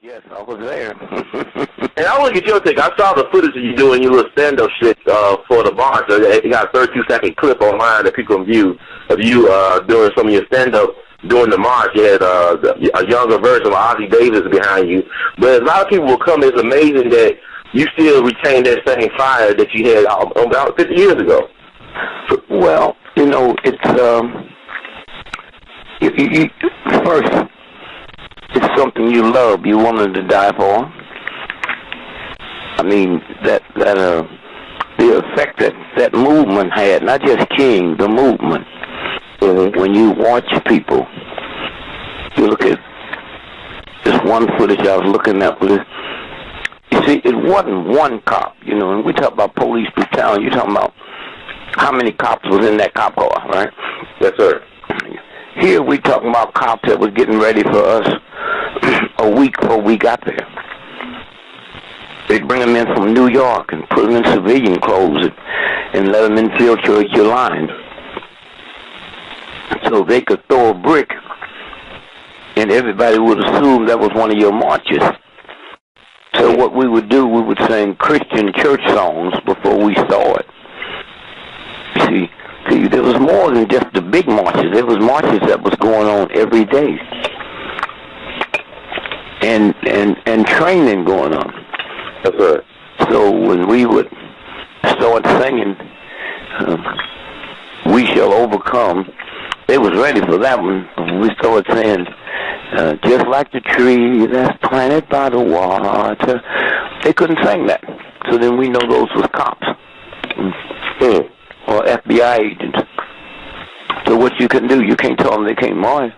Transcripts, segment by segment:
Yes, I was there. And I want to get your take. I saw the footage of you doing your little stand-up shit for the march. You got a 32-second clip online that people can view of you doing some of your stand-up during the march. You had a younger version of Ozzie Davis behind you. But a lot of people will come. It's amazing that you still retain that same fire that you had about 50 years ago. Well, you know, it's first, it's something you love. You wanted to die for. I mean, the effect that movement had, not just King, the movement. Mm-hmm. When you watch people, you look at this one footage I was looking at. You see, it wasn't one cop, you know, and we talk about police brutality. You're talking about how many cops was in that cop car, right? Yes, sir. Here we talking about cops that was getting ready for us a week before we got there. They'd bring them in from New York and put them in civilian clothes and let them infiltrate your line so they could throw a brick and everybody would assume that was one of your marches. So what we would do, we would sing Christian church songs before we saw it. See, there was more than just the big marches. There was marches that was going on every day. And training going on. That's right. So when we would start singing, We Shall Overcome, they was ready for that one. We started saying, just like the tree that's planted by the water. They couldn't sing that. So then we know those was cops. Or FBI agents. So what you can do, you can't tell them they can't march.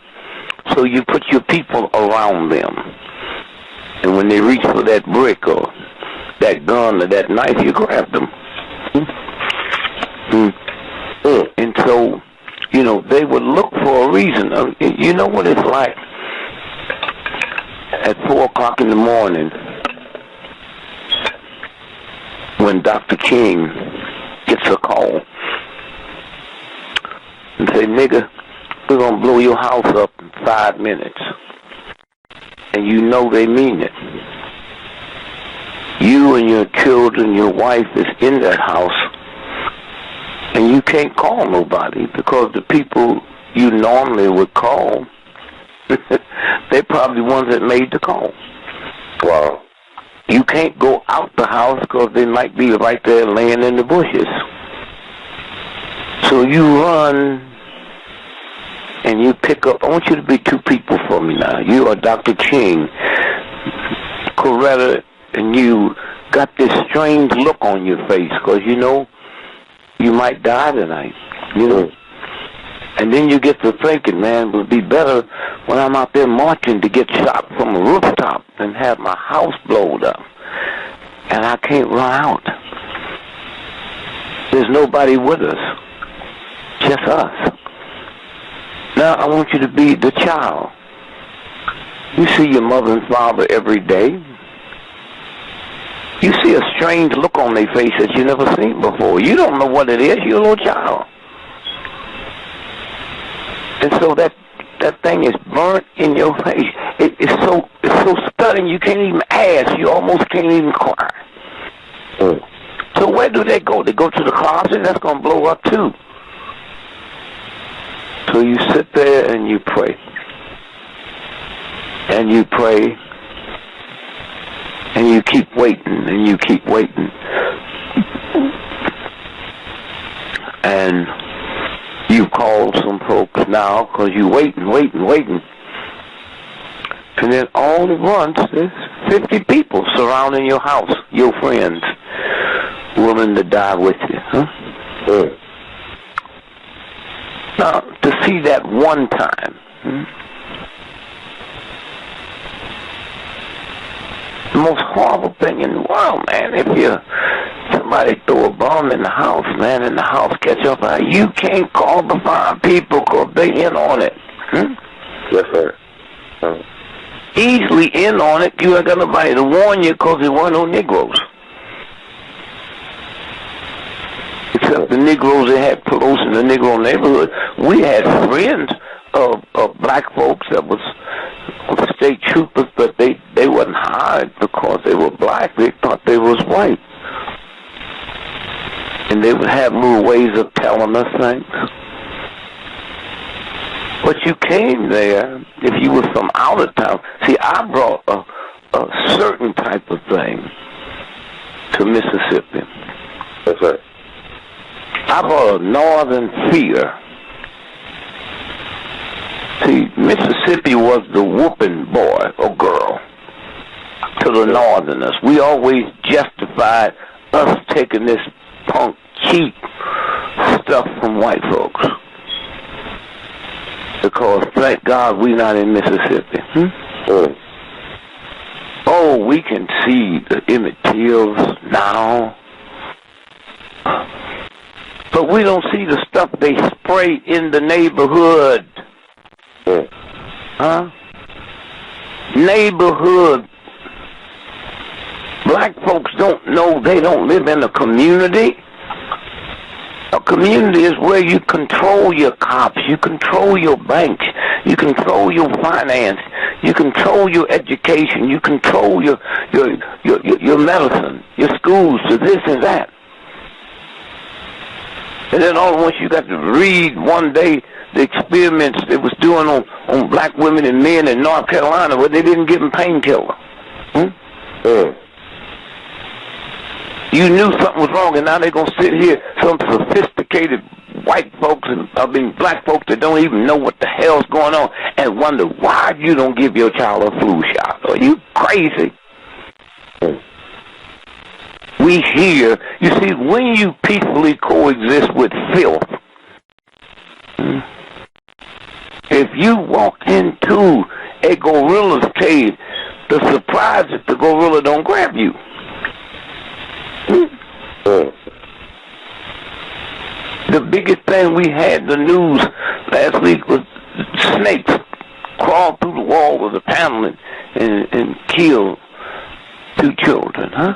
So you put your people around them. And when they reach for that brick or that gun or that knife, you grab them. And so, you know, they would look for a reason. You know what it's like at 4 o'clock in the morning when Dr. King gets a call and say, nigga, we're going to blow your house up in 5 minutes. And you know they mean it. You and your children, your wife is in that house, and you can't call nobody because the people you normally would call, they're probably ones that made the call. Wow. You can't go out the house because they might be right there laying in the bushes. So you run and you pick up. I want you to be 2 people for me now. You are Dr. King, Coretta, and you got this strange look on your face because you know you might die tonight, you know. And then you get to thinking, man, it would be better when I'm out there marching to get shot from a rooftop than have my house blown up. And I can't run out. There's nobody with us, just us. Now I want you to be the child. You see your mother and father every day. You see a strange look on their face that you never seen before. You don't know what it is. You're a little child. And so that thing is burnt in your face. It's so stunning you can't even ask. You almost can't even cry. So where do they go? They go to the closet? That's going to blow up too. So you sit there and you pray. And you pray. And you keep waiting, and you keep waiting. And you call some folks now because you're waiting. And then all at once, there's 50 people surrounding your house, your friends, willing to die with you. Huh? Now, to see that one time, the most horrible thing in the world, man, if somebody throw a bomb in the house, man, and the house catch up, you can't call the 5 people because they in on it. Yes, sir. Easily in on it. You ain't got nobody to warn you because there weren't no Negroes. Except the Negroes that had close in the Negro neighborhood. We had friends of black folks that was state troopers, but they wasn't paranoid because they were black. They thought they was white. And they would have little ways of telling us things. But you came there, if you were from out of town. See, I brought a certain type of thing to Mississippi. That's right. I brought a northern fear. See, Mississippi was the whooping boy or girl to the northerners. We always justified us taking this punk, cheap stuff from white folks. Because, thank God, we're not in Mississippi. Oh, we can see the Emmett Tills now. But we don't see the stuff they spray in the neighborhood. Huh? Neighborhood. Black folks don't know they don't live in a community. A community is where you control your cops, you control your banks, you control your finance, you control your education, you control your medicine, your schools, to this and that. And then all at once you got to read one day the experiments they was doing on black women and men in North Carolina where they didn't give them painkiller. You knew something was wrong, and now they're going to sit here, some sophisticated white folks, and black folks that don't even know what the hell's going on, and wonder why you don't give your child a flu shot. Are you crazy? We hear, you see, when you peacefully coexist with filth, if you walk into a gorilla's cave, the surprise is the gorilla don't grab you. The biggest thing we had in the news last week was snakes crawled through the wall of the panel and killed 2 children, huh?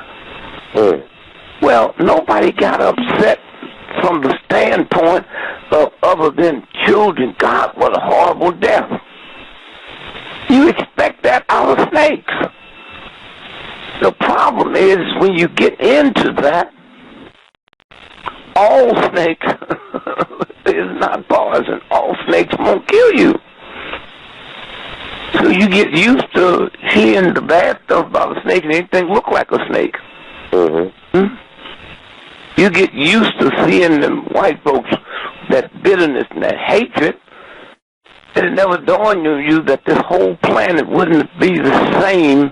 Well, nobody got upset from the standpoint of other than children. God, what a horrible death. You expect that out of snakes. The problem is when you get into that, all snakes is not poison. All snakes won't kill you. So you get used to hearing the bad stuff about a snake and anything look like a snake. You get used to seeing them white folks, that bitterness and that hatred, and it never dawned on you that this whole planet wouldn't be the same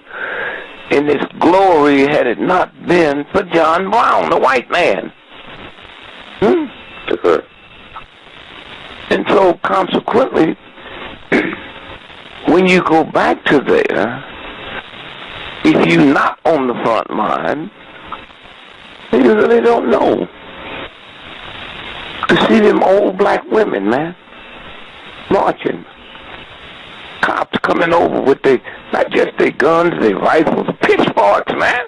in its glory had it not been for John Brown, the white man. And so, consequently, when you go back to there, if you're not on the front line, you really don't know. To see them old black women, man, marching. Cops coming over with not just their guns, their rifles, pitchforks, man.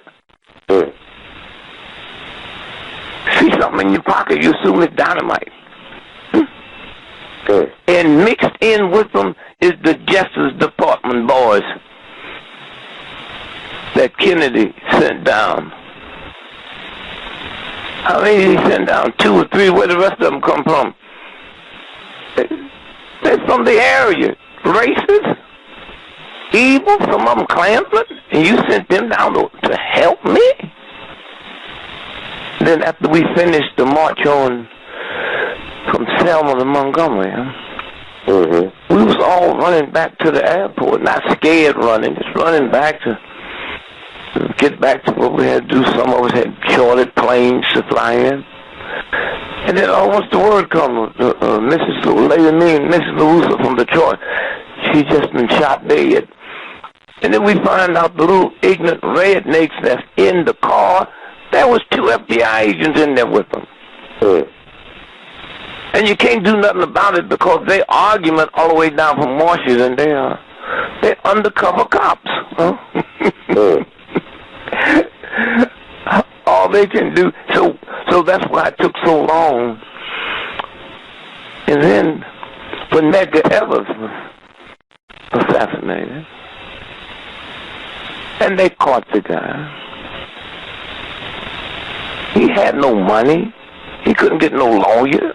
See something in your pocket, you assume it's dynamite. And mixed in with them is the Justice Department boys that Kennedy sent down. How many did he send down? 2 or 3? Where the rest of them come from? They're from the area. Racist, evil, some of them Klansmen, and you sent them down to help me? Then after we finished the march on from Selma to Montgomery, we was all running back to the airport, not scared running, just running back to get back to what we had to do. Some of us had chartered planes to fly in. And then once the word comes, Mrs. Louisa from Detroit, she's just been shot dead. And then we find out the little ignorant rednecks that's in the car, there was 2 FBI agents in there with them. And you can't do nothing about it because they argument all the way down from Washington. They're undercover cops. Huh? All they can do. So that's why it took so long. And then when Medgar Evers was assassinated, And they caught the guy. He had no money. He couldn't get no lawyer.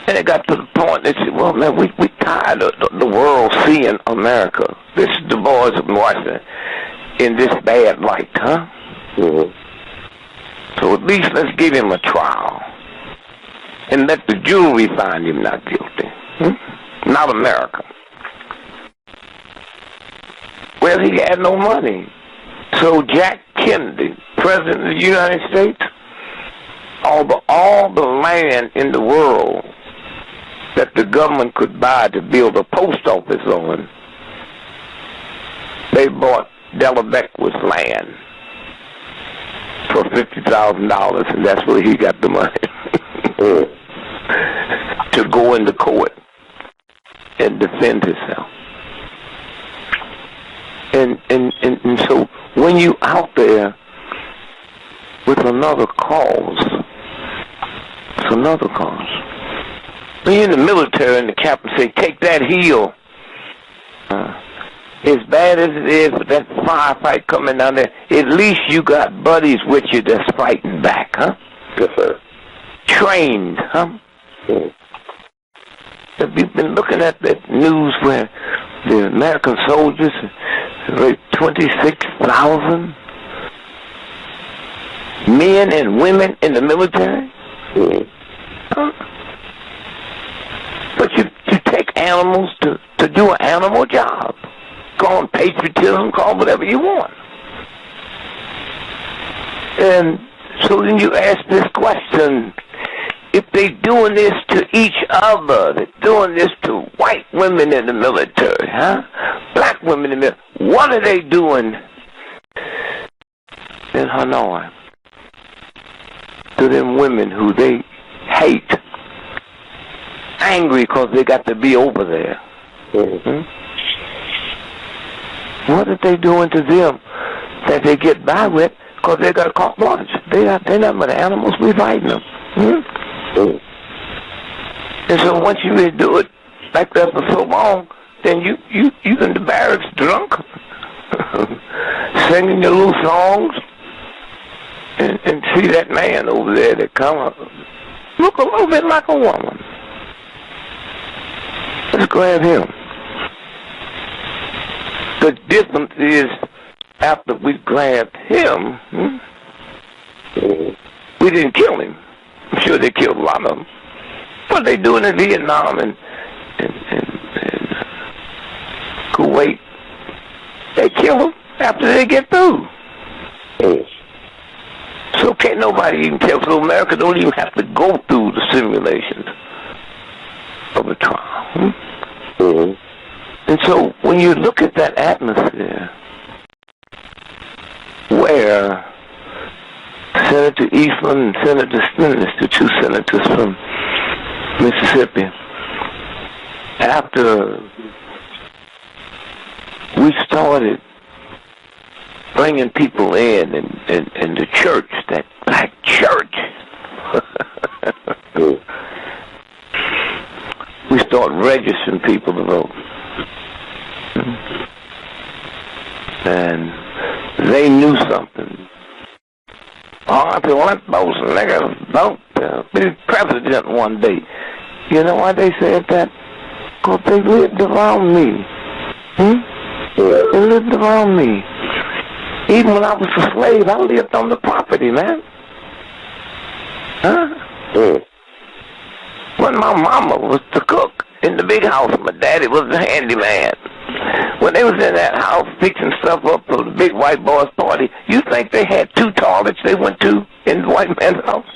And it got to the point they said, well, man, we tired of the world seeing America. This is the boys of Washington in this bad light, huh? Mm-hmm. So at least let's give him a trial. And let the jury find him not guilty. Not America. Well, he had no money. So Jack Kennedy, President of the United States, all the land in the world that the government could buy to build a post office on, they bought Della Beckwith's land for $50,000, and that's where he got the money to go into court and defend himself. And so when you out there with another cause, it's another cause. When you're in the military and the captain say, take that hill, as bad as it is with that firefight coming down there, at least you got buddies with you that's fighting back, huh? Yes, sir. Trained, huh? Mm. Have you been looking at that news where the American soldiers, 26,000 men and women in the military? Mm. Huh? But you take animals to do an animal job. Call them patriotism, call them whatever you want. And so then you ask this question, if they doing this to each other, they're doing this to white women in the military, huh? Black women in the military, what are they doing in Hanoi to them women who they hate, angry because they got to be over there? Mm-hmm. What are they doing to them that they get by with because they got carte blanche? They're not but animals, we fighting them. Mm-hmm. And so once you really do it like that for so long, then you in the barracks drunk, singing your little songs, and see that man over there that come up, look a little bit like a woman. Let's grab him. The difference is, after we grabbed him, we didn't kill him. I'm sure they killed a lot of them. What they doing in Vietnam and Kuwait, they kill them after they get through. So can't nobody even tell. So America don't even have to go through the simulations of a trial. And so when you look at that atmosphere where Senator Eastland and Senator Stennis, the two senators from Mississippi, after we started bringing people in and the church, that black church, we start registering people to vote. And they knew something. Oh, if you want those niggas vote, be president one day. You know why they said that? Because they lived around me. They lived around me. Even when I was a slave, I lived on the property, man. Huh? When my mama was the cook in the big house, my daddy was the handyman. When they was in that house fixing stuff up for the big white boys party, you think they had 2 toilets they went to in the white man's house?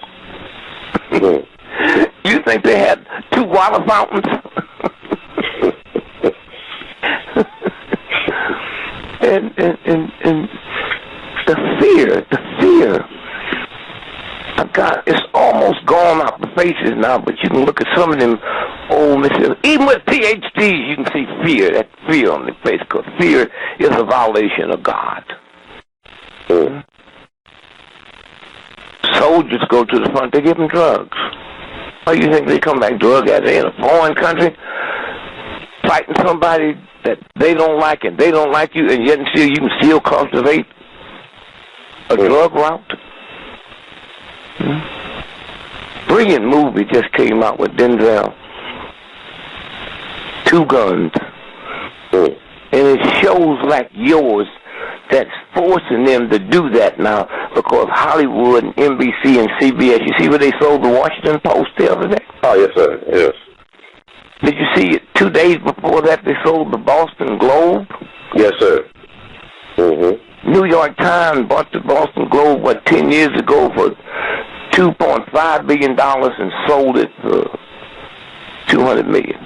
You think they had 2 water fountains? and the fear. God, it's almost gone out the faces now, but you can look at some of them old Mississippi. Even with PhDs, you can see fear, that fear on their face, because fear is a violation of God. Soldiers go to the front, they give them drugs. Why do you think they come back drug addicts in a foreign country, fighting somebody that they don't like and they don't like you, and yet still you can still cultivate a drug route? Brilliant movie just came out with Denzel. 2 Guns. And it shows like yours that's forcing them to do that now because Hollywood and NBC and CBS, you see where they sold the Washington Post the other day? Oh, yes, sir. Yes. Did you see it 2 days before that they sold the Boston Globe? Yes, sir. New York Times bought the Boston Globe, 10 years ago for $2.5 billion and sold it for $200 million.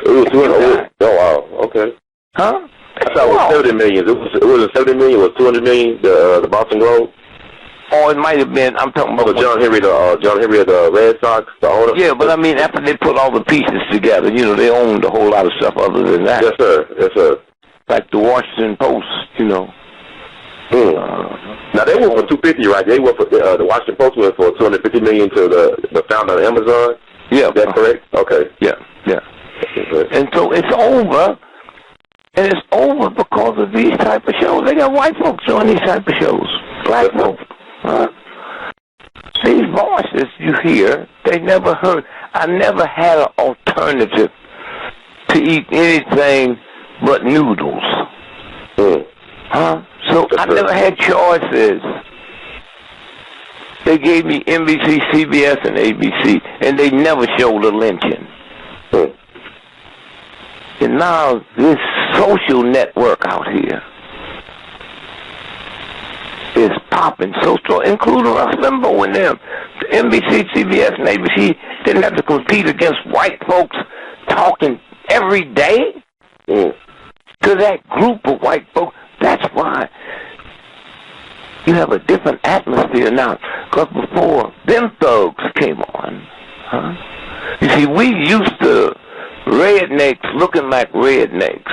It was 200. Oh, wow. Okay. Huh? I thought it was 70 million. It was 70 million. It was 200 million. The Boston Globe. Oh, it might have been. I'm talking about John Henry of the Red Sox, the owner. Yeah, but I mean, after they put all the pieces together, they owned a whole lot of stuff other than that. Yes, sir. Yes, sir. Like the Washington Post, Now they went for 250, right? They went for the Washington Post went for 250 million to the founder of Amazon. Yeah, is that correct? Okay. Yeah. Okay. And so it's over, and it's over because of these type of shows. They got white folks doing these type of shows, black folks. These voices you hear, they never heard. I never had an alternative to eat anything but noodles. So I never had choices. They gave me NBC, CBS, and ABC, and they never showed a lynching. And now this social network out here is popping so strong, including Rush Limbaugh and them. The NBC, CBS, and ABC didn't have to compete against white folks talking every day to that group of white folks. That's why you have a different atmosphere now. Because before them thugs came on, you see, we used to rednecks looking like rednecks.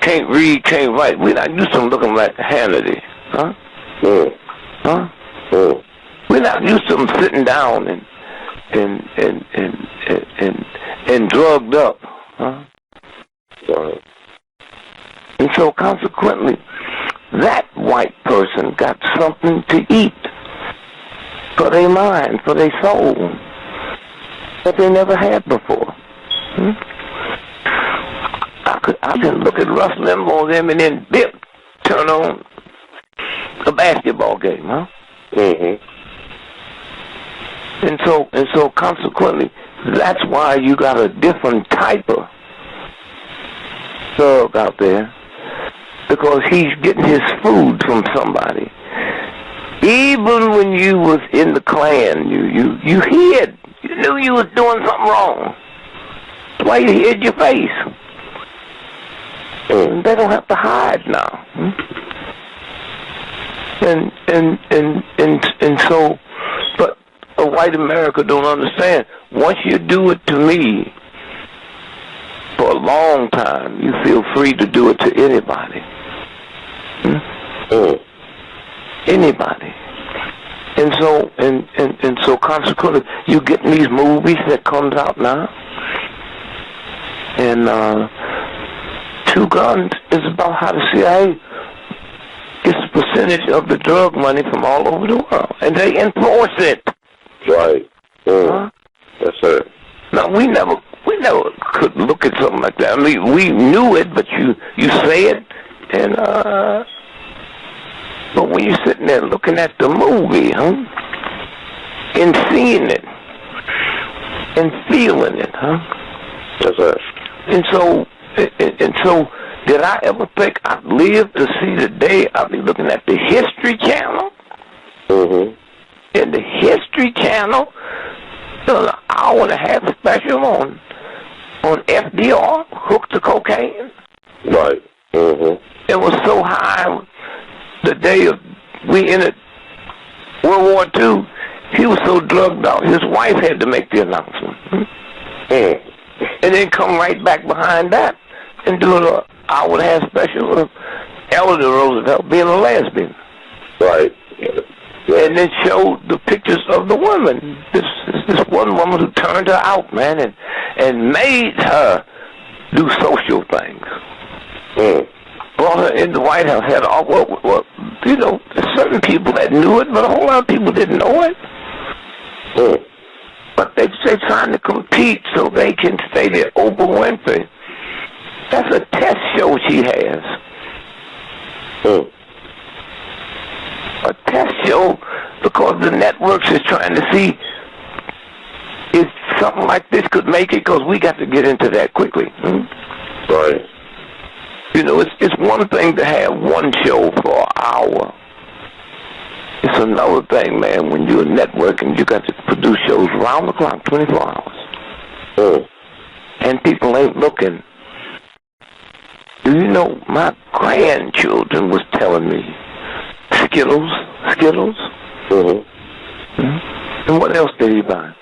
Can't read, can't write. We're not used to them looking like Hannity. We're not used to them sitting down and drugged up. And so consequently, that white person got something to eat for their mind, for their soul, that they never had before. I can look at Rush Limbaugh and them and then turn on a basketball game, And so consequently, that's why you got a different type of thug out there, because he's getting his food from somebody. Even when you was in the Klan, you hid. You knew you was doing something wrong. That's why you hid your face. And they don't have to hide now. And so, but a white America don't understand. Once you do it to me for a long time, you feel free to do it to anybody. Anybody. And so consequently, you get these movies that comes out now, and 2 Guns is about how the CIA gets a percentage of the drug money from all over the world, and they enforce it. Right. Yes, sir. Now we never could look at something like that. I mean, we knew it, but you say it, and but when you're sitting there looking at the movie, and seeing it, and feeling it, Yes, sir. And so, did I ever think I'd live to see the day I'll be looking at the History Channel? In the History Channel, an hour and a half special on FDR, hooked to cocaine. Right. It was so high the day we entered World War II, he was so drugged out, his wife had to make the announcement. And then come right back behind that and do an hour and a half special of Eleanor Roosevelt being a lesbian. Right. And then showed the pictures of the woman. This one woman who turned her out, man, and made her do social things. Brought her in the White House, had all, well, you know, there's certain people that knew it, but a whole lot of people didn't know it. But they're trying to compete so they can say they're Oprah Winfrey. That's a test show she has. A test show because the networks is trying to see if something like this could make it, because we got to get into that quickly. Right. You know, it's one thing to have one show for an hour. It's another thing, man, when you're a network and you got to produce shows round the clock, 24 hours. And people ain't looking. Do you know, my grandchildren was telling me, Skittles. And what else did he buy?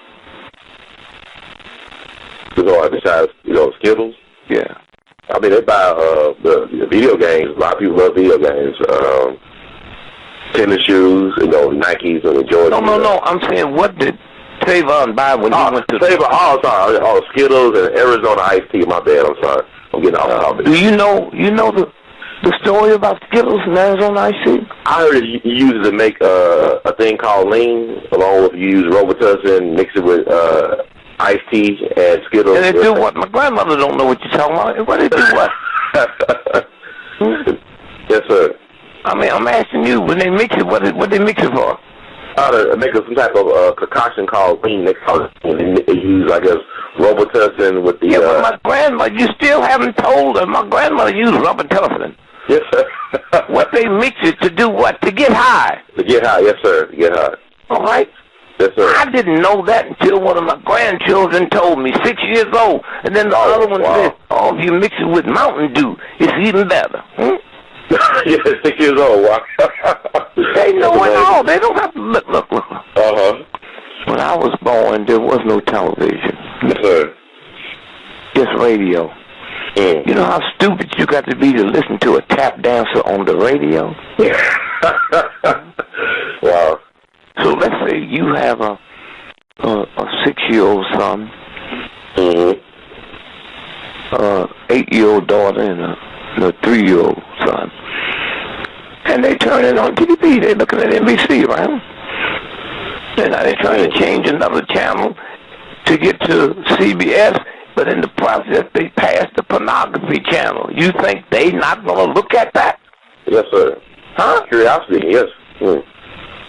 You know, besides, you know, Skittles? Yeah. I mean, they buy the video games. A lot of people love video games. Tennis shoes, you know, Nikes and the Jordans. No. I'm saying, what did Trayvon buy when he went to Trayvon, sorry. Oh, Skittles and Arizona iced tea. My bad. I'm sorry. I'm getting off topic. Do you know the story about Skittles and Arizona iced tea? I heard you use it to make a thing called lean, along with you use Robitussin, mix it with iced tea and Skittles. And they do what? My grandmother don't know what you're talking about. What they do what? Yes, sir. I mean, I'm asking you, when they mix it, what they mix it for? To make some type of concoction called lean. They call it. They use, I guess, Robitussin with the. Yeah, but my grandmother, you still haven't told her. My grandmother used Robitussin. Yes, sir. What they mix it to do what? To get high. To get high, yes, sir. To get high. All right. Yes, sir. I didn't know that until one of my grandchildren told me, 6 years old. And then the other one said, oh, if you mix it with Mountain Dew, it's even better. Yeah, 6 years old. Wow. They know it all. They don't have to look. When I was born, there was no television. Yes, sir. Just radio. You know how stupid you got to be to listen to a tap dancer on the radio? Wow. So let's say you have a 6-year-old son, 8-year-old daughter, and a 3-year-old son. And they turn it on TV. They're looking at NBC, right? And now they're trying to change another channel to get to CBS, but in the process they pass the pornography channel. You think they not going to look at that? Yes, sir. Huh? Curiosity, yes.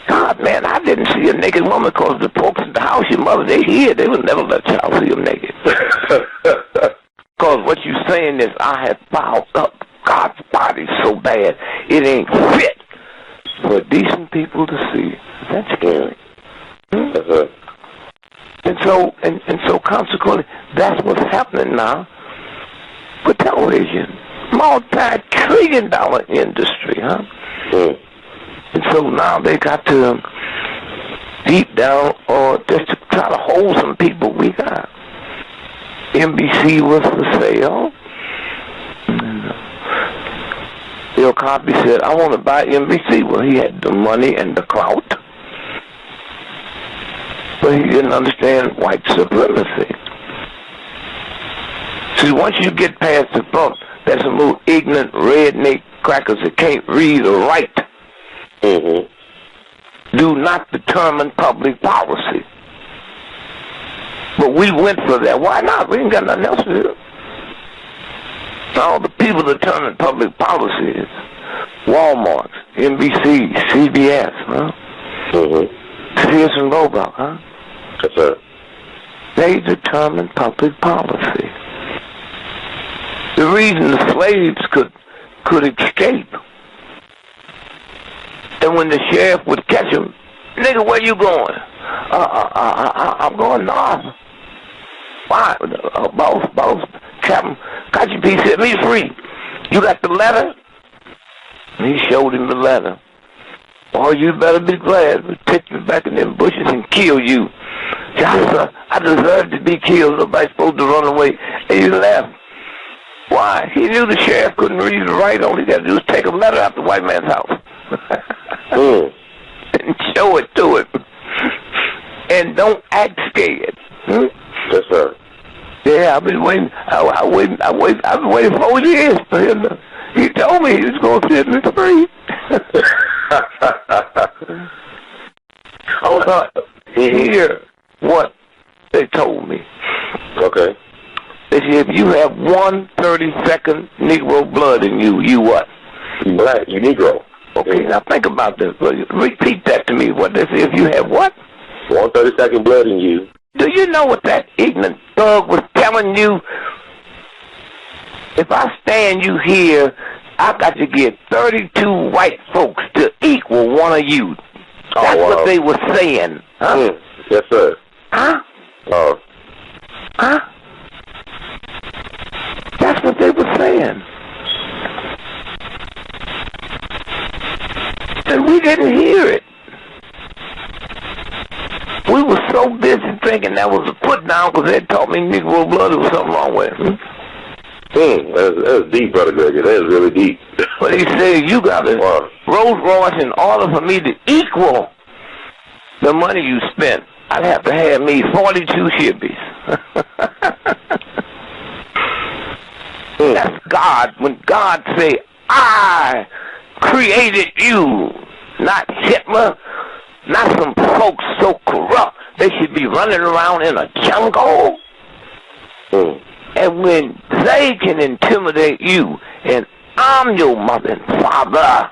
God, man, I didn't see a naked woman because the folks in the house, your mother, they hear. They would never let child see them naked. Because what you're saying is I have fouled up God's body so bad it ain't fit for decent people to see. That's scary. Yes, sir. And so consequently, that's what's happening now with television. Multi-trillion-dollar industry, huh? And so now they got to deep down, or just to try to hold some people. We got NBC was for sale. Bill Cosby said, I want to buy NBC. Well, he had the money and the clout, but he didn't understand white supremacy. See, once you get past the bump, that's some little ignorant redneck crackers that can't read or write. Do not determine public policy. But we went for that. Why not? We ain't got nothing else to do. All the people determine public policy is Walmart, NBC, CBS, huh? Sears and Roebuck, huh? Yes, sir. They determine public policy. The reason the slaves could escape, and when the sheriff would catch him, nigga, where you going? I'm going north. Why? Boss, Captain, got your piece, set me free. You got the letter? And he showed him the letter. Oh, you better be glad. We'll take you back in them bushes and kill you. I deserve to be killed. Nobody's supposed to run away. And he left. Why? He knew the sheriff couldn't read or write. All he got to do is take a letter out the white man's house. And show it to him. And don't act scared. Yes, sir. Yeah, Yeah, I've been waiting. I've been waiting 4 years for him. He told me he was going to set me free. I thought, hear what they told me. Okay. They said, if you have 1 30-second Negro blood in you, you what? You black, you Negro. Okay, now think about this. Repeat that to me. What they say, if you have what? 1 30-second blood in you. Do you know what that ignorant thug was telling you? If I stand you here, I got to get 32 white folks to equal one of you. That's what they were saying. Huh? Yes, sir. Huh? Oh. Huh? That's what they were saying. And we didn't hear it. We were so busy thinking that was a put down because they taught me Negro blood, there was something wrong with it. That's deep, Brother Gregory. That is really deep. But he said, you got a Rolls Royce in order for me to equal the money you spent. I'd have to have me 42 shippies. That's God. When God say, I created you, not Hitler, not some folks so corrupt they should be running around in a jungle. And when they can intimidate you, and I'm your mother and father,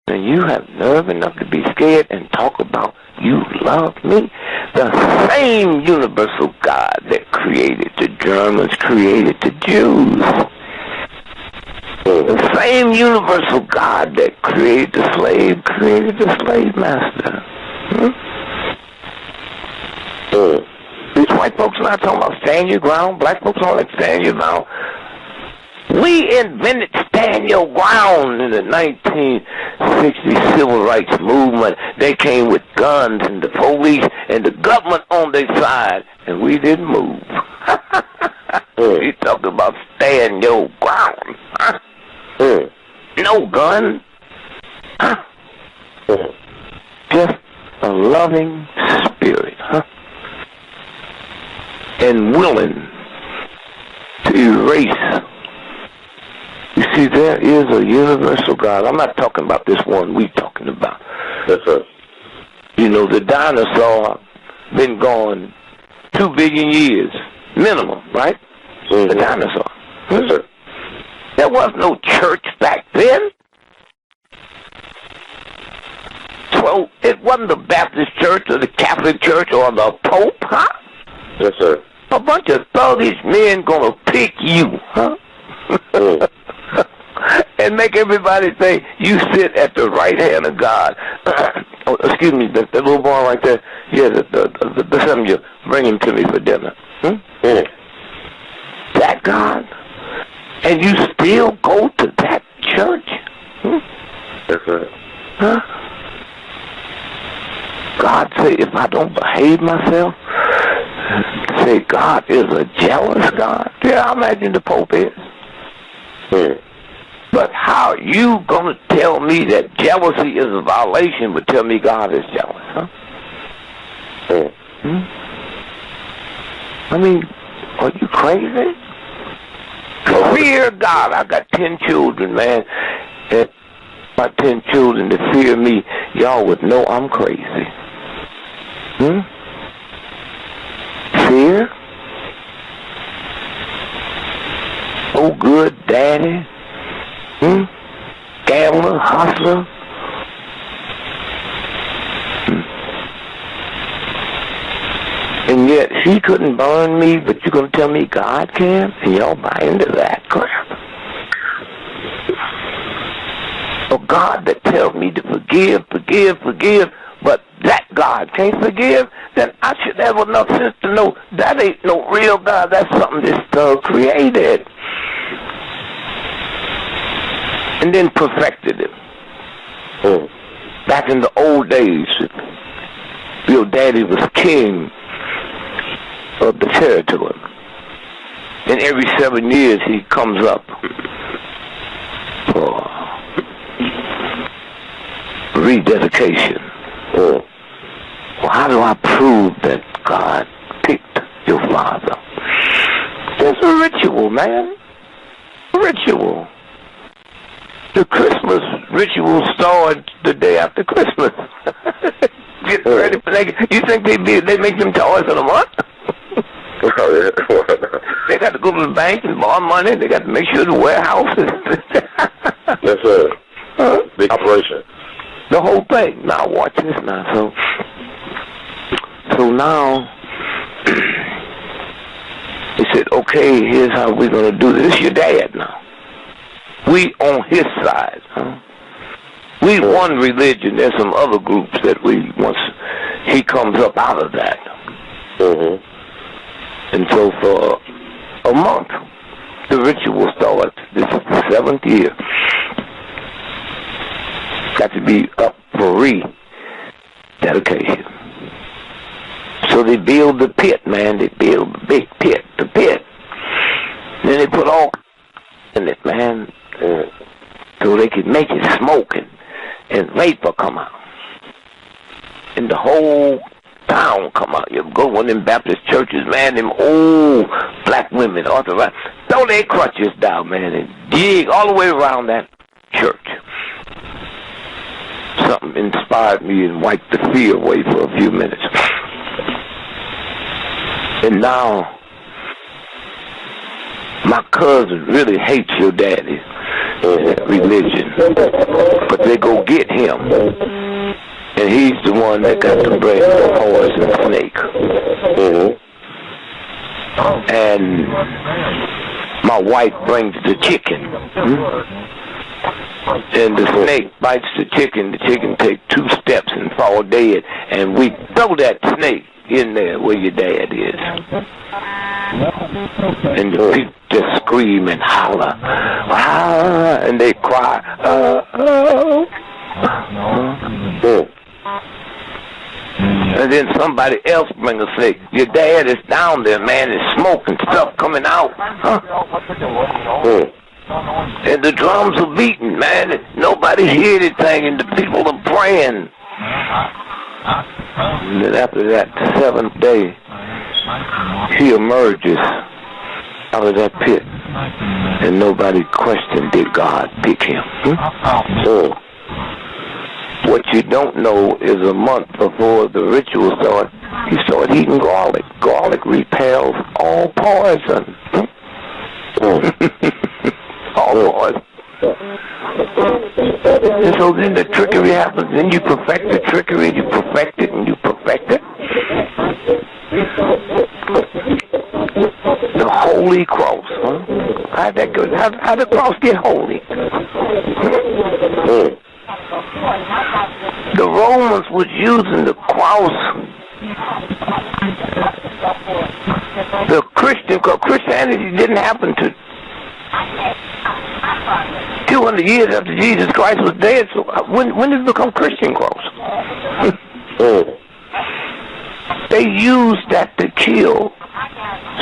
and you have nerve enough to be scared and talk about you love me, the same universal God that created the Germans created the Jews. The same universal God that created the slave master. These white folks are not talking about stand your ground. Black folks don't like stand your ground. We invented stand your ground in the 1960 civil rights movement. They came with guns and the police and the government on their side, and we didn't move. You talk about stand your ground. Huh? No gun. Huh? Just a loving spirit. Huh? And willing to erase. You see, there is a universal God. I'm not talking about this one we talking about. Yes, sir. You know, the dinosaur been gone 2 billion years, minimum, right? The dinosaur. Yes, sir. There was no church back then. So it wasn't the Baptist church or the Catholic church or the Pope, huh? Yes, sir. A bunch of thuggish men gonna pick you, huh? And make everybody think you sit at the right hand of God. Oh, excuse me, the little boy right there. Yeah, the son of you. Bring him to me for dinner. That God? And you still go to that church? That's right. Huh? God say, if I don't behave myself, say God is a jealous God. Yeah, I imagine the Pope is. But how are you going to tell me that jealousy is a violation but tell me God is jealous, huh? I mean, are you crazy? Fear God. I got 10 children, man. And my 10 children that fear me, y'all would know I'm crazy. Fear? Oh, good daddy. Gambler, hustler. And yet he couldn't burn me, but you're going to tell me God can? And y'all buy into that crap. A God that tells me to forgive, but that God can't forgive, then I should have enough sense to know that ain't no real God. That's something this thug created. And then perfected it. Back in the old days, your daddy was king of the territory. And every 7 years he comes up for rededication. Well, how do I prove that God picked your father. It's a ritual, man. Ritual. The Christmas ritual started the day after Christmas. Get ready for that. You think they make them toys in a month? They got to go to the bank and borrow money. They got to make sure the warehouse is. That's a big operation. The whole thing. Now watch this now. So now he said, okay, here's how we're gonna do this. This is your dad now. We on his side. Huh? We one religion. There's some other groups that once he comes up out of that. Mm-hmm. And so for a month, the ritual starts. This is the 7th year. Got to be up for rededication. So they build the pit, man. They build the big pit, the pit. Then they put all in it, man, so they could make it smoke and vapor come out. And the whole town come out. You go to one of them Baptist churches, man, them old black women, authorized, throw their crutches down, man, and dig all the way around that church. Something inspired me and wiped the fear away for a few minutes. And now, my cousin really hates your daddy religion, but they go get him, and he's the one that got to bring the poison snake. And my wife brings the chicken, and the snake bites the chicken takes 2 steps and fall dead, and we throw that snake in there where your dad is. And the people just scream and holler, and they cry, And then somebody else bring a snake. Your dad is down there, man, and smoke and stuff coming out. And the drums are beating, man, and nobody hear anything, and the people are praying. And then after that 7th day, he emerges out of that pit, and nobody questioned, did God pick him? What you don't know is a month before the ritual started, he started eating garlic. Garlic repels all poison. All poison. And so then the trickery happens, then you perfect the trickery, and you perfect it, and you perfect it. The holy cross, huh? How'd that go? How'd the cross get holy? The Romans was using the cross. The Christianity didn't happen to 200 years after Jesus Christ was dead. So when did it become Christian cross? They used that to kill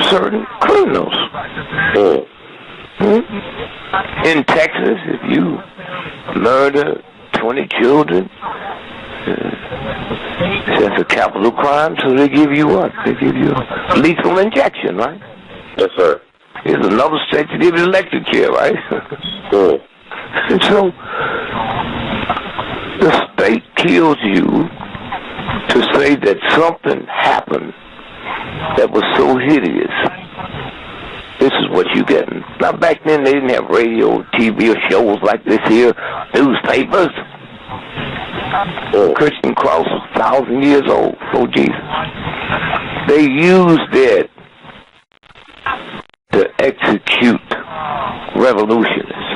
certain criminals. In Texas, if you murder 20 children, that's a capital crime, so they give you what? They give you a lethal injection, right? Yes, sir. There's another state that gives you electric chair, right? And so the state kills you to say that something happened that was so hideous. This is what you getting. Now, back then, they didn't have radio, TV, or shows like this here, newspapers. Christian cross was 1,000 years old before Jesus. They used it to execute revolutionists.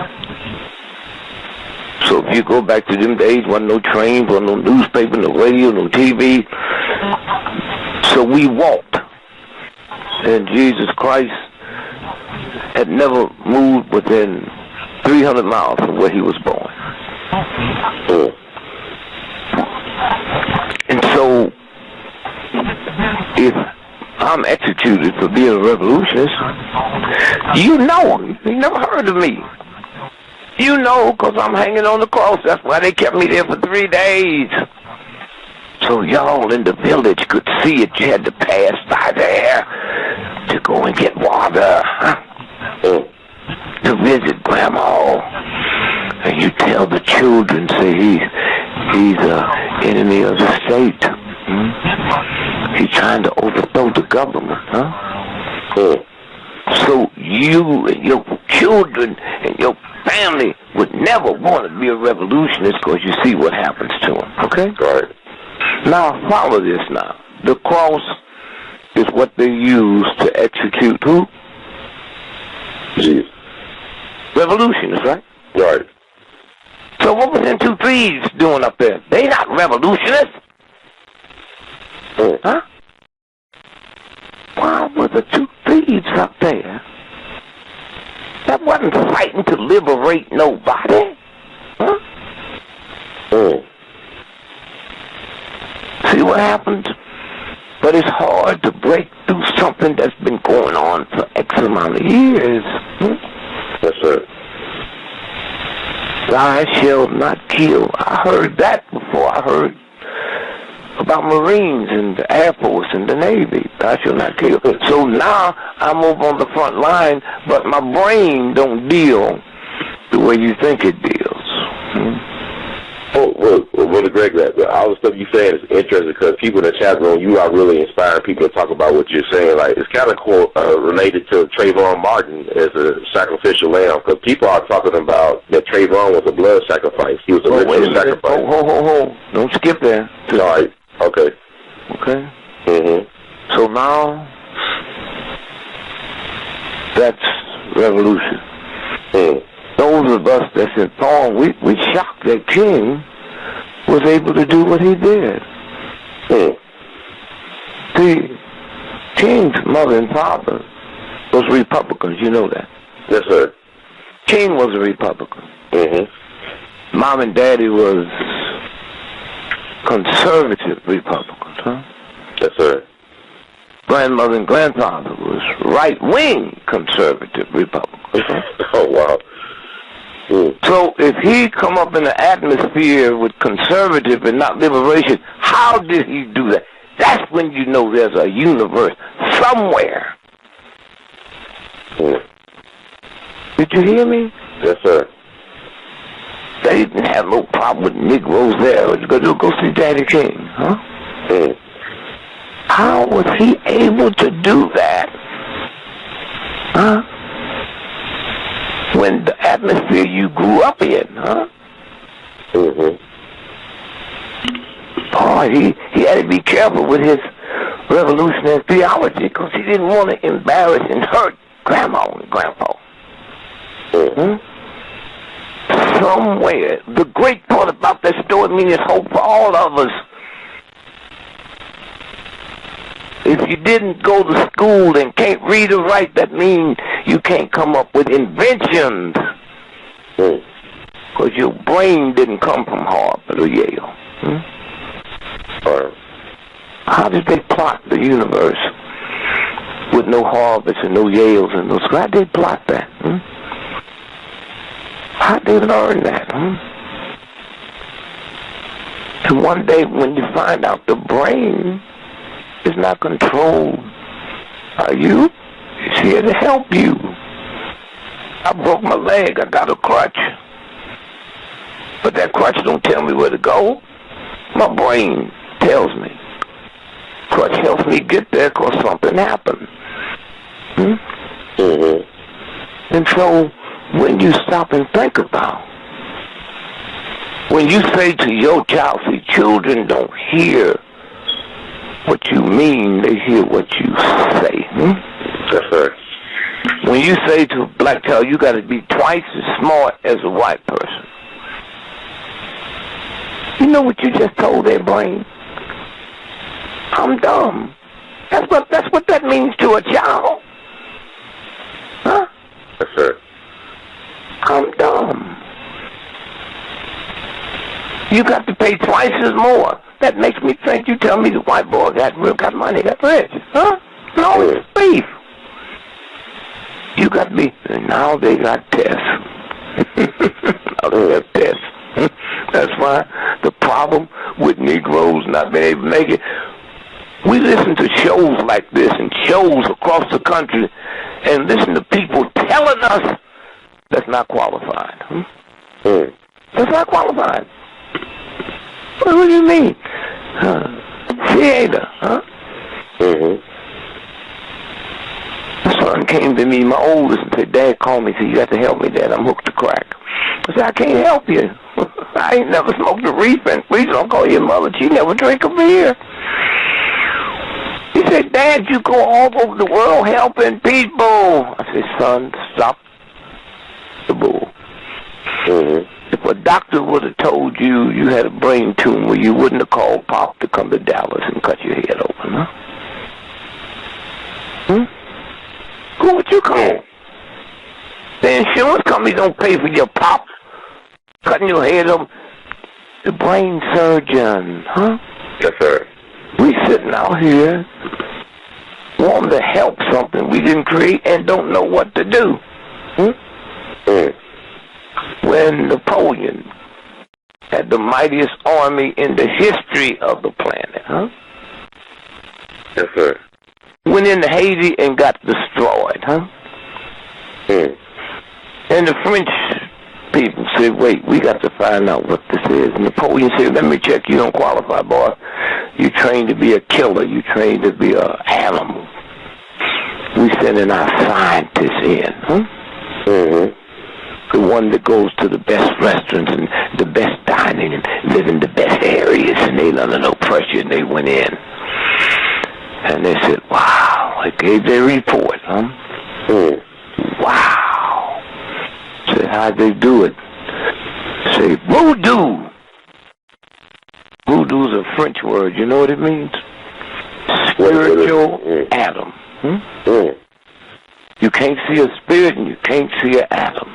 So if you go back to them days, wasn't no trains, wasn't no newspaper, no radio, no TV. So we walked. And Jesus Christ had never moved within 300 miles from where he was born. And so, if I'm executed for being a revolutionist, you never heard of me. You know, because I'm hanging on the cross. That's why they kept me there for 3 days. So y'all in the village could see it. You had to pass by there. go and get water to visit Grandma. And you tell the children, say he's an enemy of the state. He's trying to overthrow the government, So you and your children and your family would never want to be a revolutionist because you see what happens to them, okay? Right. Now, follow this now. The cross is what they use to execute who? Jesus. Revolutionists, right? Right. So what was them 2 thieves doing up there? They not revolutionists. Huh? Why were the 2 thieves up there? That wasn't fighting to liberate nobody. Huh? See what happens? But it's hard to break through something that's been going on for X amount of years. Yes, sir. Thou shalt not kill. I heard that before. I heard about Marines and the Air Force and the Navy. Thou shalt not kill. So now I'm over on the front line, but my brain don't deal the way you think it deals. Well, Brother Greg, all the stuff you're saying is interesting because people in the chat room, you are really inspiring people to talk about what you're saying. Like, it's kind of related to Trayvon Martin as a sacrificial lamb because people are talking about that Trayvon was a blood sacrifice. He was a ritual sacrifice. Hold. Don't skip there. All right. Okay. Okay. Mm-hmm. So now, that's revolution. Those of us that's informed, we shocked that King was able to do what he did. See, King's mother and father was Republicans, you know that. Yes, sir. King was a Republican. Mom and Daddy was conservative Republicans, huh? Yes, sir. Grandmother and grandfather was right-wing conservative Republicans, huh? Oh, wow. So if he come up in the atmosphere with conservative and not liberation, how did he do that? That's when you know there's a universe somewhere. Did you hear me? Yes, sir. They didn't have no problem with Negroes there. Go see Daddy King, huh? How was he able to do that? Huh? When the atmosphere you grew up in, huh? Boy, he had to be careful with his revolutionary theology because he didn't want to embarrass and hurt Grandma and Grandpa. Somewhere, the great part about that story, I mean, it's hope for all of us. If you didn't go to school and can't read or write, that means you can't come up with inventions. Because your brain didn't come from Harvard or Yale. How did they plot the universe with no Harvards and no Yales and no schools? How did they plot that? How did they learn that? And one day when you find out the brain is not controlled by you, it's here to help you. I broke my leg, I got a crutch. But that crutch don't tell me where to go. My brain tells me. Crutch helps me get there because something happened. And so when you stop and think about, when you say to your child, see, children don't hear what you mean, they hear what you say. That's right. When you say to a black child, you got to be twice as smart as a white person. You know what you just told their brain? I'm dumb. That's what that means to a child. Huh? That's right. I'm dumb. You got to pay twice as more. That makes me think you tell me the white boy got money, got rich. Huh? No, it's beef. You got to be, and now they got tests. Now they have tests. That's why the problem with Negroes not being able to make it, We listen to shows like this and shows across the country and listen to people telling us that's not qualified. That's not qualified. What do you mean? Theater, huh? My son came to me, my oldest, and said, Dad called me and said, you got to help me, Dad. I'm hooked to crack. I said, I can't help you. I ain't never smoked a reefer. Please don't call your mother. She never drank a beer. He said, Dad, you go all over the world helping people. I said, son, stop the bull. If a doctor would have told you you had a brain tumor, you wouldn't have called Pop to come to Dallas and cut your head open, huh? Who would you call? The insurance company don't pay for your Pop cutting your head open. The brain surgeon, huh? Yes, sir. We sitting out here wanting to help something we didn't create and don't know what to do. When Napoleon had the mightiest army in the history of the planet, huh? Yes, sir. Went into Haiti and got destroyed, huh? And the French people said, wait, we got to find out what this is. Napoleon said, let me check, you don't qualify, boy. You trained to be a killer. You trained to be an animal. We sending our scientists in, huh? The one that goes to the best restaurants and the best dining and live in the best areas, and they under no pressure, and they went in. And they said, wow. They gave their report, huh? Wow. Said, how'd they do it? Say, voodoo. Voodoo's a French word. You know what it means? Spiritual atom. You can't see a spirit and you can't see an atom.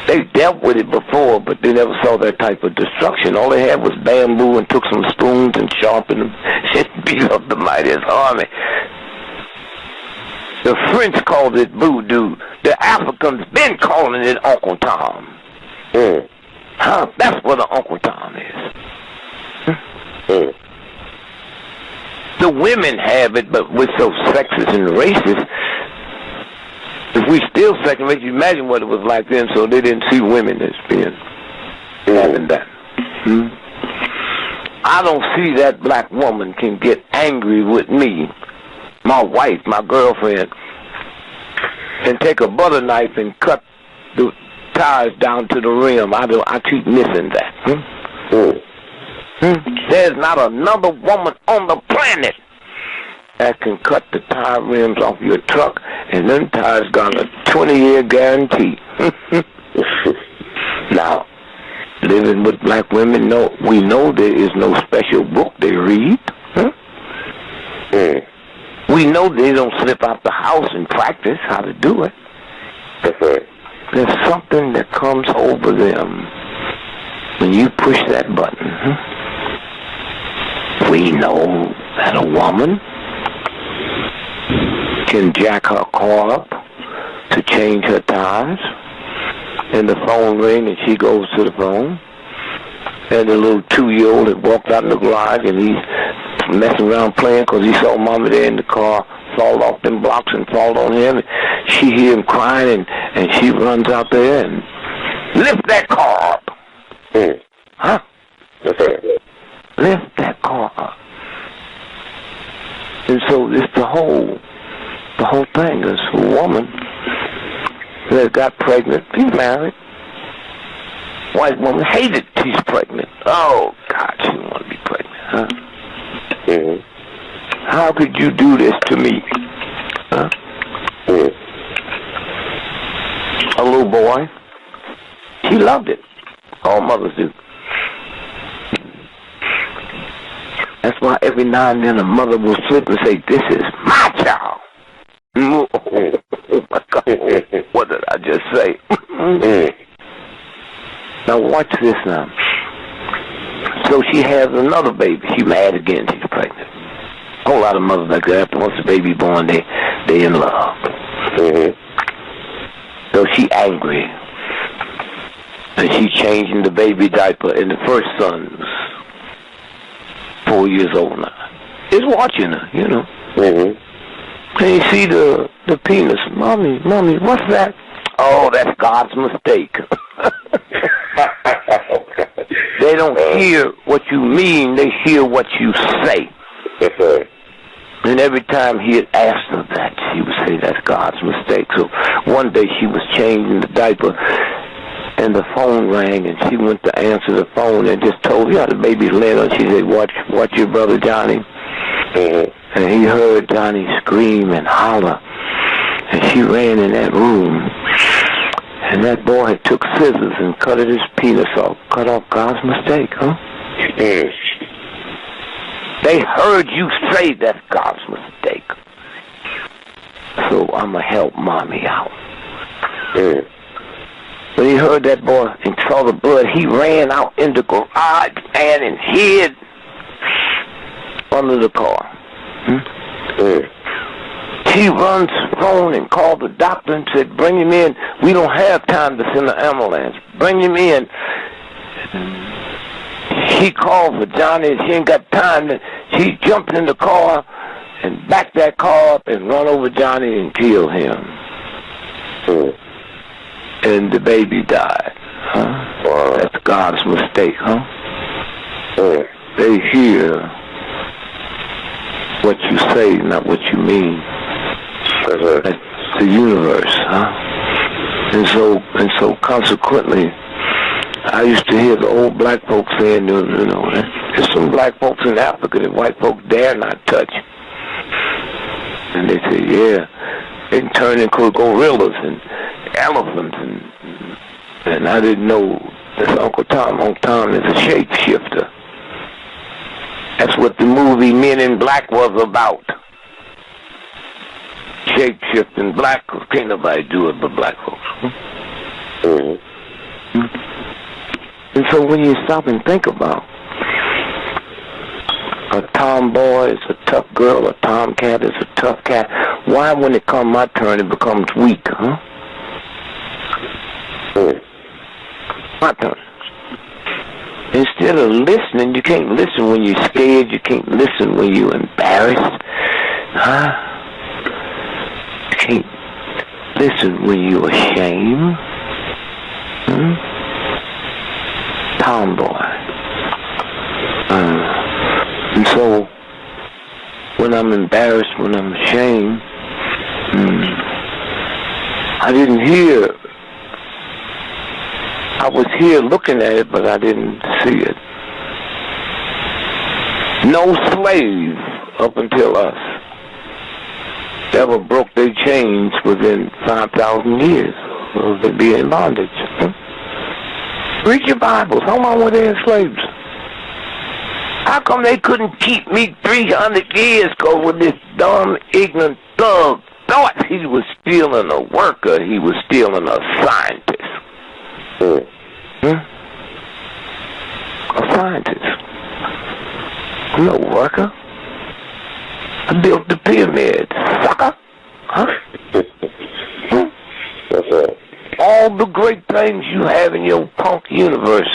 They dealt with it before, but they never saw that type of destruction. All they had was bamboo and took some spoons and sharpened them and beat up the mightiest army. The French called it voodoo. The Africans been calling it Uncle Tom. Huh? That's what an Uncle Tom is. The women have it, but we're so sexist and racist. If we still second rate, you imagine what it was like then, so they didn't see women as being having that. I don't see that black woman can get angry with me, my wife, my girlfriend, and take a butter knife and cut the tires down to the rim. I keep missing that. There's not another woman on the planet that can cut the tire rims off your truck, and them tires got a 20-year guarantee. Now, living with black women, we know there is no special book they read. We know they don't slip out the house and practice how to do it. There's something that comes over them when you push that button. We know that a woman can jack her car up to change her tires, and the phone rings and she goes to the phone, and the little 2-year-old had walked out in the garage and he's messing around playing because he saw Mama there in the car fall off them blocks and fall on him, and she hear him crying, and she runs out there and lift that car up. Huh? Lift that car up. And so it's the whole thing. This woman that got pregnant, she's married. White woman hated she's pregnant. Oh, God, she didn't want to be pregnant, huh? How could you do this to me? Huh? A little boy, he loved it. All mothers do. That's why every now and then a mother will slip and say, this is my child. Oh, my God. What did I just say? Now watch this now. So she has another baby. She mad again. She's pregnant. A whole lot of mothers like that. Once the baby born, they in love. So she angry. And she changing the baby diaper. And the first son 4 years old now. Is watching her, you know. Mm-hmm. And you see the penis. Mommy, what's that? Oh, that's God's mistake. They don't hear what you mean, they hear what you say. Yes, sir. And every time he had asked her that, she would say that's God's mistake. So one day she was changing the diaper, and the phone rang, and she went to answer the phone and just told, the baby's laying. She said, watch your brother Johnny. Mm-hmm. And he heard Johnny scream and holler, and she ran in that room, and that boy took scissors and cut his penis off, cut off God's mistake, huh? Mm. They heard you say that's God's mistake. So I'm going to help Mommy out. Mm. When he heard that boy and saw the blood, he ran out in the garage and hid under the car. Mm. He runs the phone and called the doctor and said, bring him in. We don't have time to send an ambulance. Bring him in. He called for Johnny, and she ain't got time. She jumped in the car and backed that car up and run over Johnny and killed him. Mm. And the baby died. Huh? Wow. That's God's mistake, huh? Mm. They hear what you say, not what you mean. Yes, sir. That's the universe, huh? And so consequently, I used to hear the old black folks saying, there's some black folks in Africa that white folks dare not touch. And they say, they can turn into gorillas and elephants, and I didn't know this Uncle Tom is a shapeshifter. That's what the movie Men in Black was about. Shape-shifting black folks. Can't nobody do it but black folks. Mm-hmm. And so when you stop and think about a tomboy is a tough girl, a tomcat is a tough cat, why when it comes my turn it becomes weak, huh? Mm. My turn. Instead of listening, you can't listen when you're scared, you can't listen when you're embarrassed, huh? You can't listen when you're ashamed. Tomboy. And so, when I'm embarrassed, when I'm ashamed, I didn't hear. I was here looking at it, but I didn't see it. No slave up until us ever broke their chains within 5,000 years of it being in bondage. Read your Bibles. How long were they enslaved? How come they couldn't keep me 300 years ago with this dumb, ignorant thug? Thought he was stealing a worker, he was stealing a scientist. A scientist. I'm no worker. I built the pyramid, sucker. Huh? That's right. All the great things you have in your punk universe,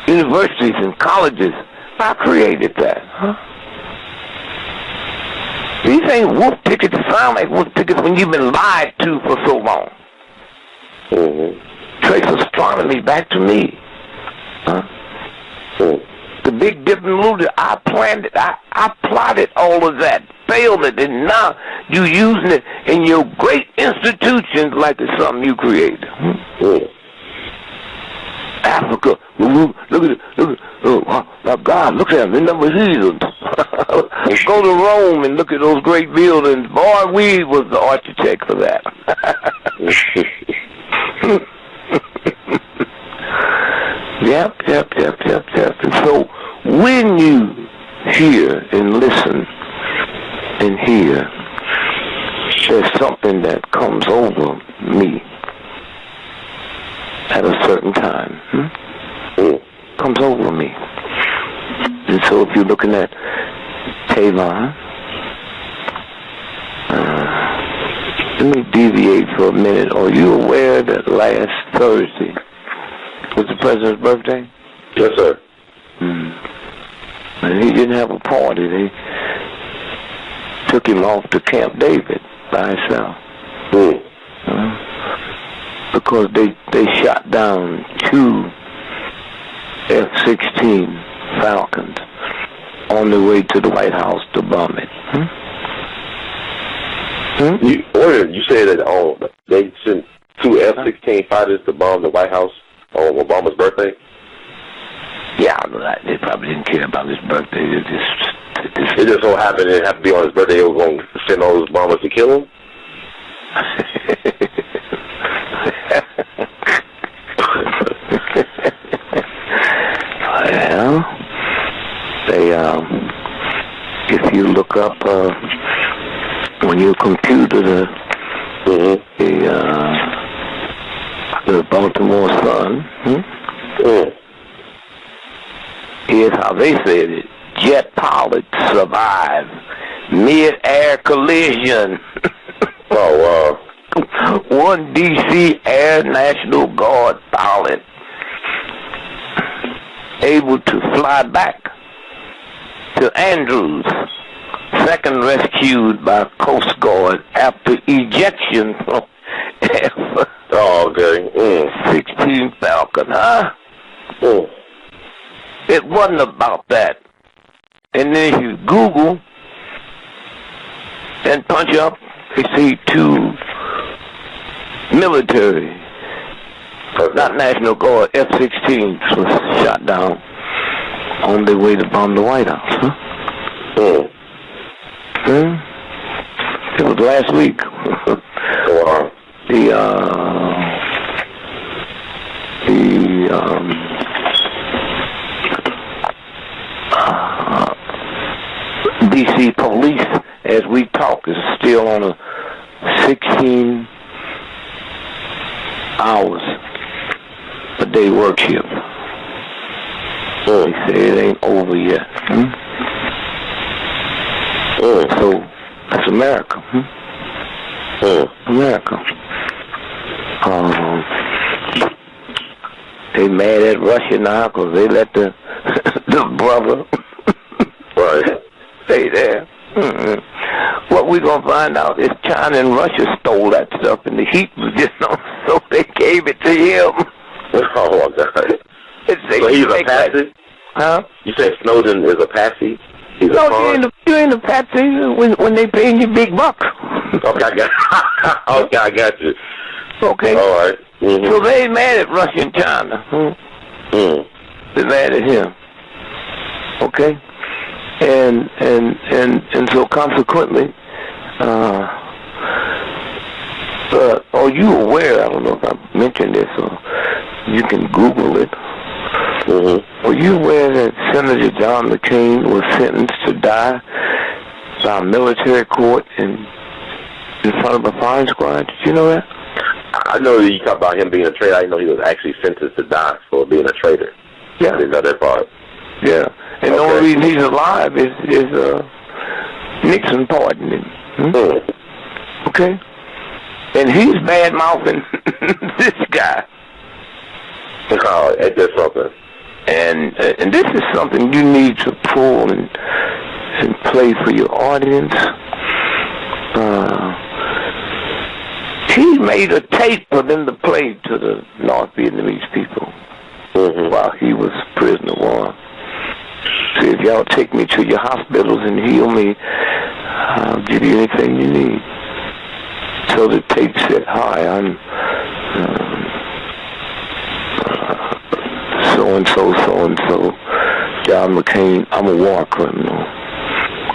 universities and colleges, I created that, huh? These ain't wolf tickets that sound like wolf tickets when you've been lied to for so long. Mm-hmm. Trace astronomy back to me. Huh? Mm. The Big Dip and Little Dip, I planned it, I plotted all of that, failed it, and now you using it in your great institutions like it's something you created. Mm. Africa, look at it, oh my God, look at them, the number of heathens. Go to Rome and look at those great buildings. Boy, we was the architect for that. Yep. And so when you hear and listen and hear, there's something that comes over me at a certain time. Comes over me. And so if you're looking at Tavon, let me deviate for a minute. Are you aware that last Thursday was the president's birthday? Yes, sir. And he didn't have a party. They took him off to Camp David by himself. Because they shot down 2 F-16 Falcons on their way to the White House to bomb it. You said that they sent 2 F-16 fighters to bomb the White House on Obama's birthday? Yeah, they probably didn't care about his birthday. It just so happened it had to be on his birthday. They were going to send all those bombers to kill him? Well, if you look up on your computer the Baltimore Sun, here's how they said it. Jet pilot survived mid-air collision. Oh, wow. One D.C. Air National Guard pilot able to fly back to Andrews, second rescued by Coast Guard after ejection from F-16 Falcon, It wasn't about that. And then if you Google and punch up, you see 2 military, not National Guard, F-16s was shot down on their way to bomb the White House. It was last week. D.C. police, as we talk, is still on a 16 hours a day work shift. They say it ain't over yet. So that's America. America. They mad at Russia now because they let the brother stay there. What we gonna find out is China and Russia stole that stuff, and the heat was just on, so they gave it to him. Oh my God! So he's a patsy? Huh? You say Snowden is a patsy? You ain't a patsy when they paying you big bucks. Okay, I got you. Okay. All right. So they ain't mad at Russia and China. They're mad at him. Okay. And so consequently, are you aware? I don't know if I mentioned this, or you can Google it. Are you aware that Senator John McCain was sentenced to die by a military court in front of a firing squad? Did you know that? I know that you talk about him being a traitor. I didn't know he was actually sentenced to die for being a traitor. Yeah. I didn't know that part. Yeah. And the only reason he's alive is Nixon pardoned him. Okay? And he's bad-mouthing this guy. Oh, that's something. And this is something you need to pull and play for your audience. He made a tape for them to play to the North Vietnamese people while he was prisoner of war. So if y'all take me to your hospitals and heal me, I'll give you anything you need. So the tape said, "Hi, I'm so-and-so, John McCain. I'm a war criminal,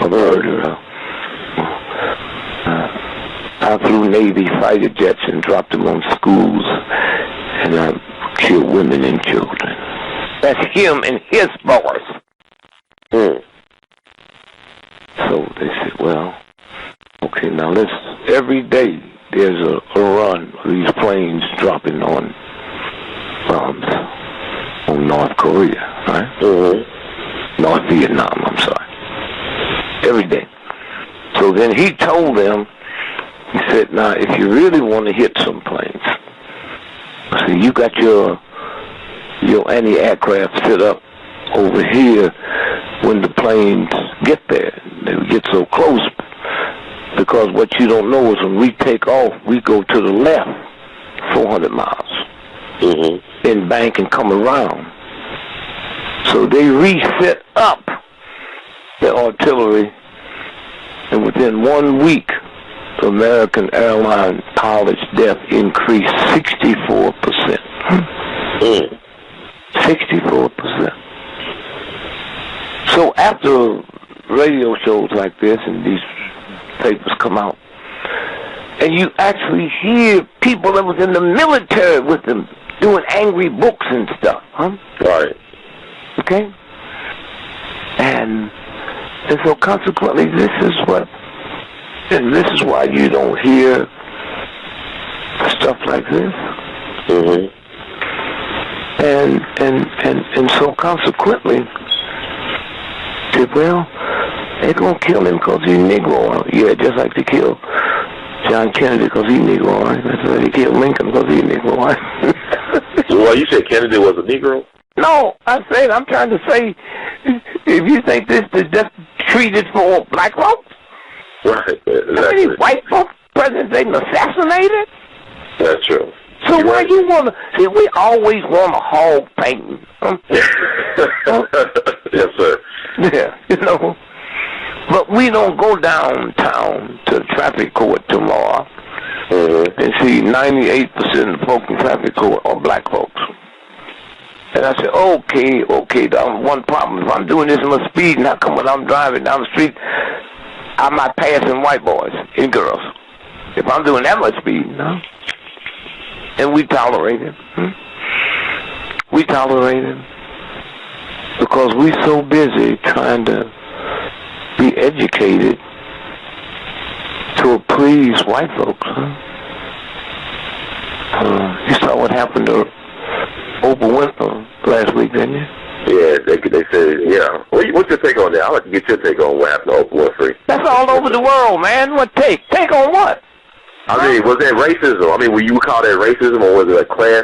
a murderer. I flew Navy fighter jets and dropped them on schools, and I killed women and children." That's him and his voice. So they said, well, okay, now every day there's a run of these planes dropping on bombs on North Korea, right? North Vietnam, I'm sorry. Every day. So then he told them, he said, now, if you really want to hit some planes, so you got your anti-aircraft set up over here when the planes get there. They would get so close because what you don't know is when we take off, we go to the left 400 miles in bank and come around. So they reset up the artillery, and within 1 week, American airline pilots' death increased 64%. 64%. So after radio shows like this and these papers come out, and you actually hear people that was in the military with them doing angry books and stuff, Right. Okay? And so consequently, this is why you don't hear stuff like this. And so consequently, well, they're gonna kill him because he's Negro. Yeah, just like they killed John Kennedy because he's Negro. Right? That's why they killed Lincoln because he's Negro. Right? So, well, you said Kennedy was a Negro? No, I'm trying to say, if you think this is just treated for black folks, right? Exactly. How many white folks presidents they assassinated? That's true. So why you want to see? We always want a hog painting. Yes, sir. Yeah, you know. But we don't go downtown to the traffic court tomorrow and see 98% of the folks in traffic court are black folks. And I said, okay, one problem. If I'm doing this in my speed, how come when I'm driving down the street, I'm not passing white boys and girls? If I'm doing that much speed, no. And we tolerate it. We tolerate it because we're so busy trying to be educated to please white folks. You saw what happened to Oprah Winfrey last week, didn't you? Yeah, they said, yeah. What's your take on that? I'd like to get your take on what happened to Oprah Winfrey. That's all over the world, man. What take? Take on what? I mean, was that racism? I mean, would you call that racism, or was it a class?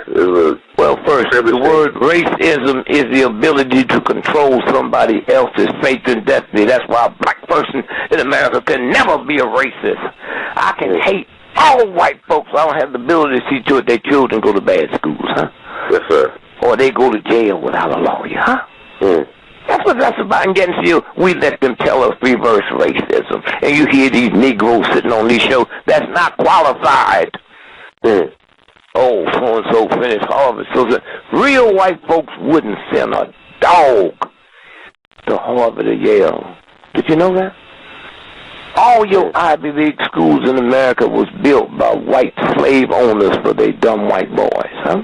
Well, first, the word racism is the ability to control somebody else's fate and destiny. That's why a black person in America can never be a racist. I can hate all white folks. I don't have the ability to see to it their children go to bad schools, huh? Yes, sir. Or they go to jail without a lawyer, huh? That's what that's about. And getting still, we let them tell us reverse racism. And you hear these Negroes sitting on these shows that's not qualified. Oh, so-and-so finished Harvard. So real white folks wouldn't send a dog to Harvard or Yale. Did you know that? All your Ivy League schools in America was built by white slave owners for their dumb white boys, huh?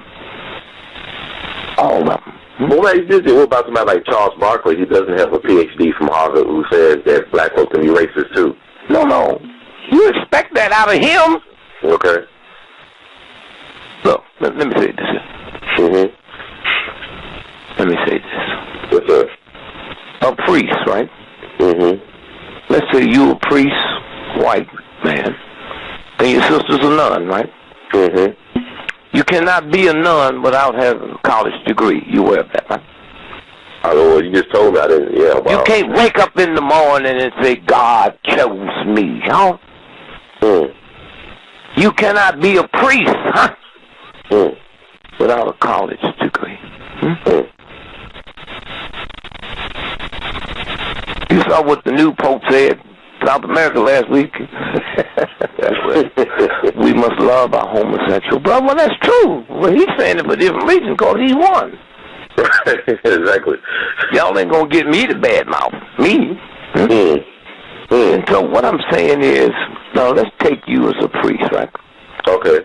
All of them. Well, what about somebody like Charles Barkley? He doesn't have a Ph.D. from Harvard who says that black folks can be racist, too. No. You expect that out of him? Okay. Look, let me say this. Let me say this. Yes, sir. A priest, right? Let's say you a priest, white man, and your sister's a nun, right? You cannot be a nun without having a college degree. You aware of that, right? I don't know. You just told me. I didn't. Yeah. Wow. You can't wake up in the morning and say, God chose me, huh? You cannot be a priest, huh? Without a college degree. You saw what the new Pope said South America last week. We must love our homosexual brother. Well, that's true. Well, he's saying it for different reasons because he won. Exactly. Y'all ain't going to get me to badmouth me. And so what I'm saying is, now let's take you as a priest, right? Okay.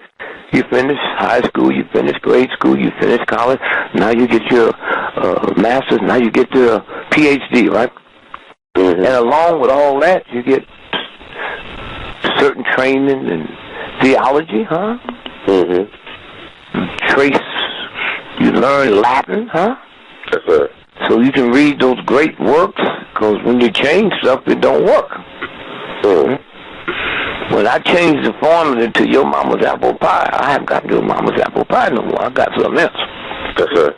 You finish high school, you finish grade school, you finish college. Now you get your master's. Now you get your PhD, right? And along with all that, you get certain training in theology, huh? You learn Latin, huh? Yes, sir. So you can read those great works, because when you change stuff, it don't work. When I changed the formula to your mama's apple pie, I haven't got your mama's apple pie no more. I got something else. Yes, sir.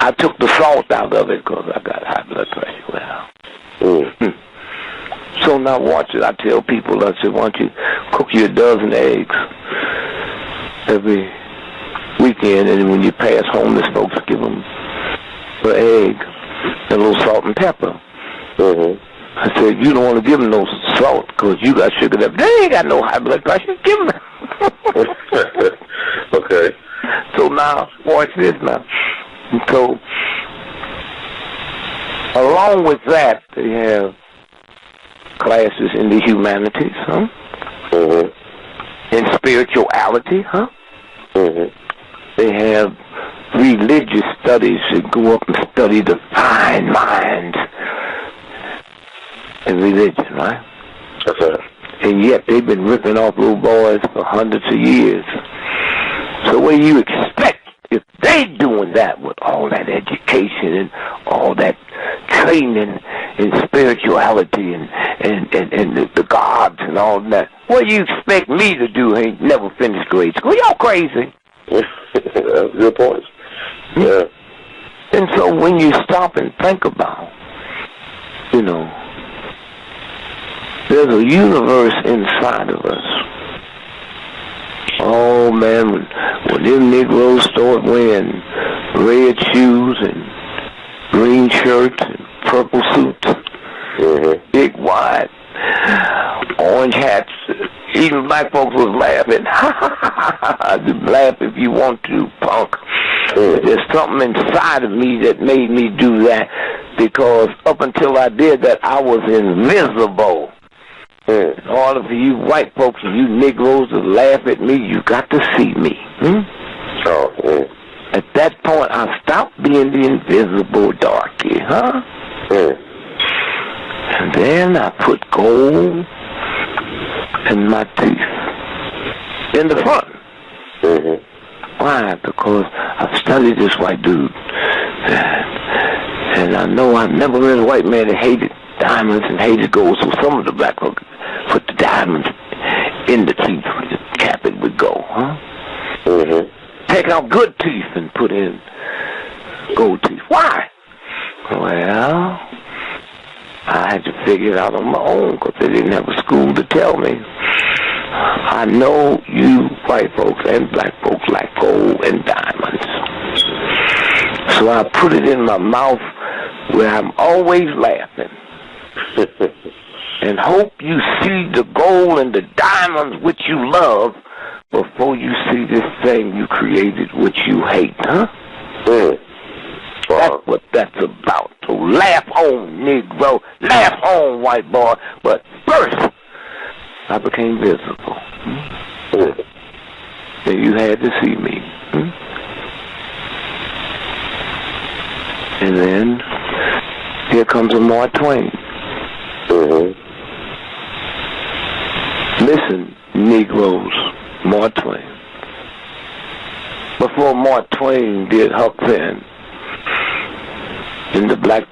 I took the salt out of it because I got high blood pressure. Well, so now watch it. I tell people, I said, why don't you cook you a dozen eggs every weekend, and when you pass homeless folks, give them an egg and a little salt and pepper. I said, you don't want to give them no salt because you got sugar. They ain't got no high blood pressure. Give them. Okay. So now, watch this now. And so, along with that, they have classes in the humanities, huh? In spirituality, huh? They have religious studies that go up and study the fine minds in religion, right? That's right. And yet they've been ripping off little boys for hundreds of years. So what do you expect if they doing that with all that education and all that training in spirituality and the gods and all that? What do you expect me to do? Ain't never finished grade school. Y'all crazy. That's a good point. Yeah. And so when you stop and think about, you know, there's a universe inside of us. Oh man, when them Negroes start wearing red shoes and green shirts and purple suits, big wide orange hats, even black folks was laughing. Laugh if you want to, punk. There's something inside of me that made me do that, because up until I did that, I was invisible. All of you white folks and you Negroes that laugh at me, you got to see me. At that point, I stopped being the invisible darky, huh? And then I put gold in my teeth in the front. Why? Because I've studied this white dude, and I know I've never read a white man that hated diamonds and hated gold. So some of the black folks put the diamonds in the teeth, cap it with gold, huh? Take out good teeth and put in gold teeth. Why? Well, I had to figure it out on my own because they didn't have a school to tell me. I know you white folks and black folks like gold and diamonds. So I put it in my mouth where I'm always laughing. And hope you see the gold and the diamonds which you love before you see this thing you created which you hate, huh? That's what that's about. So laugh on, Negro. Laugh on, white boy. But first, I became visible. And you had to see me. And then, here comes a Mark Twain. Listen, Negroes, Mark Twain. Before Mark Twain did Huck Finn, and the black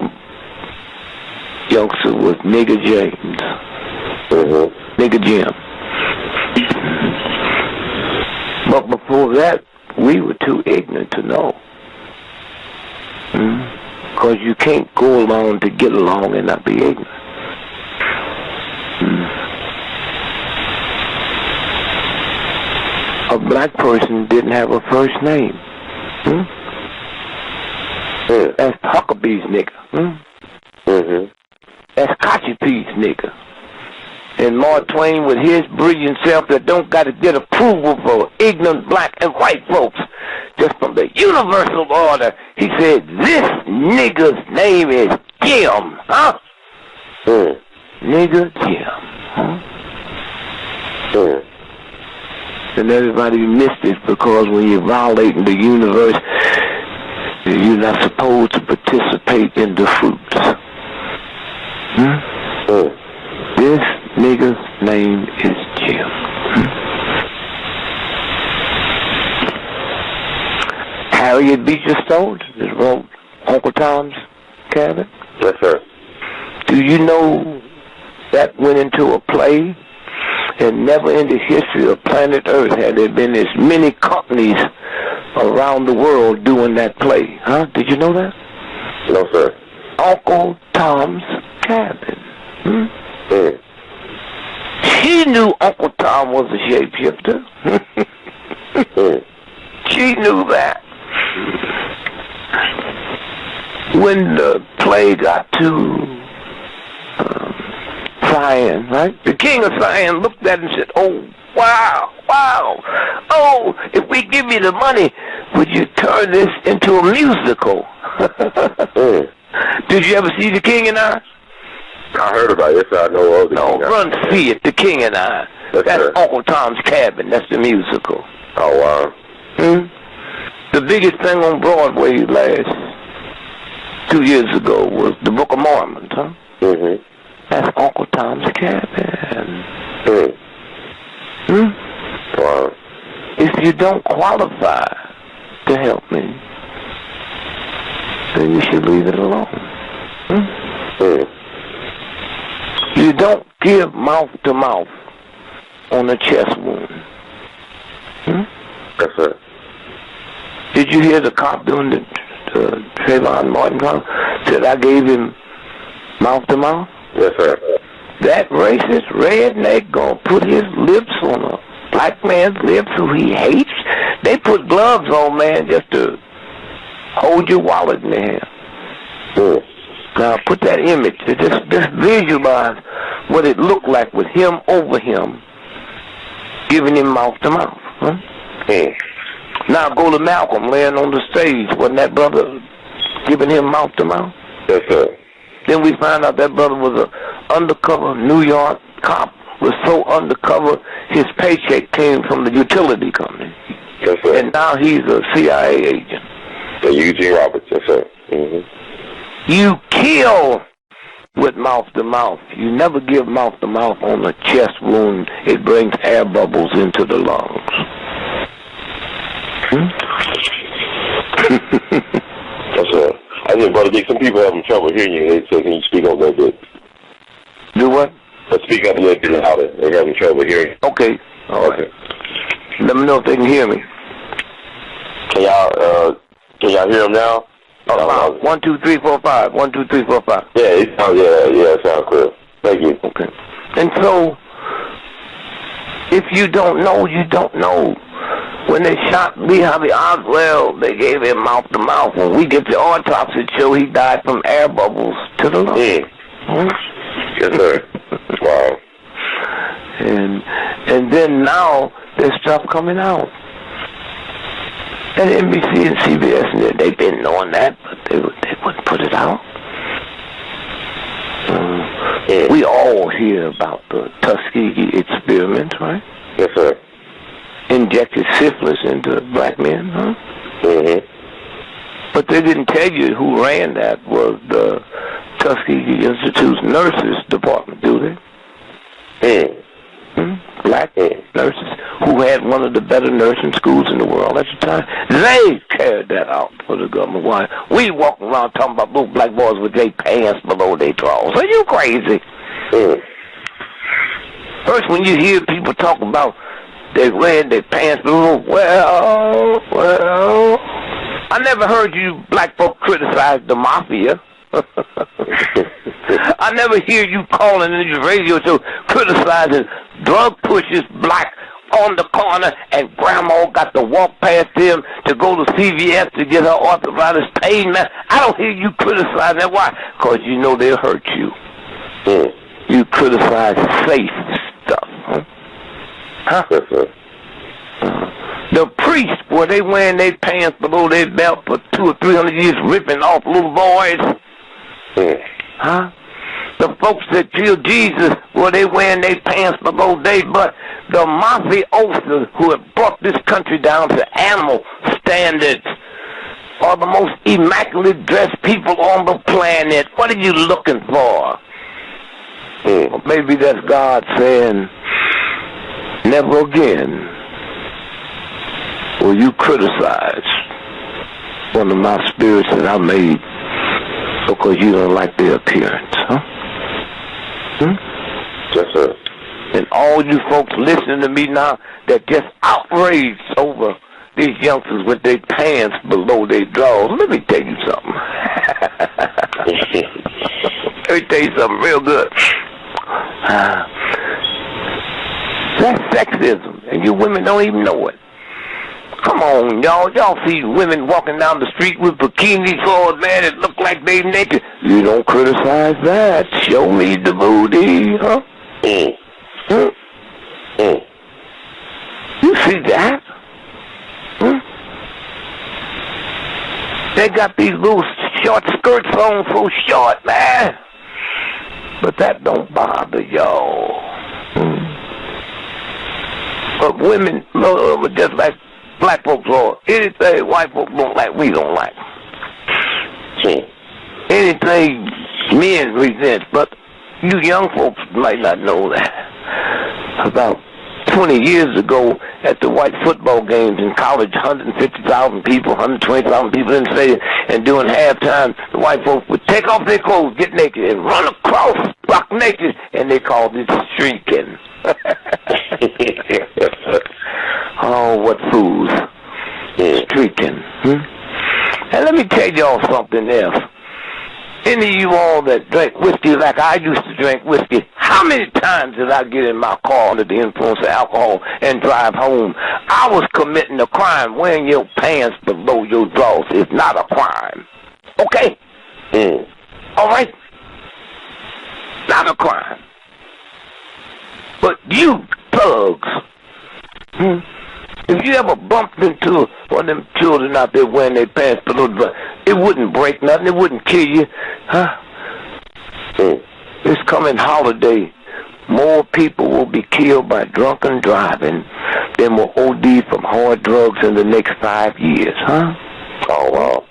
youngster was Nigger James. Nigger Jim. But before that, we were too ignorant to know. Because you can't go along to get along and not be ignorant. A black person didn't have a first name. That's Huckabee's nigga. That's Kachipee's nigga. And Mark Twain, with his brilliant self that don't got to get approval for ignorant black and white folks, just from the universal order, he said, this nigga's name is Jim, huh? Nigga Jim, huh? And everybody missed it because when you're violating the universe, you're not supposed to participate in the fruits. This nigga's name is Jim. Harriet Beecher Stowe just wrote Uncle Tom's Cabin. Yes, sir. Do you know that went into a play? And never in the history of planet Earth had there been as many companies around the world doing that play. Huh? Did you know that? No, sir. Uncle Tom's Cabin. Mm. She knew Uncle Tom was a shapeshifter. She knew that. When the play got to Zion, right? The king of Zion looked at him and said, "Oh, wow, wow. Oh, if we give you the money, would you turn this into a musical?" Did you ever see The King and I? I heard about it. Yes, I know of The No, King. run see it, The King and I. That's Uncle Tom's Cabin. That's the musical. Oh, wow. The biggest thing on Broadway last 2 years ago was the Book of Mormon, huh? Mm-hmm. That's Uncle Tom's Cabin. Wow. If you don't qualify to help me, then you should leave it alone. You don't give mouth to mouth on a chest wound. That's it. Did you hear the cop doing the Trayvon Martin cop? Said I gave him mouth to mouth? Yes, sir. That racist redneck gonna put his lips on a black man's lips who he hates. They put gloves on, man, just to hold your wallet in their hand. Now put that image, just visualize what it looked like with him over him, giving him mouth to mouth. Now go to Malcolm laying on the stage. Wasn't that brother giving him mouth to mouth? Yes, sir. Then we found out that brother was an undercover New York cop. Was so undercover, his paycheck came from the utility company. Yes, sir. And now he's a CIA agent. Eugene Roberts, yes, sir. You kill with mouth to mouth. You never give mouth to mouth on a chest wound. It brings air bubbles into the lungs. Yes, sir. I think, Brother Dick, some people having trouble hearing you. They say, can you speak up a little bit? Do what? Speak up a little bit louder. They're having trouble hearing. Okay. All right. Okay. Let me know if they can hear me. Can y'all hear them now? Oh, 1, 2, 3, 4, 5. 1, 2, 3, 4, 5. Yeah, it sounds clear. Thank you. Okay. And so, if you don't know, you don't know. When they shot Lee Harvey Oswald, they gave him mouth to mouth. When we get the autopsy, it show he died from air bubbles to the lungs. Yes, sir. Wow. And then now there's stuff coming out. And NBC and CBS, and they've been knowing that, but they wouldn't put it out. We all hear about the Tuskegee experiment, right? Yes, sir. Injected syphilis into black men, huh? But they didn't tell you who ran that was the Tuskegee Institute's nurses department, do they? Black nurses who had one of the better nursing schools in the world at the time. They carried that out for the government. Why? We walking around talking about little black boys with their pants below their drawers. Are you crazy? First, when you hear people talk about they wearing their pants below, well, I never heard you black folk criticize the mafia. I never hear you calling in your radio show criticizing drug pushers black on the corner and grandma got to walk past them to go to CVS to get her arthritis pain. Man, I don't hear you criticizing that. Why? Because you know they'll hurt you. You criticize safe stuff. Huh? The priests, were they wearing their pants below their belt for 200 or 300 years, ripping off little boys? Huh? The folks that killed Jesus, were they wearing their pants below their butt? The mafiosos who have brought this country down to animal standards are the most immaculately dressed people on the planet. What are you looking for? Or maybe that's God saying, never again will you criticize one of my spirits that I made because you don't like their appearance, huh? Yes, sir. And all you folks listening to me now that just outraged over these youngsters with their pants below their drawers. Let me tell you something. Let me tell you something real good. That's sexism, and you women don't even know it. Come on, y'all. Y'all see women walking down the street with bikinis on, man, it look like they naked. You don't criticize that. Show me the booty, huh? You see that? They got these little short skirts on so short, man. But that don't bother y'all. But women, just like black folks are, anything white folks don't like, we don't like. Anything men resent, but you young folks might not know that. About 20 years ago at the white football games in college, 150,000 people, 120,000 people in the stadium, and during halftime, the white folks would take off their clothes, get naked, and run across, buck naked, and they called it streaking. Oh, what fools. Streaking. And let me tell y'all something else. Any of you all that drink whiskey like I used to drink whiskey, how many times did I get in my car under the influence of alcohol and drive home? I was committing a crime. Wearing your pants below your drawers is not a crime. Okay? All right? Not a crime. But you thugs, if you ever bumped into one of them children out there wearing their pants below the drawers, it wouldn't break nothing. It wouldn't kill you. Huh? This coming holiday, more people will be killed by drunken driving than will OD from hard drugs in the next 5 years. Huh? Oh, wow.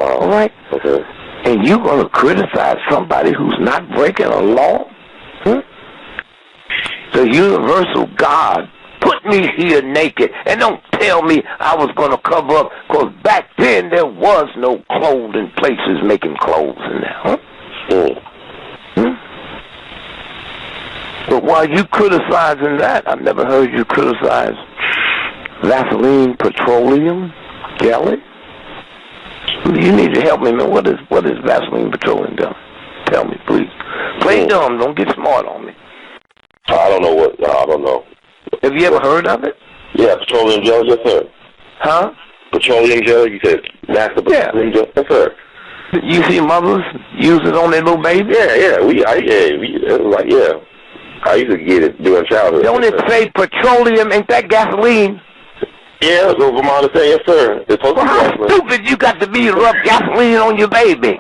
All right? Okay. And you going to criticize somebody who's not breaking a law? The universal God put me here naked, and don't tell me I was going to cover up, because back then there was no clothing places making clothes in there. But while you criticizing that, I've never heard you criticize Vaseline petroleum jelly. You need to help me, man. What is Vaseline petroleum jelly? Tell me, please. Play dumb. Don't get smart on me. I don't know what. I don't know. Have you ever heard of it? Yeah, petroleum jelly, yes, sir. Huh? Petroleum jelly, you said natural petroleum jelly, yes, sir. You see mothers use it on their little babies? Yeah. I used to get it during childhood. Don't it say petroleum? Ain't that gasoline? Yeah, so from my understanding, yes, sir. It's supposed to be how stupid you got to be to rub gasoline on your baby?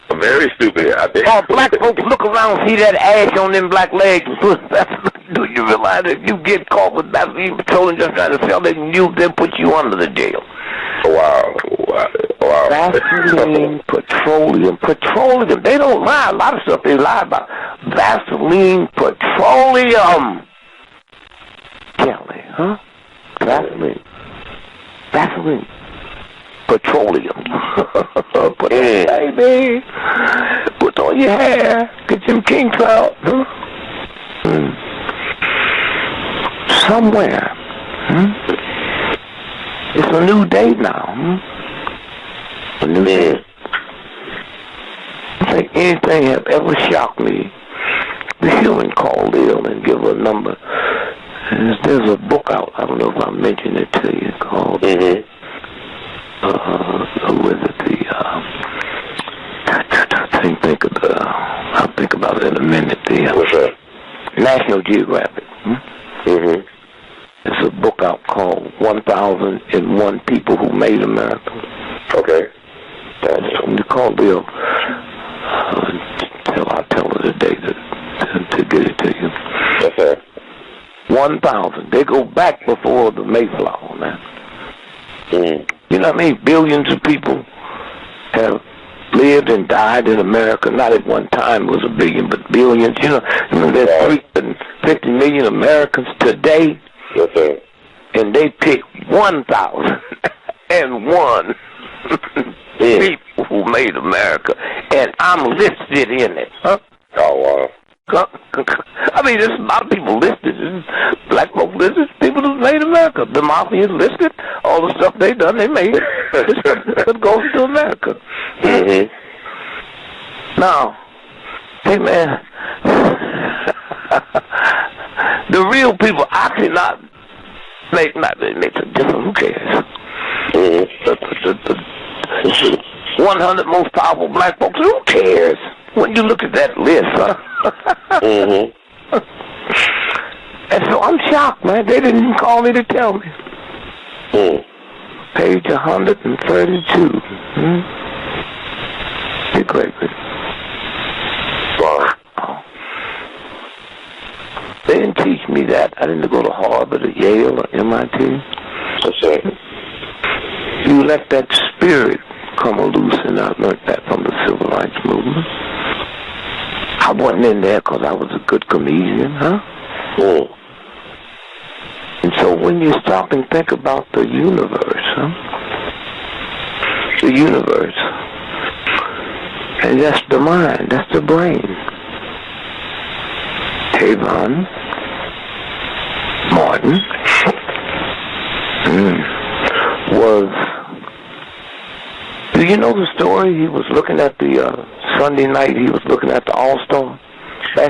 Very stupid, I think. Oh, black folks look around and see that ash on them black legs. Do you realize if you get caught with Vaseline petroleum just trying to sell it, they'll put you under the jail? Wow. Vaseline petroleum. They don't lie. A lot of stuff they lie about. Vaseline petroleum jelly, huh? Vaseline petroleum. Put it, baby. Put on your hair. Get them kinks out. Huh? Somewhere. It's a new day now. A new day. I think anything have ever shocked me. The human called ill and give a number. There's a book out. I don't know if I mentioned it to you called. I'll think about it in a minute. What's that? National Geographic. It's a book out called 1001 People Who Made America. Okay. You call Bill. I'll tell her today to get it to you. Okay. 1,000. They go back before the Mayflower, man. You know what I mean? Billions of people have lived and died in America. Not at one time it was a billion, but billions. You know there's 350 million Americans today. Yes, sir. And they picked 1,001 people who made America. And I'm listed in it. Huh? Oh, wow. I mean, there's a lot of people listed. Black folks listed. People who made America. The mafia listed all the stuff they done, they made. It goes to America. Mm-hmm. Now, hey man, the real people actually not make a difference. Who cares? The 100 most powerful black folks. Who cares? When you look at that list, huh? Mm-hmm. And so I'm shocked, man. They didn't even call me to tell me. Page 132. GREgory. Wow. They didn't teach me that. I didn't go to Harvard or Yale or MIT. That's right. You let that spirit come loose, and I learned that from the Civil Rights Movement. I wasn't in there because I was a good comedian, huh? And so when you stop and think about the universe, the universe, and that's the mind, that's the brain. Trayvon Martin was, do you know the story? He was looking at the Sunday night, he was looking at the All-Star.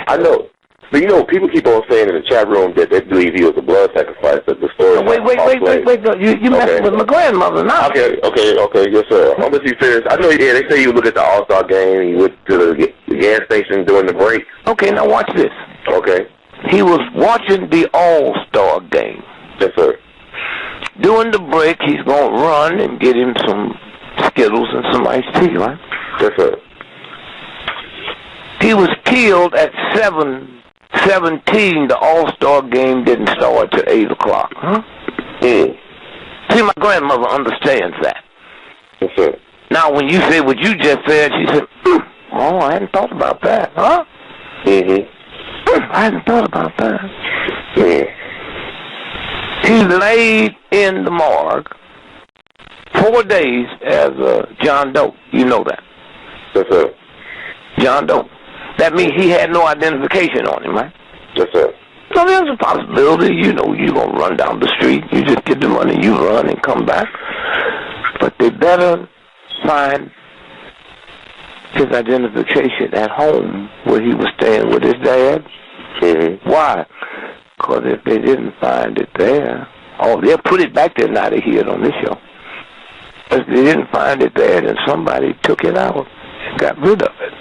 I know. But you know, people keep on saying in the chat room that they believe he was a blood sacrifice. That the story. Wait. No, you messing with my grandmother now. Okay. Yes, sir. I'm gonna be serious. I know. Yeah, they say you look at the All-Star game. He went to the gas station during the break. Okay, now watch this. Okay. He was watching the All-Star game. Yes, sir. During the break, he's gonna run and get him some Skittles and some iced tea, right? Yes, sir. He was killed at 7:17. The All-Star game didn't start till 8 o'clock. Huh? See, my grandmother understands that. Yes, sir. Now, when you say what you just said, she said, "Oh, I hadn't thought about that, huh?" I hadn't thought about that. He laid in the morgue 4 days as John Doe. You know that. Yes, sir. John Doe. That means he had no identification on him, right? Yes, sir. So there's a possibility, you know, you're going to run down the street, you just get the money, you run and come back. But they better find his identification at home where he was staying with his dad. Why? Because if they didn't find it there, they'll put it back there now they hear it on this show. If they didn't find it there, then somebody took it out and got rid of it.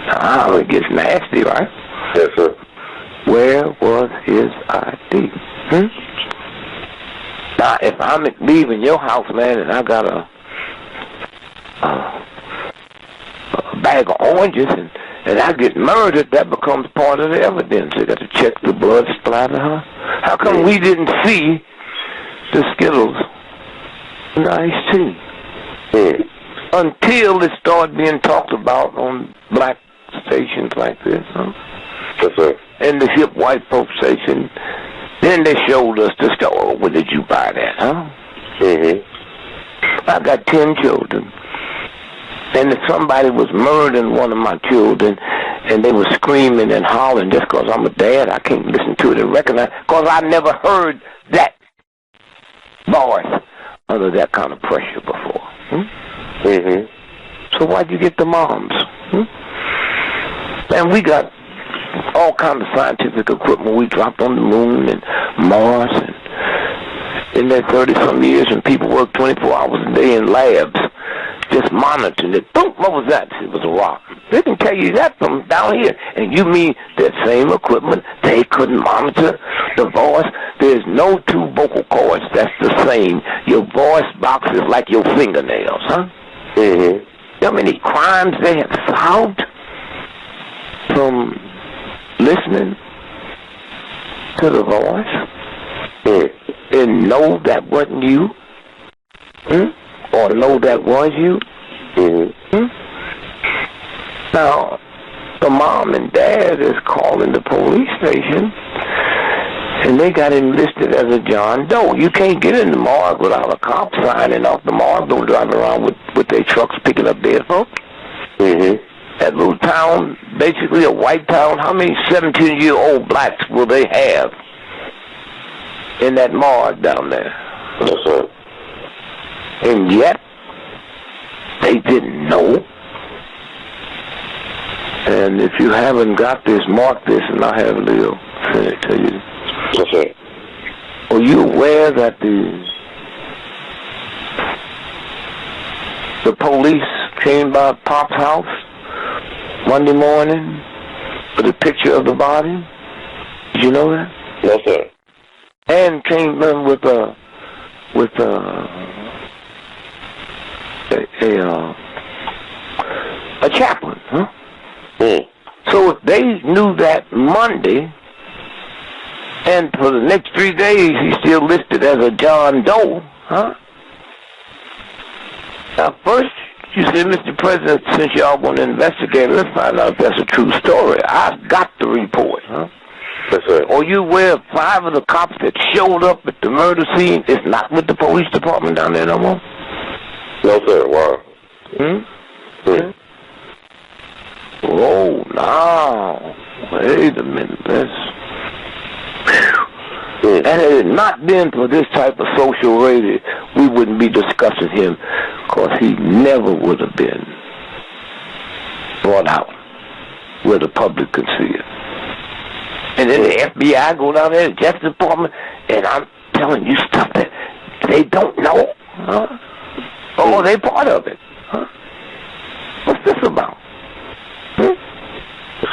Now, it gets nasty, right? Yes, sir. Where was his ID? Now, if I'm leaving your house, man, and I got a bag of oranges and I get murdered, that becomes part of the evidence. They got to check the blood splatter, huh? How come we didn't see the Skittles and the iced tea? Until it started being talked about on black stations like this, huh? Yes, sir. And the hip white folk station, then they showed us the store. Oh, where did you buy that, huh? I got 10 children. And if somebody was murdering one of my children, and they were screaming and hollering just because I'm a dad, I can't listen to it and recognize, because I never heard that voice under that kind of pressure before. So why'd you get the moms? And we got all kinds of scientific equipment. We dropped on the moon and Mars, and in that 30-some years, and people worked 24 hours a day in labs just monitoring it. Boom, what was that? It was a rock. They can tell you that from down here. And you mean that same equipment, they couldn't monitor the voice? There's no two vocal cords that's the same. Your voice box is like your fingernails, huh? You know how many crimes they have solved from listening to the voice and know that wasn't you, or know that was you? Now, the mom and dad is calling the police station, and they got him listed as a John Doe. You can't get in the morgue without a cop signing off the morgue. Don't drive around with their trucks picking up dead folks. That little town, basically a white town, how many 17-year-old blacks will they have in that morgue down there. Yes, sir. And yet, they didn't know. And if you haven't got this, mark this, and I have Leo send it to you. Yes, sir. Are you aware that the police came by Pop's house Monday morning with a picture of the body? Did you know that? No, sir. And came in with a chaplain, huh? Mm. So if they knew that Monday, and for the next 3 days he's still listed as a John Doe, huh? Now first you said, Mr. President, since y'all want to investigate, let's find out if that's a true story. I've got the report, huh? Yes, sir. Are you aware of 5 of the cops that showed up at the murder scene is not with the police department down there no more? No, sir. Wow. Hmm? Oh, now, wait a minute, And had it not been for this type of social radio, we wouldn't be discussing him, because he never would have been brought out where the public could see it. And then the FBI go down there, the Justice Department, and I'm telling you stuff that they don't know, huh? Oh, they part of it, huh? What's this about?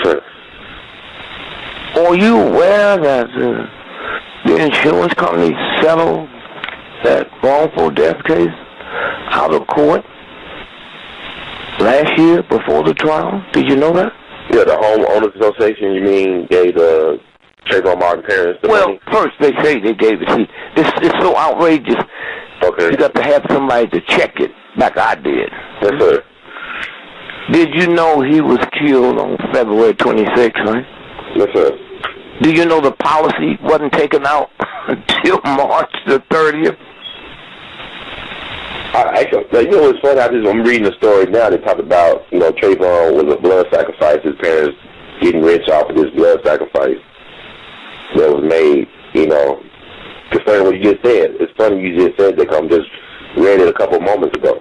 Sir. Are you aware that the insurance company settled that wrongful death case out of court last year before the trial? Did you know that? Yeah, the Homeowners Association, you mean, gave the Trayvon Martin parents the money? Well, first they say they gave it. See, this is so outrageous. Okay. You got to have somebody to check it, like I did. Yes, sir. Did you know he was killed on February 26th, right? Yes, sir. Do you know the policy wasn't taken out until March the 30th? You know what's funny? I'm reading the story now. They talked about, Trayvon was a blood sacrifice. His parents getting rich off of this blood sacrifice that was made, concerning what you just said. It's funny you just said that. I just read it a couple moments ago.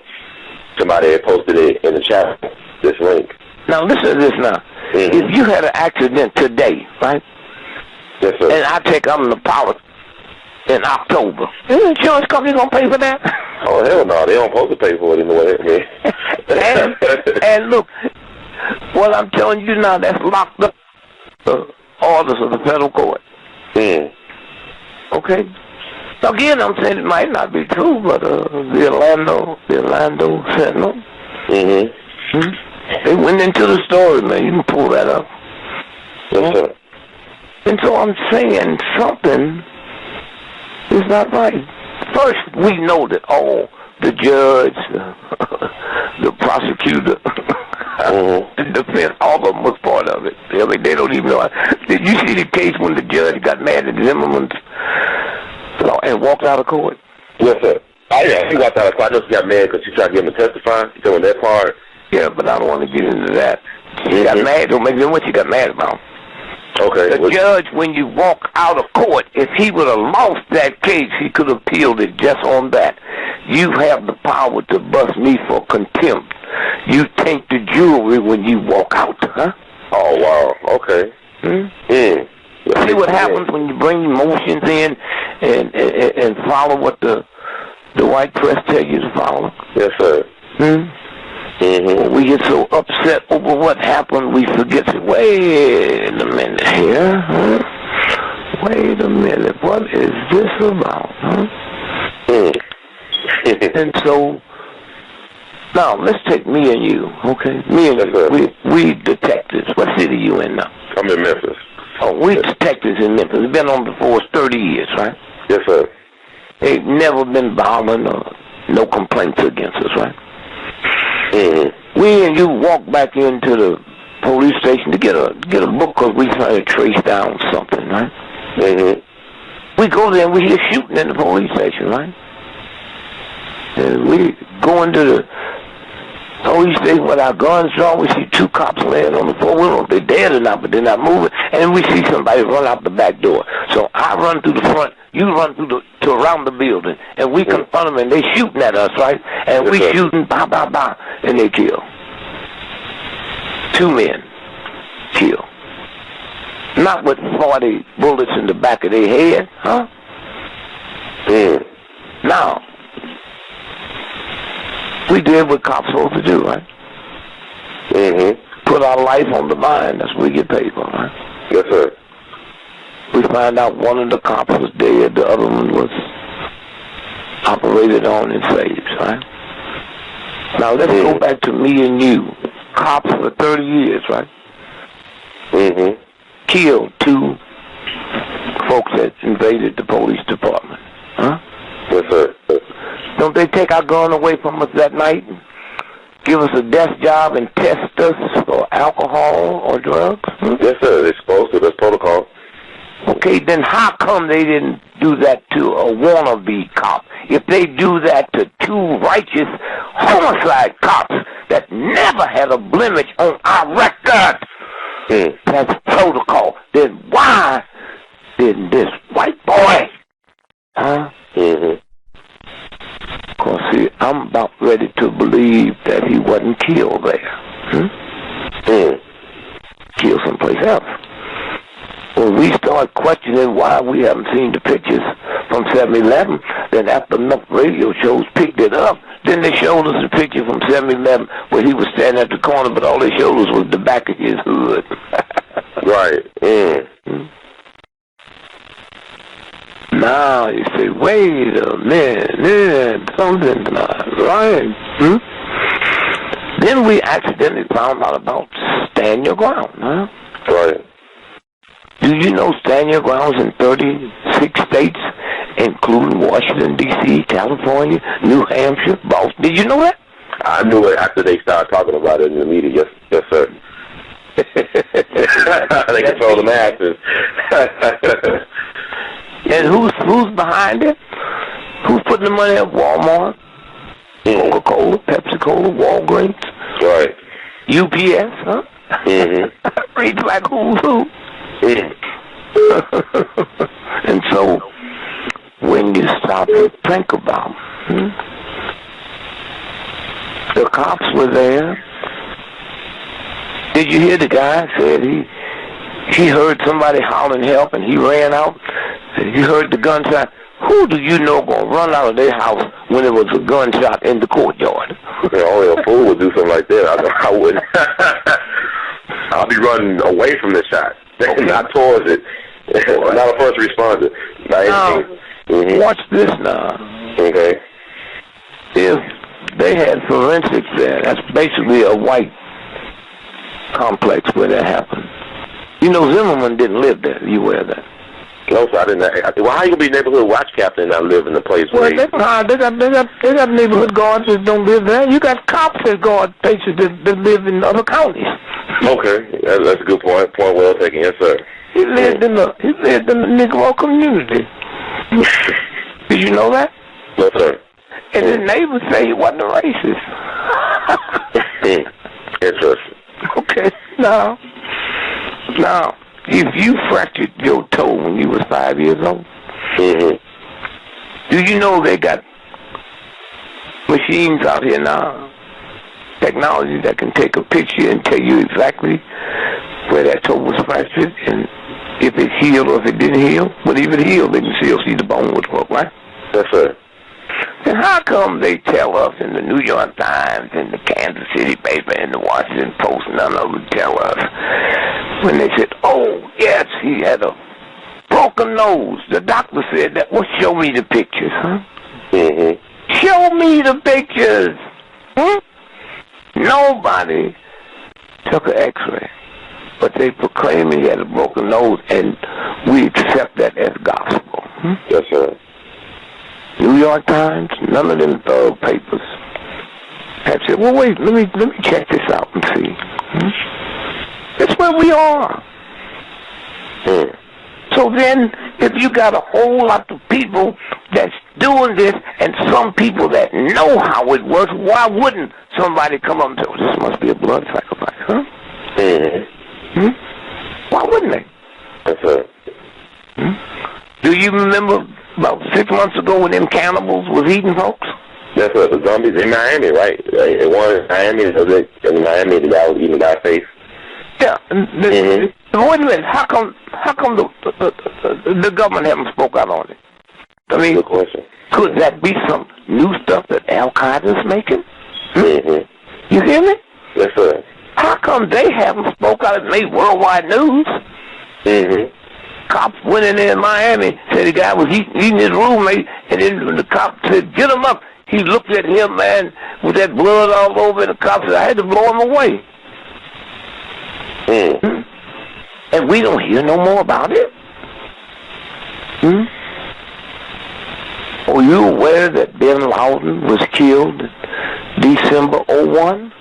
Somebody had posted it in the chat, this link. Now, listen to this now. Mm-hmm. If you had an accident today, right? Yes, sir. And I take on the policy in October, is the insurance company going to pay for that? Oh, hell no. They don't supposed to pay for it anyway. and look, what I'm telling you now, that's locked up orders of the federal court. Mm. Okay? Now, again, I'm saying it might not be true, but the Orlando Sentinel, they went into the story, man. You can pull that up. Yes, sir. And so I'm saying something is not right. First, we know that, the judge, the prosecutor, the defense, all of them was part of it. I mean, they don't even know. Did you see the case when the judge got mad at Zimmerman and walked out of court? Yes, sir. Oh, yeah, he walked out of court. I know she got mad because she tried to get him to testify. She told him that part. Yeah, but I don't want to get into that. She got mad. Don't make me know what she got mad about. Okay. The judge, when you walk out of court, if he would have lost that case, he could have appealed it just on that. You have the power to bust me for contempt. You take the jewelry when you walk out, huh? Oh, wow. Okay. See what happens when you bring emotions in and follow what the white press tell you to follow? Yes, sir. We get so upset over what happened, we forget to, wait a minute here, huh? Wait a minute, what is this about, huh? And so, now, let's take me and you, okay? Me and you, we detectives. What city you in now? I'm in Memphis. Oh, we detectives in Memphis. We've been on for 30 years, right? Yes, sir. Ain't never been violent or no complaints against us, right? We and you walk back into the police station to get a book because we trying to trace down something, right? We go there and we hear shooting in the police station, right? And we go into the police station with our guns drawn. We see 2 cops laying on the floor. We don't know if they're dead or not, but they're not moving. And we see somebody run out the back door. So I run through the front, you run through to around the building, and we confront them, and they shooting at us, right? And we shooting, bah, bah, bah, and they kill. 2 men kill. Not with 40 bullets in the back of their head, huh? Now, we did what cops supposed to do, right? Put our life on the line. That's what we get paid for, right? Yes, sir. We find out one of the cops was dead, the other one was operated on in saves, right? Now, let's go back to me and you. Cops for 30 years, right? Killed 2 folks that invaded the police department, huh? Yes, sir. Don't they take our gun away from us that night and give us a desk job and test us for alcohol or drugs? Yes, sir. They're supposed to. That's protocol. Okay, then how come they didn't do that to a wannabe cop? If they do that to 2 righteous homicide cops that never had a blemish on our record, that's protocol. Then why didn't this white boy, huh? Because, see, I'm about ready to believe that he wasn't killed there. Killed someplace else. When we start questioning why we haven't seen the pictures from 7-Eleven, then after enough radio shows picked it up, then they showed us a picture from 7-Eleven where he was standing at the corner, but all they showed us was the back of his hood. Right. Now you say, wait a minute, something's not right. Then we accidentally found out about Stand Your Ground, huh? Right. Do you know Stand Your Ground's in 36 states, including Washington, D.C., California, New Hampshire, Boston? Did you know that? I knew it after they started talking about it in the media. Yes, sir. They control the masses. And who's behind it? Who's putting the money at Walmart? Coca-Cola, Pepsi-Cola, Walgreens? Right. UPS, huh? Reads like who's who. And so, when you stop and think about the cops were there. Did you hear the guy said he heard somebody hollering help and he ran out? He heard the gunshot. Who do you know gonna run out of their house when there was a gunshot in the courtyard? Only a fool would do something like that. I wouldn't. I'll be running away from the shot, not towards it. Not a first responder. Now, watch this now. Okay. If they had forensics there, that's basically a white complex where that happened. You know, Zimmerman didn't live there. You aware of that? No, sir, I didn't. Well, how you gonna be neighborhood watch captain and not live in the place where? Well, they got neighborhood guards that don't live there. You got cops that guard places that live in other counties. Okay, that's a good point. Point well taken, yes, sir. He lived in the Negro community. Did you know that? Yes, sir. And his neighbors say he wasn't a racist. Interesting. Okay, now, if you fractured your toe when you was 5 years old, do you know they got machines out here now, technology that can take a picture and tell you exactly where that toe was fractured and if it healed or if it didn't heal? But if it healed, they can still see the bone woodwork, right? Yes, sir. And how come they tell us in the New York Times, in the Kansas City paper, in the Washington Post, none of them tell us, when they said, oh, yes, he had a broken nose. The doctor said that. Well, show me the pictures, huh? Show me the pictures. Nobody took an x-ray, but they proclaim he had a broken nose, and we accept that as gospel. Yes, sir. New York Times, none of them thorough papers have said, well, wait, let me check this out and see. That's where we are. So then, if you got a whole lot of people that's doing this and some people that know how it works, why wouldn't somebody come up and say, well, this must be a blood sacrifice, huh? Why wouldn't they? Yes, sir. Hmm? Do you remember about 6 months ago when them cannibals was eating folks? That's what the zombies in Miami, right? It was in Miami. In Miami, the guy was eating the guy's face. Yeah. Wait a minute. How come the government haven't spoke out on it? I mean, good question. Could that be some new stuff that Al Qaeda's making? Mm-hmm. You hear me? Yes, sir. How come they haven't spoke out and made worldwide news? Mm-hmm. Cops went in there in Miami, said the guy was eating his roommate, and then when the cop said, "Get him up," he looked at him, man, with that blood all over, and the cop said, "I had to blow him away." And we don't hear no more about it. Are you aware that bin Laden was killed December 01?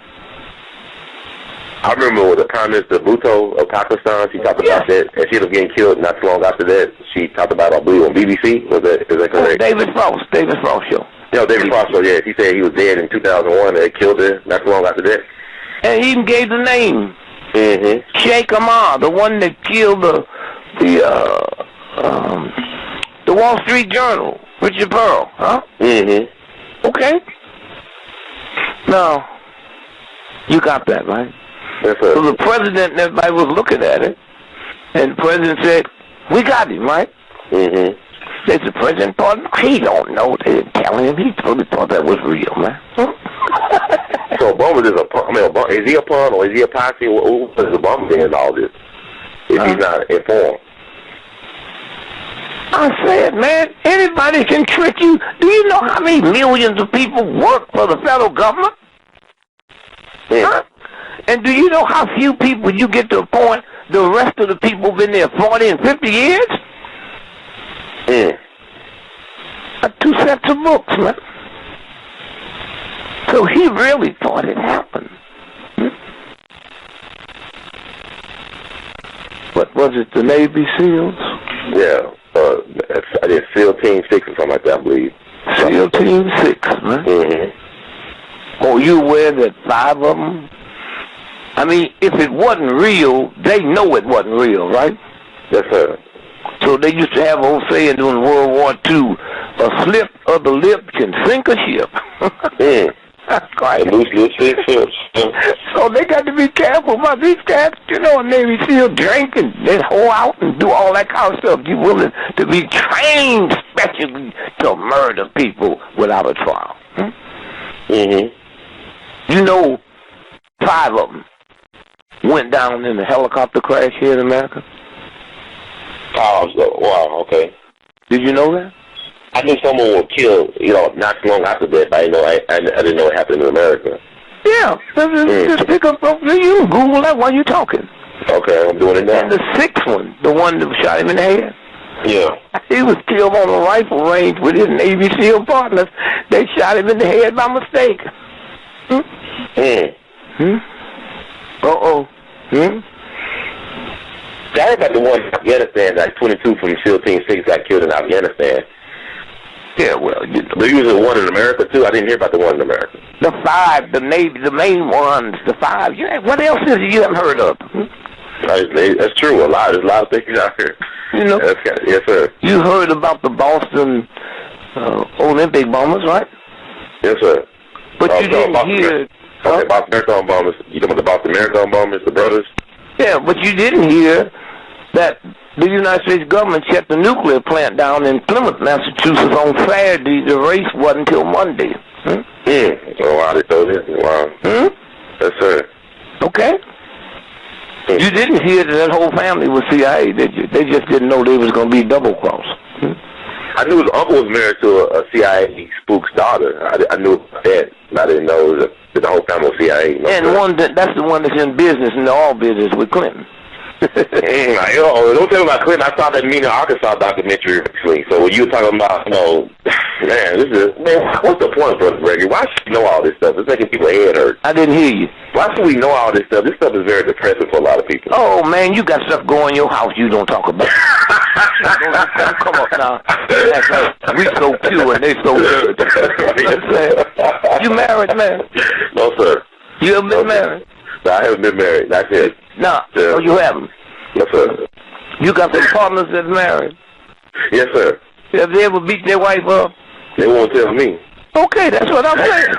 I remember with the Prime Minister Bhutto of Pakistan, she talked about that, and she ended up getting killed not too long after that. She talked about, I believe, on BBC. Is that correct? David Frost show. Yeah, David Frost show, yeah. He said he was dead in 2001 and they killed her not too long after that. And he even gave the name. Mm-hmm. Sheikh Ahmad, the one that killed the Wall Street Journal, Richard Pearl, huh? Mm-hmm. Okay. Now, you got that, right? Yes, sir. So the president and everybody was looking at it, and the president said, "We got him, right?" Mm-hmm. Said the president thought, he don't know. They didn't tell him. He totally thought that was real, man. So Obama is a pawn. Is he a pawn or is he a posse? Who is Obama in all this? If he's not informed. I said, man, anybody can trick you. Do you know how many millions of people work for the federal government? Huh? And do you know how few people you get to a point, the rest of the people been there 40 and 50 years? Two sets of books, man. So he really thought it happened. What was it, the Navy SEALs? Yeah. I did SEAL Team 6 or something like that, I believe. SEAL Team 6, man. Mm-hmm. Oh, you aware that 5 of them? I mean, if it wasn't real, they know it wasn't real, right? Yes, sir. So they used to have an old saying during World War II, a slip of the lip can sink a ship. Loose ships. So they got to be careful about these cats, you know, and they still drink and they hold out and do all that kind of stuff. You're willing to be trained specially to murder people without a trial. You know, 5 of them went down in a helicopter crash here in America. Oh, wow, okay. Did you know that? I knew someone was killed, not too long after that, but I didn't know it happened in America. Yeah, just pick up, you can Google that while you're talking. Okay, I'm doing it now. And the 6th one, the one that shot him in the head. Yeah. He was killed on a rifle range with his Navy SEAL partners. They shot him in the head by mistake. I heard about the one in Afghanistan, like 22 from SEAL Team 6 got killed in Afghanistan. Yeah, well, you know. There was one in America, too? I didn't hear about the one in America. The 5, the Navy, the main ones, the 5. What else is it you haven't heard of? That's true. There's a lot of things out here. You know? Yes, sir. You heard about the Boston Olympic bombers, right? Yes, sir. But you didn't hear... Okay, Boston Marathon bombers. You talking about the Boston Marathon bombers, the brothers? Yeah, but you didn't hear that the United States government shut the nuclear plant down in Plymouth, Massachusetts on Saturday. The race wasn't until Monday. Oh, wow, they told you. Wow. Yes, sir. Okay. You didn't hear that whole family was CIA, did you? They just didn't know they was going to be double-crossed. I knew his uncle was married to a CIA spook's daughter. I knew that, but I didn't know that the whole family was CIA. And that's the one that's in business, in the oil business with Clinton. Don't tell me about Clinton. I saw that Mena, Arkansas documentary recently. So when you were talking about, what's the point, Brother Gregory? Why should we know all this stuff? It's making people's head hurt. I didn't hear you. Why should we know all this stuff? This stuff is very depressing for a lot of people. Oh, man, you got stuff going in your house you don't talk about. Come on now. That's right. We so pure and they so good. You married, man? No, sir. You ever been married? No, I haven't been married. That's it. No. Oh, you haven't? Yes, sir. You got some partners that's married? Yes, sir. Have they ever beat their wife up? They won't tell me. Okay, that's what I'm saying.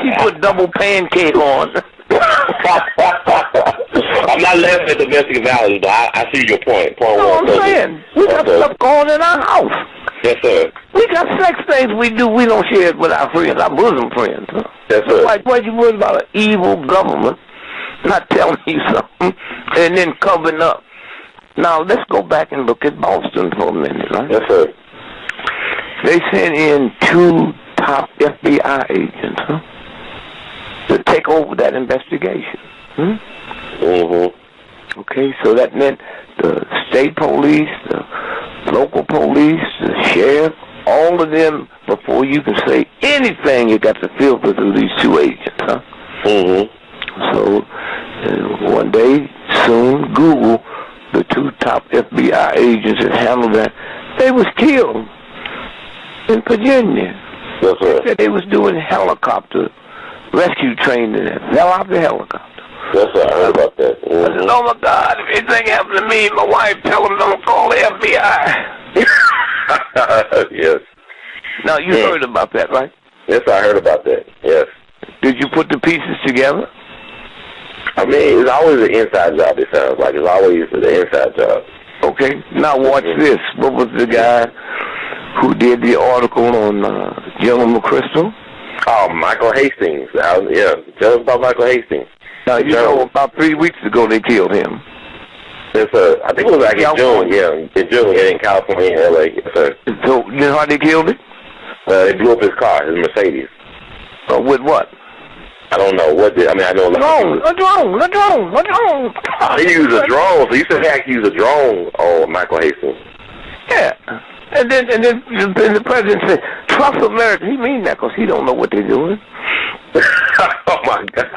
She put double pancake on. I'm not laughing at domestic violence, but I see your point. No, I'm saying we got stuff going in our house. Yes, sir. We got sex things we do. We don't share it with our friends, our bosom friends. Huh? Yes, sir. Like, why you worried about an evil government not telling you something and then covering up? Now, let's go back and look at Boston for a minute, right? Yes, sir. They sent in 2 top FBI agents, huh, to take over that investigation. Okay, so that meant the state police, the local police, the sheriff, all of them, before you can say anything, you got to filter through these 2 agents, huh? So, one day, soon, Google, the 2 top FBI agents that handled that, they was killed in Virginia. Yes, sir. They was doing helicopter rescue training and fell out the helicopter. Yes, sir. I heard about that. I said, oh, my God, if anything happened to me, my wife tell them don't call the FBI. Yes. Now, you heard about that, right? Yes, I heard about that. Yes. Did you put the pieces together? I mean, it's always an inside job, it sounds like. It's always an inside job. Okay. Now, watch this. What was the guy who did the article on General McChrystal? Oh, Michael Hastings. Yeah, tell us about Michael Hastings. Now, you know, about 3 weeks ago, they killed him. Yes, sir. I think it was back in June, yeah. In June, here in California, in L.A., yes, sir. So, you know how they killed him? They blew up his car, his Mercedes. With what? I don't know. What did, I mean, I know... A drone. Oh, he used a drone. So you said he actually used a drone on Michael Hastings. Yeah. And then the president said, trust America. He mean that because he don't know what they're doing. Oh, my God.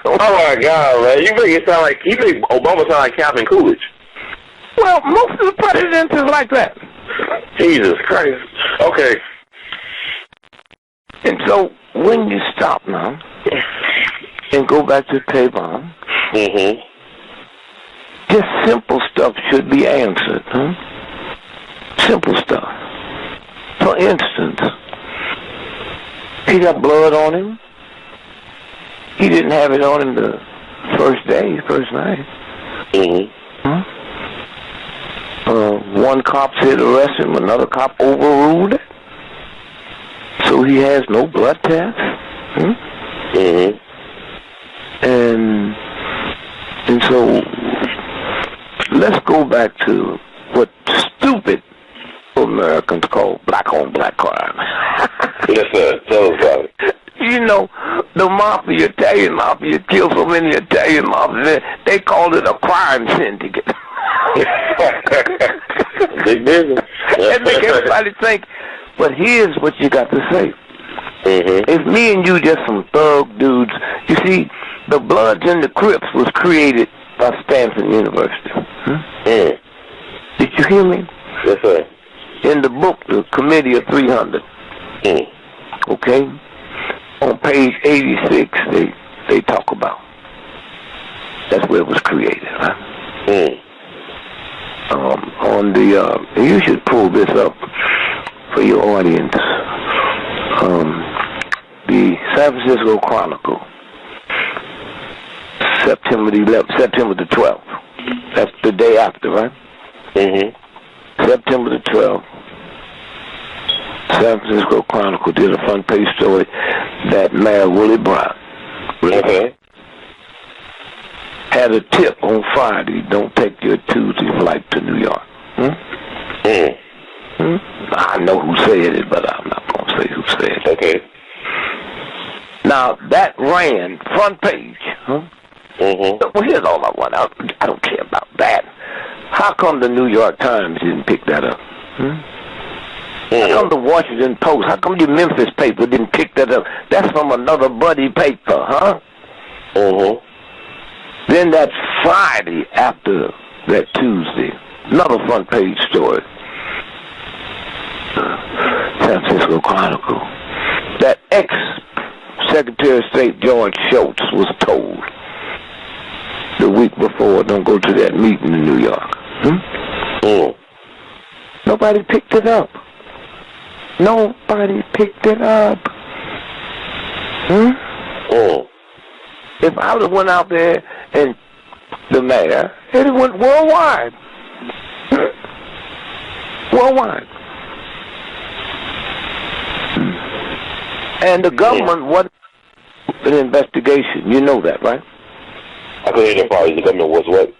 Oh, my God, man. You make it sound like... You make Obama sound like Calvin Coolidge. Well, most of the presidents is like that. Jesus Christ. Okay. And so, when you stop now and go back to Tavon, just simple stuff should be answered, huh? Simple stuff. For instance, he got blood on him. He didn't have it on him the first day, first night. One cop said arrest him, another cop overruled it. So he has no blood test. And so let's go back to what stupid Americans call black-on black crime. Yes, sir. Tell us about it. You know, the mafia, Italian mafia, killed so many Italian mafia, they called it a crime syndicate. Big business. That make everybody think, but here's what you got to say. If me and you just some thug dudes, you see, the Bloods and the Crips was created by Stanford University. Did you hear me? Yes, sir. In the book, The Committee of 300, okay, on page 86, they talk about. That's where it was created, right? On the, you should pull this up for your audience. The San Francisco Chronicle, September the 12th. That's the day after, right? September the 12th. San Francisco Chronicle did a front page story that Mayor Willie Brown had a tip on Friday, don't take your Tuesday flight to New York. I know who said it, but I'm not going to say who said it. Okay. Now, that ran front page. Well, here's all I want. I don't care about that. How come the New York Times didn't pick that up? How come the Washington Post, how come the Memphis paper didn't pick that up? That's from another buddy paper, huh? Then that Friday after that Tuesday, another front page story. San Francisco Chronicle. That ex-Secretary of State George Shultz was told the week before, don't go to that meeting in New York? Nobody picked it up. Nobody picked it up. If I would have went out there and the mayor, it went worldwide. Worldwide. And the government wasn't an investigation. You know that, right? I couldn't hear that part. The government was what?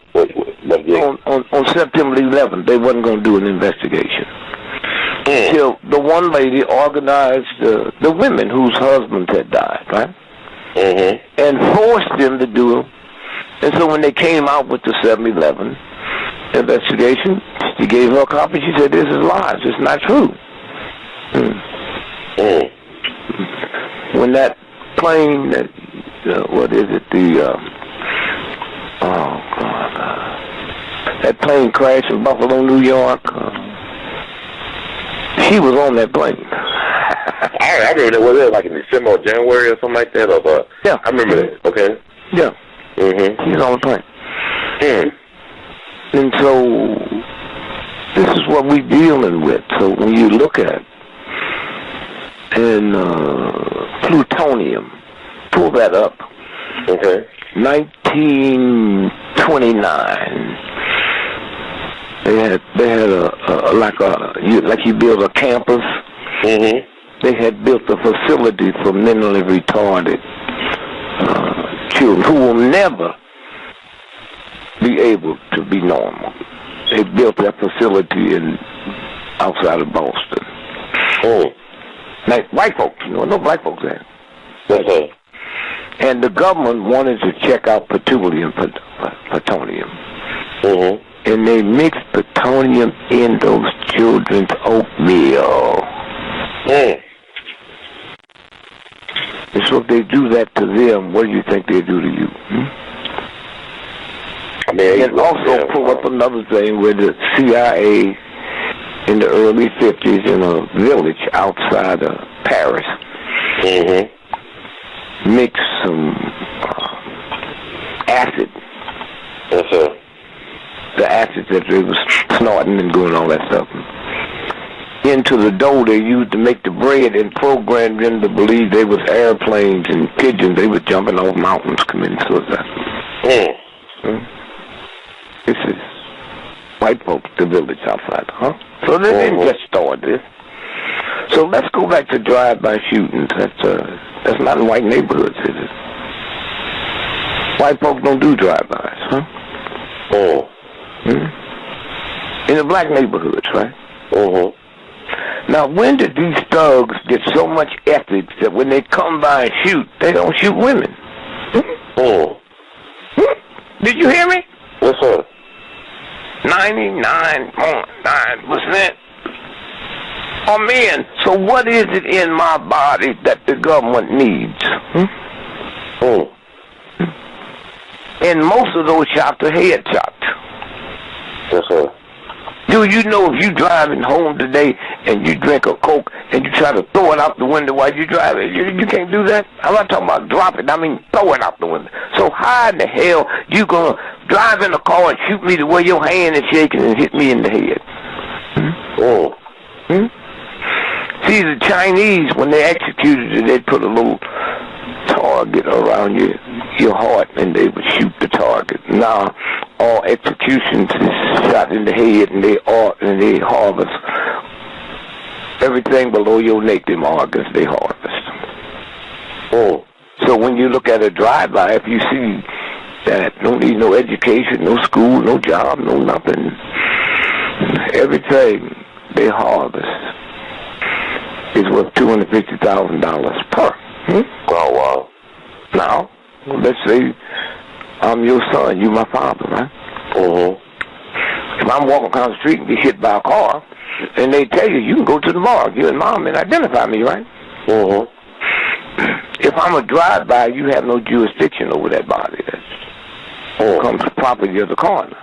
On September 11th, they wasn't going to do an investigation. Till the one lady organized the women whose husbands had died, right? And forced them to do it. And so when they came out with the 7/11 investigation, she gave her a copy. She said, "This is lies. It's not true." When that plane, what is it? That plane crashed in Buffalo, New York. She was on that plane. I remember that. Was it like in December or January or something like that? Yeah. I remember that. Okay. Yeah. She was on the plane. And so this is what we're dealing with. So when you look at and plutonium, pull that up. Okay. 1929. They had like you build a campus. They had built a facility for mentally retarded children who will never be able to be normal. They built that facility outside of Boston. Like white folks, no black folks there. And the government wanted to check out plutonium. And they mixed plutonium in those children's oatmeal. And so if they do that to them, what do you think they do to you? And also pull up another thing where the CIA in the early 50s in a village outside of Paris mixed some acid. Yes, sir. The acid that they was snorting and doing all that stuff into the dough they used to make the bread, and programmed them to believe they was airplanes and pigeons. They were jumping off mountains committing suicide. This is white folks, the village outside, So they didn't just start this. So let's go back to drive-by shootings. That's not in white neighborhoods, is it? White folks don't do drive-bys, In the black neighborhoods, right? Now, when did these thugs get so much ethics that when they come by and shoot, they don't shoot women? Did you hear me? Yes, sir. 99.9% are men. So what is it in my body that the government needs? And most of those shots are headshots. Yes, sir. Do you know if you driving home today and you drink a Coke and you try to throw it out the window while you drive it, you can't do that? I'm not talking about drop it, I mean throw it out the window. So how in the hell you gonna drive in a car and shoot me the way your hand is shaking and hit me in the head? See, the Chinese, when they executed it, they put a little target around your heart and they would shoot the target. Now all executions is shot in the head, and they harvest everything below your neck. Them organs they harvest. So when you look at a drive-by, if you see that don't need no education, no school, no job, no nothing, everything they harvest is worth $250,000 per. Oh wow! Now let's say I'm your son, you my father, right? If I'm walking across the street and get hit by a car, and they tell you can go to the morgue, you and mom, and identify me, right? If I'm a drive-by, you have no jurisdiction over that body. That becomes property of the coroner.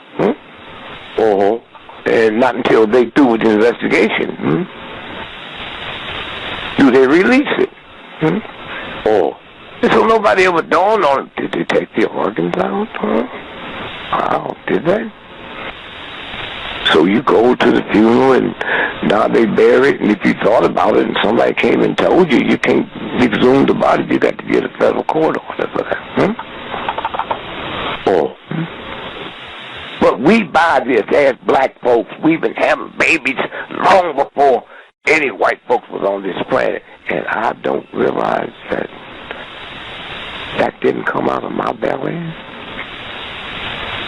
And not until they do with the investigation do they release it. And so nobody ever dawned on it. Did they take the organs out? Wow, did they? So you go to the funeral and now they bury it, and if you thought about it and somebody came and told you, you can't exhume the body, you got to get a federal court order for that. But we buy this as black folks. We've been having babies long before any white folks was on this planet. And I don't realize that that didn't come out of my belly.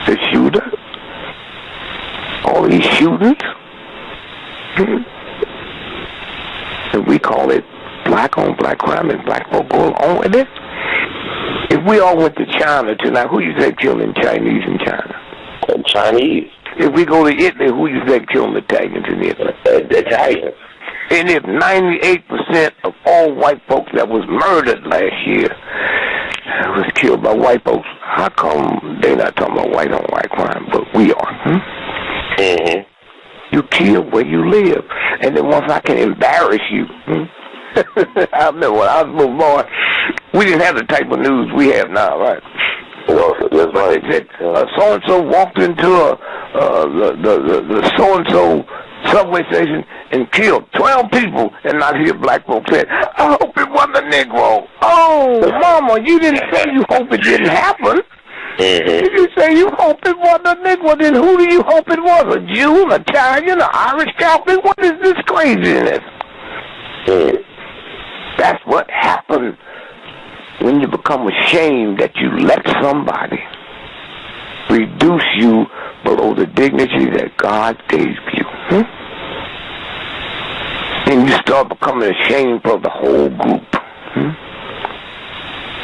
The shooter, all these shooters, and we call it black on black crime, and black folk go along with it. If we all went to China tonight, who you say killing Chinese in China? Chinese. If we go to Italy, who you say killing Italians in Italy? Italians. And if 98% of all white folks that was murdered last year was killed by white folks, how come they're not talking about white on white crime, but we are? You kill where you live. And then once I can embarrass you, I remember when I was a little boy, we didn't have the type of news we have now, right? That's right. They said so-and-so walked into the so-and-so subway station and killed 12 people, and not hear black folks say, I hope it wasn't a Negro. Oh, Mama, you didn't say you hope it didn't happen. If you say you hope it wasn't a Negro, then who do you hope it was? A Jew, an Italian, an Irish Catholic? What is this craziness? That's what happened when you become ashamed that you let somebody reduce you below the dignity that God gave you. And you start becoming ashamed for the whole group.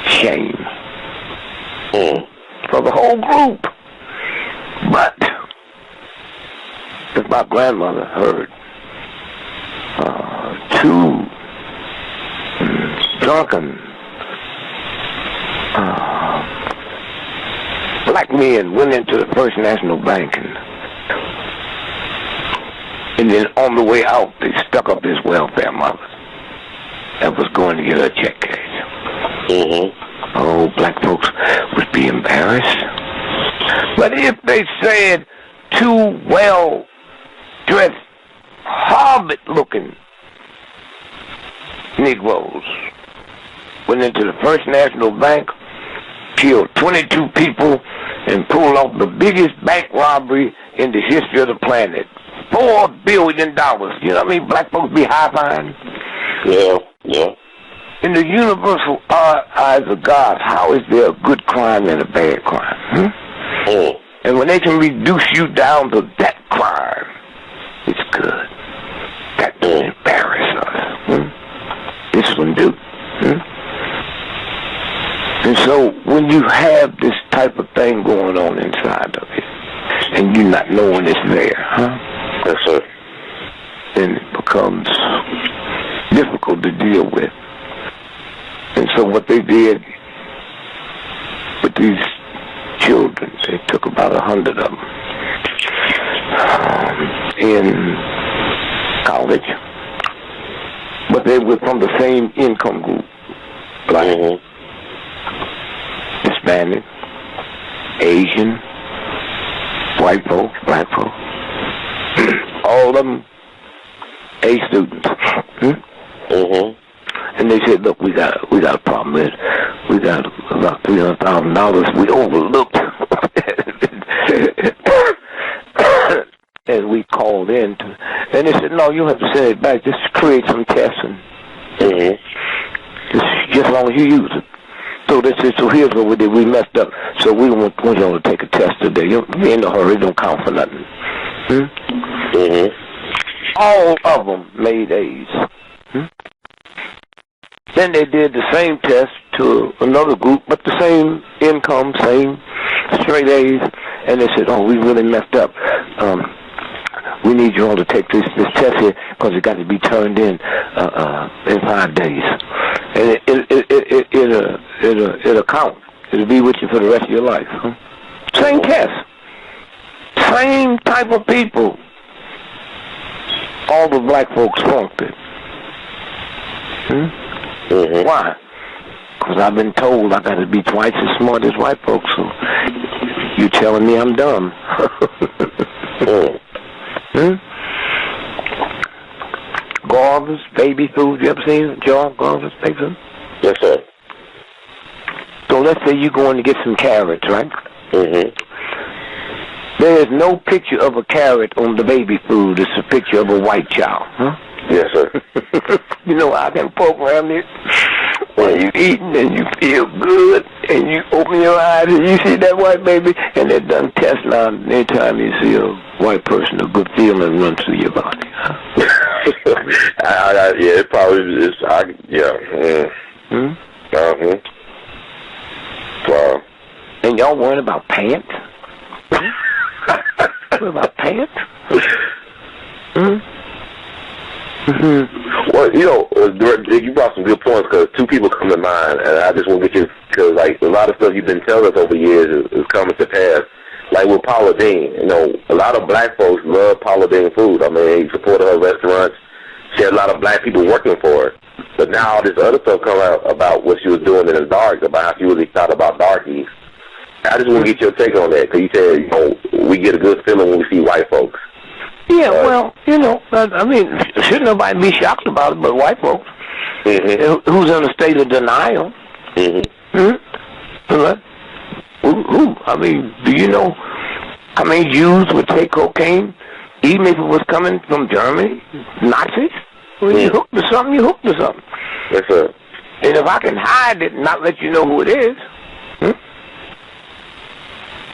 Shame. For the whole group. But if my grandmother heard two drunken black men went into the First National Bank, and then on the way out, they stuck up this welfare mother that was going to get her check cash. Oh, black folks would be embarrassed. But if they said two well-dressed, Harvard-looking Negroes went into the First National Bank, killed 22 people, and pulled off the biggest bank robbery in the history of the planet. $4 billion. You know what I mean? Black folks be high-fiving. Yeah. In the universal eyes of God, how is there a good crime and a bad crime? And when they can reduce you down to that crime, it's good. That don't embarrass us. This one do. And so when you have this type of thing going on inside of you, and you not knowing it's there, Yes, sir. then it becomes difficult to deal with. And so what they did with these children, they took about 100 of them in college, but they were from the same income group, black, Hispanic, Asian, white folks, black folks, all of them A students. And they said, look, we got a problem with it. We got about $300,000 we overlooked. And we called in and they said, no, you don't have to send it back, just create some tests and just as long as you use it. So they said, so here's what we did, we messed up, so we want y'all to take a test today. You ain't no hurry, it don't count for nothing. All of them made A's. Then they did the same test to another group, but the same income, same straight A's, and they said, oh, we really messed up. We need you all to take this test here because it got to be turned in 5 days. And it'll count. It'll be with you for the rest of your life. Same test. Same type of people. All the black folks flunked it. Why? Because I've been told I got to be twice as smart as white folks. So You telling me I'm dumb? Garvers, baby food. You ever seen John Garvers baby food? Yes, sir. So let's say you're going to get some carrots, right? Mm-hmm. There is no picture of a carrot on the baby food. It's a picture of a white child. Huh? Yes, sir. You know, I can program it when you're eating and you feel good and you open your eyes and you see that white baby, and they've done tests now. Anytime you see a white person, a good feeling runs through your body. Huh? Yeah, it probably is. Wow. And y'all worrying about pants? What about pants? Well, you brought some good points because two people come to mind, and I just want to get you, because like a lot of stuff you've been telling us over the years is coming to pass. Like with Paula Deen, a lot of black folks love Paula Deen food. I mean, he supported her restaurants. She had a lot of black people working for her. But now all this other stuff come out about what she was doing in the dark, about how she really thought about darkies. I just want to get your take on that, because you said, we get a good feeling when we see white folks. Yeah, well, I mean, shouldn't nobody be shocked about it but white folks. Mm-hmm. Who's in a state of denial. Mm-hmm. Who? I mean, do you know how many Jews would take cocaine, even if it was coming from Germany? Nazis? When you hooked to something, you hooked to something. Yes, sir. And if I can hide it and not let you know who it is,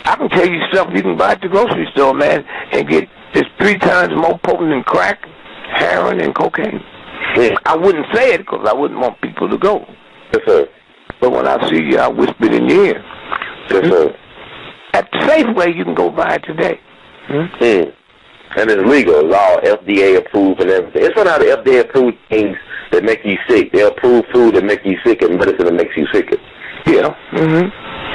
I can tell you stuff you can buy at the grocery store, man, and get it's 3 times more potent than crack, heroin, and cocaine. Yeah. I wouldn't say it because I wouldn't want people to go. Yes, sir. But when I see you, I whisper it in your ear. Yes, sir. At the Safeway, you can go buy it today. And it's legal. It's all FDA approved and everything. It's one of the FDA approved things that make you sick. They approve food that make you sick and medicine that makes you sicker. Yeah.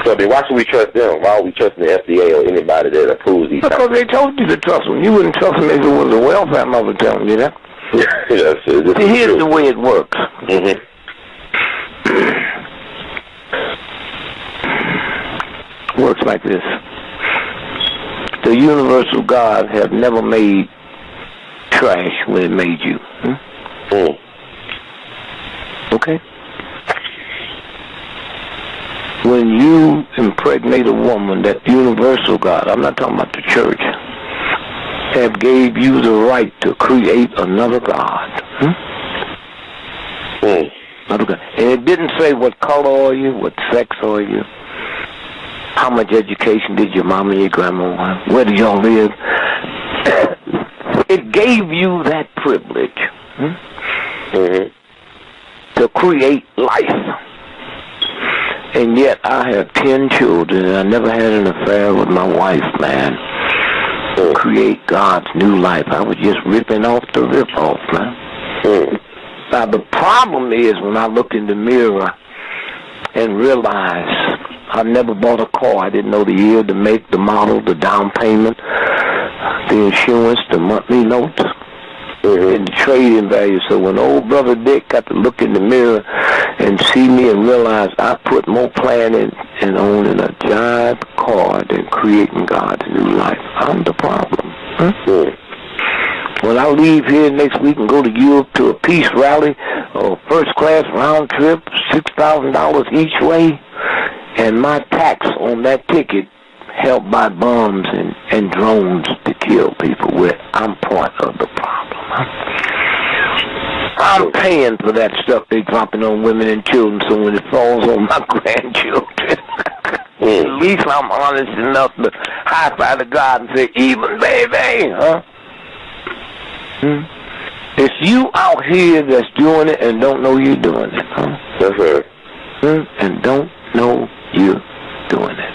So, I mean, why should we trust them? Why are we trusting the FDA or anybody that approves these Because they told you to trust them. You wouldn't trust them if it was a welfare mother telling you that. Yes, See, here's the way it works. Works like this. The universal God have never made trash when it made you. Okay? When you impregnate a woman, that universal God, I'm not talking about the church, have gave you the right to create another God. And it didn't say what color are you, what sex are you, how much education did your mama and your grandma have, where do y'all live. It gave you that privilege to create life. And yet I have 10 children, and I never had an affair with my wife, man. To create God's new life. I was just ripping off the rip-off, man. Now, the problem is when I look in the mirror and realize I never bought a car. I didn't know the year, the make, the model, the down payment, the insurance, the monthly notes, and the trading value. So when old brother Dick got to look in the mirror and see me and realize I put more planning and owning a giant car than creating God's new life, I'm the problem. When I leave here next week and go to Europe to a peace rally, or first class round trip, $6,000 each way, and my tax on that ticket helped buy bombs and drones to kill people with, I'm part of the problem. I'm paying for that stuff they dropping on women and children, so when it falls on my grandchildren, at least I'm honest enough to high-five to God and say, even baby, It's you out here that's doing it and don't know you're doing it, That's right. And don't know you're doing it.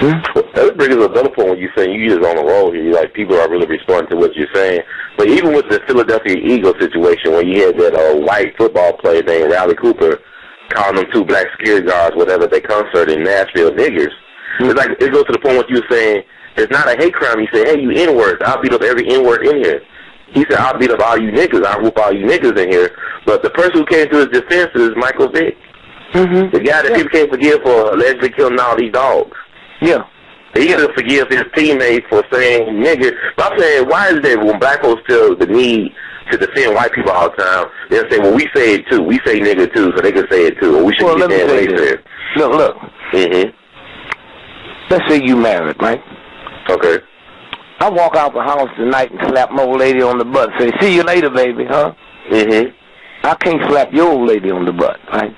That brings us another point when you're saying you just on a roll here. Like, people are really responding to what you're saying. But even with the Philadelphia Eagles situation, when you had that white football player named Riley Cooper calling them 2 black security guards, whatever, they concert in Nashville, niggers. It's like, it goes to the point what you were saying, it's not a hate crime. You say, hey, you N-words. I'll beat up every N-word in here. He said, I'll beat up all you niggas. I'll whoop all you niggas in here. But the person who came to his defense is Michael Vick. The guy that people can't forgive for allegedly killing all these dogs. Yeah. He could forgive his teammates for saying nigga. But I'm saying, why is that when black folks feel the need to defend white people all the time, they'll say, well, we say it too. We say nigga too, so they can say it too. Or we should get that way there. Look. Let's say you married, right? Okay. I walk out the house tonight and slap my old lady on the butt and say, see you later, baby, huh? I can't slap your old lady on the butt, right?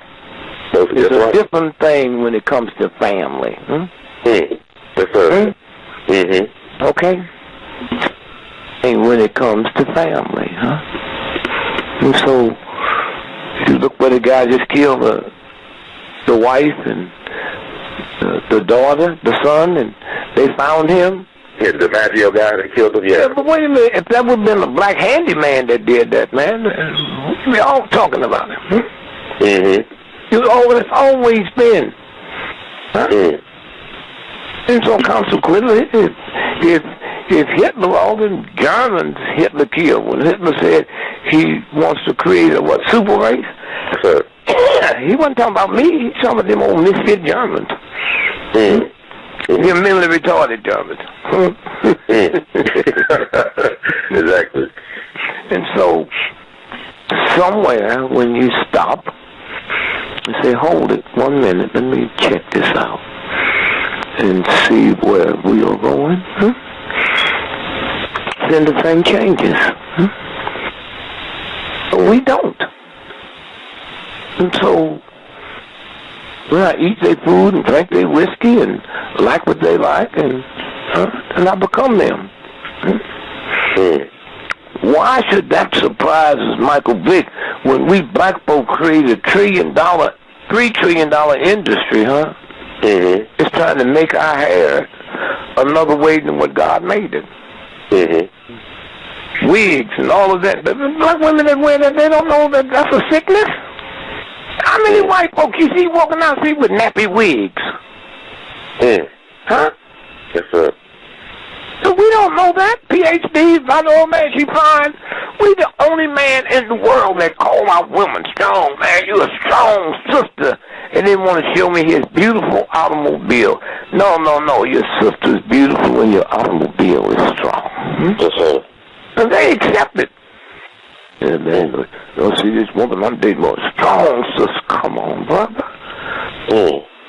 It's a different thing when it comes to family. Yes, sir. Okay? And when it comes to family, huh? And so, you look where the guy just killed the wife and the daughter, the son, and they found him. Yeah, the Maggio guy that killed him, yeah. But wait a minute, if that would have been a black handyman that did that, man, we're all talking about him. It's always been. Huh? And so consequently, if Hitler, all them Germans Hitler killed, when Hitler said he wants to create a super race, he wasn't talking about me, he was talking about them old misfit Germans. Them mentally retarded Germans. Exactly. And so, somewhere when you stop and say, hold it, 1 minute, let me check this out and see where we are going, then the thing changes. But we don't. And so, well, I eat their food and drink their whiskey and like what they like, and I become them. Why should that surprise us, Michael Vick, when we black folk create a $3 trillion industry, huh? It's trying to make our hair another way than what God made it. Wigs and all of that. The black women that wear that, they don't know that that's a sickness. How many white folk you see walking out the street with nappy wigs? Huh? Yes, sir. So we don't know that. PhD, by the old man, she fine. We the only man in the world that call our women strong. Man, you a strong sister. And they want to show me his beautiful automobile. No. Your sister's beautiful when your automobile is strong. Yes, sir. And they accept it. Yeah, man, don't see this woman I'm dating more strong, sister. Come on, brother.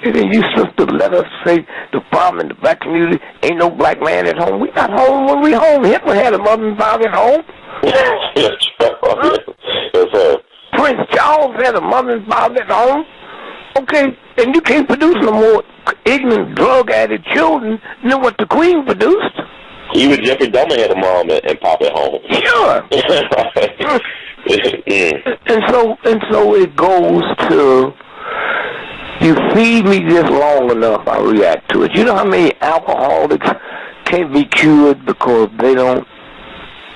And then you sister let us say the problem in the black community, ain't no black man at home. We not home when we home. Hitler had a mother and father at home. Yes, sir. Prince Charles had a mother and father at home. Okay, and you can't produce no more ignorant, drug-addicted children than what the Queen produced. Even Jeffrey Dahmer had a mom and pop at home. Sure. And so it goes to, you feed me this long enough, I react to it. You know how many alcoholics can't be cured because they're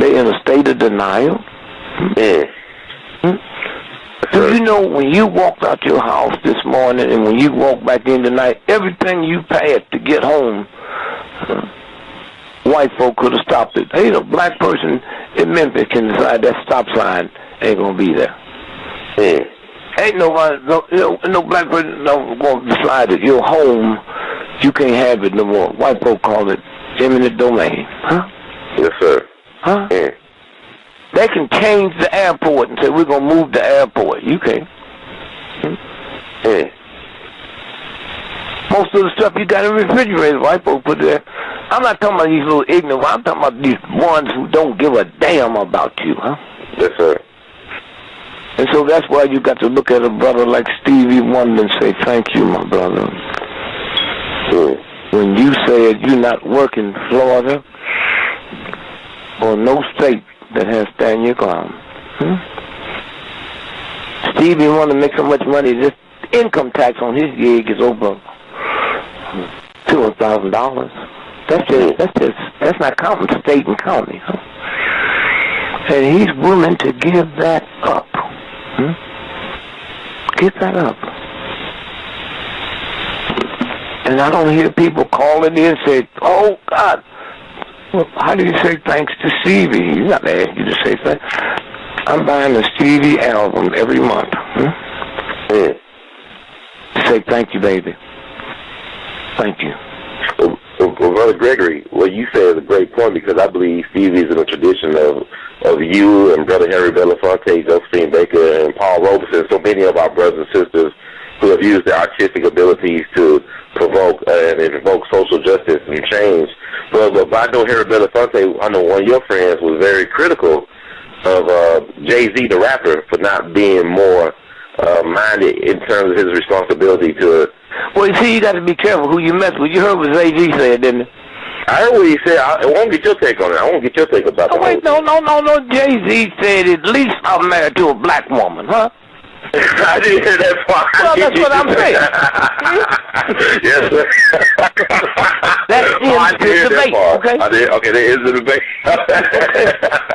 in a state of denial? Do you know when you walked out your house this morning and when you walk back in tonight, everything you paid to get home, white folk could have stopped it. Ain't a black person in Memphis can decide that stop sign ain't gonna be there. Ain't nobody, no black person gonna decide that your home, you can't have it no more. White folk call it eminent domain. Huh? Yes, sir. Huh? They can change the airport and say we're gonna move the airport. You can't. Most of the stuff you got in the refrigerator, white folk put there. I'm not talking about these little ignorant. I'm talking about these ones who don't give a damn about you, huh? Yes, sir. And so that's why you got to look at a brother like Stevie Wonder and say, thank you, my brother. When you said you're not working Florida or no state that has stand your ground. Stevie Wonder makes so much money, this income tax on his gig is over $200,000. That's not counting state and county. Huh? And he's willing to give that up. Give that up. And I don't hear people calling in and say, oh, God, well, how do you say thanks to Stevie? He's not asking you to say thanks. I'm buying a Stevie album every month. To say thank you, baby. Thank you. Brother Gregory, what you say is a great point because I believe Stevie's in the tradition of you and Brother Harry Belafonte, Josephine Baker, and Paul Robeson, so many of our brothers and sisters who have used their artistic abilities to provoke and invoke social justice and change. But I know Harry Belafonte, I know one of your friends was very critical of Jay-Z, the rapper, for not being more minded in terms of his responsibility to... Well, you see, you got to be careful who you mess with. You heard what Jay-Z said, didn't you? I heard what he said. I won't get your take on it. I won't get your take about that. Wait, no. Jay-Z said at least I'm married to a black woman, huh? I didn't hear that part. Well, that's what I'm saying. Yes, sir. That is the debate, okay? Okay, there is a debate.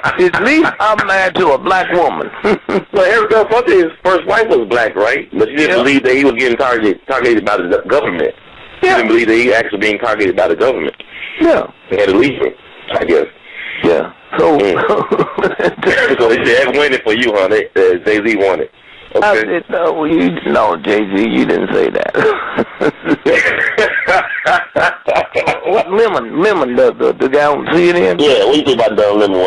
At least I'm married to a black woman. Well, Harry Belafonte's first wife was black, right? But she didn't believe that he was getting targeted by the government. She didn't believe that he was actually being targeted by the government. Yeah. They had to leave him, I guess. Yeah. So, so they said, winning for you, huh? Jay-Z won it. Okay. I said, no, Jay-Z, you didn't say that. What Lemon, the guy on CNN? Yeah, what do you think about Don Lemon?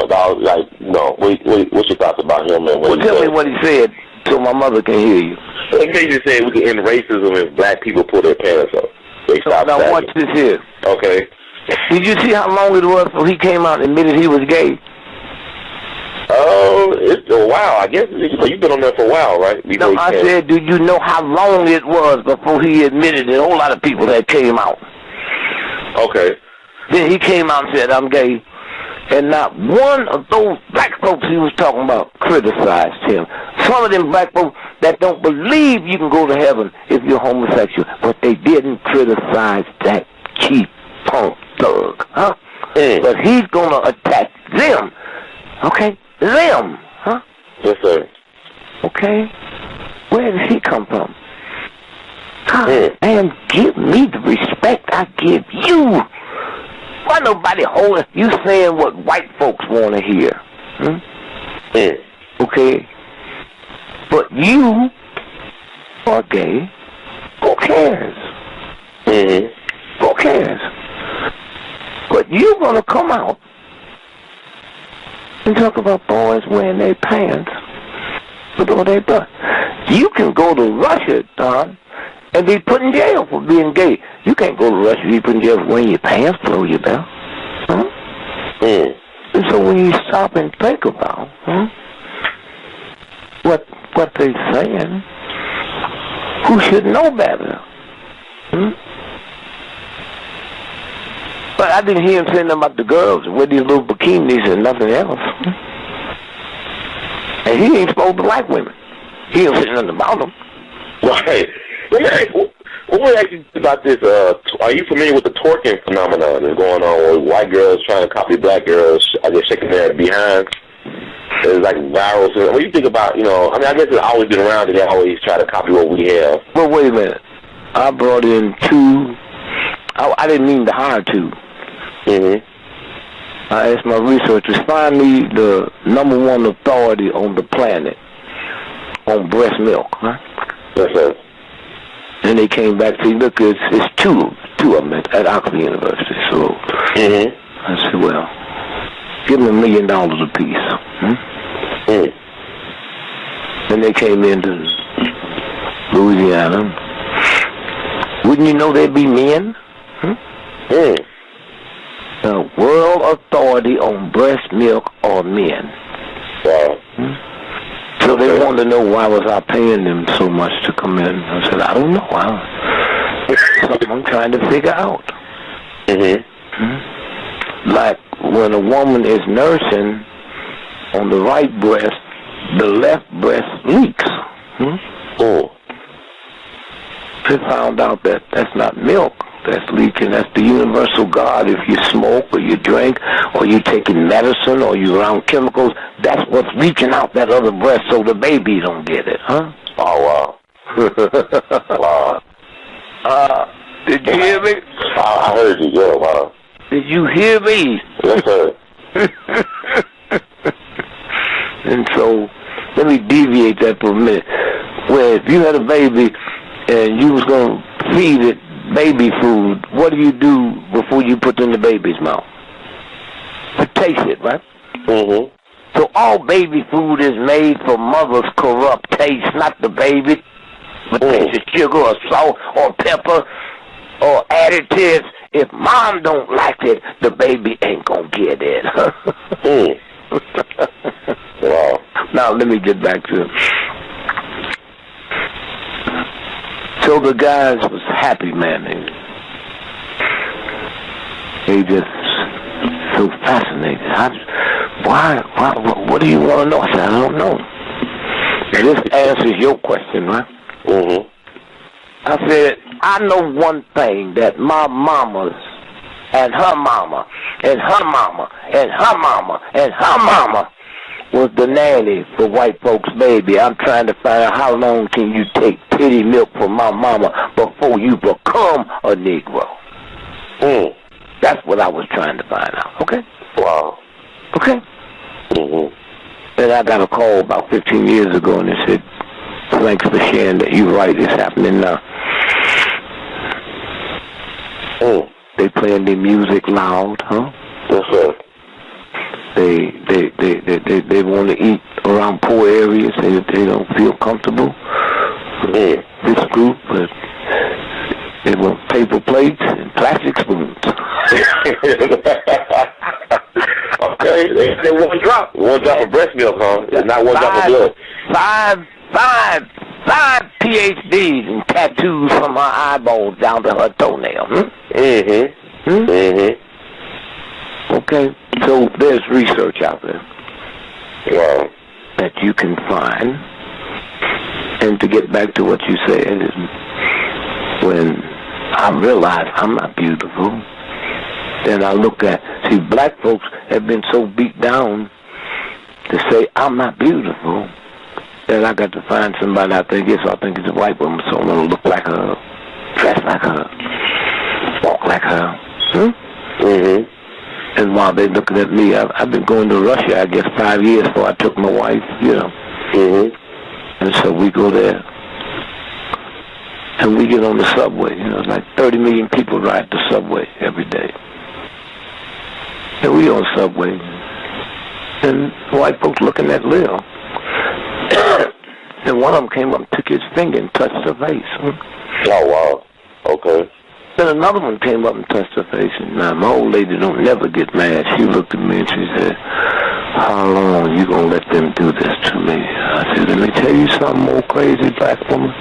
What's your thoughts about him? And well, tell me what he said so my mother can hear you. He basically said we can end racism if black people pull their pants up. Now watch this here. Okay. Did you see how long it was before he came out and admitted he was gay? It's a while. I guess you've been on there for a while, right? No, I said, do you know how long it was before he admitted it? A whole lot of people that came out. Okay. Then he came out and said, I'm gay. And not one of those black folks he was talking about criticized him. Some of them black folks that don't believe you can go to heaven if you're homosexual, but they didn't criticize that cheap punk thug, huh? But he's going to attack them, okay? Them, huh? Yes, sir. Okay? Where does he come from? Man, give me the respect I give you. Why nobody holding you saying what white folks want to hear? Okay? But you are gay. Who cares? Who cares? But you're going to come out and talk about boys wearing their pants below their butt. You can go to Russia, Don, and be put in jail for being gay. You can't go to Russia and be put in jail for wearing your pants below your belt. Huh? And so when you stop and think about what they're saying, who should know better? But I didn't hear him saying nothing about the girls with these little bikinis and nothing else. And he ain't supposed to like women. He don't say nothing about them. Right. What would I ask you about this? Are you familiar with the twerking phenomenon that's going on where white girls trying to copy black girls, I guess shaking their behinds? It's like viral. So what do you think about, I guess it's always been around and they always try to copy what we have. Well, wait a minute. I brought in two. I didn't mean to hire two. I asked my researchers, find me the #1 authority on the planet on breast milk. Huh? Yes, sir. And they came back to look, it's two of them at Oxford University. So I said, well, give them $1 million apiece. And they came into Louisiana. Wouldn't you know they'd be men? The world authority on breast milk are men. Wow. So they wanted to know why was I paying them so much to come in. I said, I don't know. Something I'm trying to figure out. Like when a woman is nursing on the right breast, the left breast leaks. They found out that that's not milk that's leaking. That's the universal God. If you smoke or you drink or you taking medicine or you around chemicals, that's what's leaking out that other breast so the baby don't get it, huh? Oh, wow. Wow. Did you hear me? I heard you, yeah, wow. Did you hear me? Yes, sir. And so, let me deviate that for a minute. Where if you had a baby and you was going to feed it baby food, what do you do before you put it in the baby's mouth? You taste it, right? Mm-hmm. So all baby food is made for mother's corrupt taste, not the baby. But taste of sugar or salt or pepper or additives. If mom don't like it, the baby ain't gonna get it. Wow. Now let me get back to it. So the guys was happy, man. They just so fascinated. Why? What do you want to know? I said, I don't know. And this answers your question, right? Mm-hmm. I said, I know one thing, that my mamas and her mama and her mama and her mama and her mama was the nanny for white folks' baby. I'm trying to find out how long can you take titty milk from my mama before you become a Negro. That's what I was trying to find out. Okay? Wow. Okay? Mm-hmm. And I got a call about 15 years ago, and they said, thanks for sharing that. You're right, it's happening now. They playing their music loud, huh? Yes, sir. They want to eat around poor areas, and they don't feel comfortable. This group, they want paper plates and plastic spoons. Okay, they one drop of breast milk, huh? Not one drop of blood. Five PhDs and tattoos from her eyeballs down to her toenail. Okay, so there's research out there that you can find. And to get back to what you said, is when I realized I'm not beautiful, then I look at, see, black folks have been so beat down to say I'm not beautiful, that I got to find somebody I think it's a white woman, so I'm going to look like her, dress like her, walk like her. And while they're looking at me, I've been going to Russia, I guess, 5 years before I took my wife, you know. And so we go there, and we get on the subway. You know, like 30 million people ride the subway every day. And we on the subway, and white folks looking at Lil. And one of them came up and took his finger and touched her face. Oh, wow. Okay. Then another one came up and touched her face. And now, my old lady don't never get mad. She looked at me and she said, how long you going to let them do this to me? I said, let me tell you something, old crazy black woman.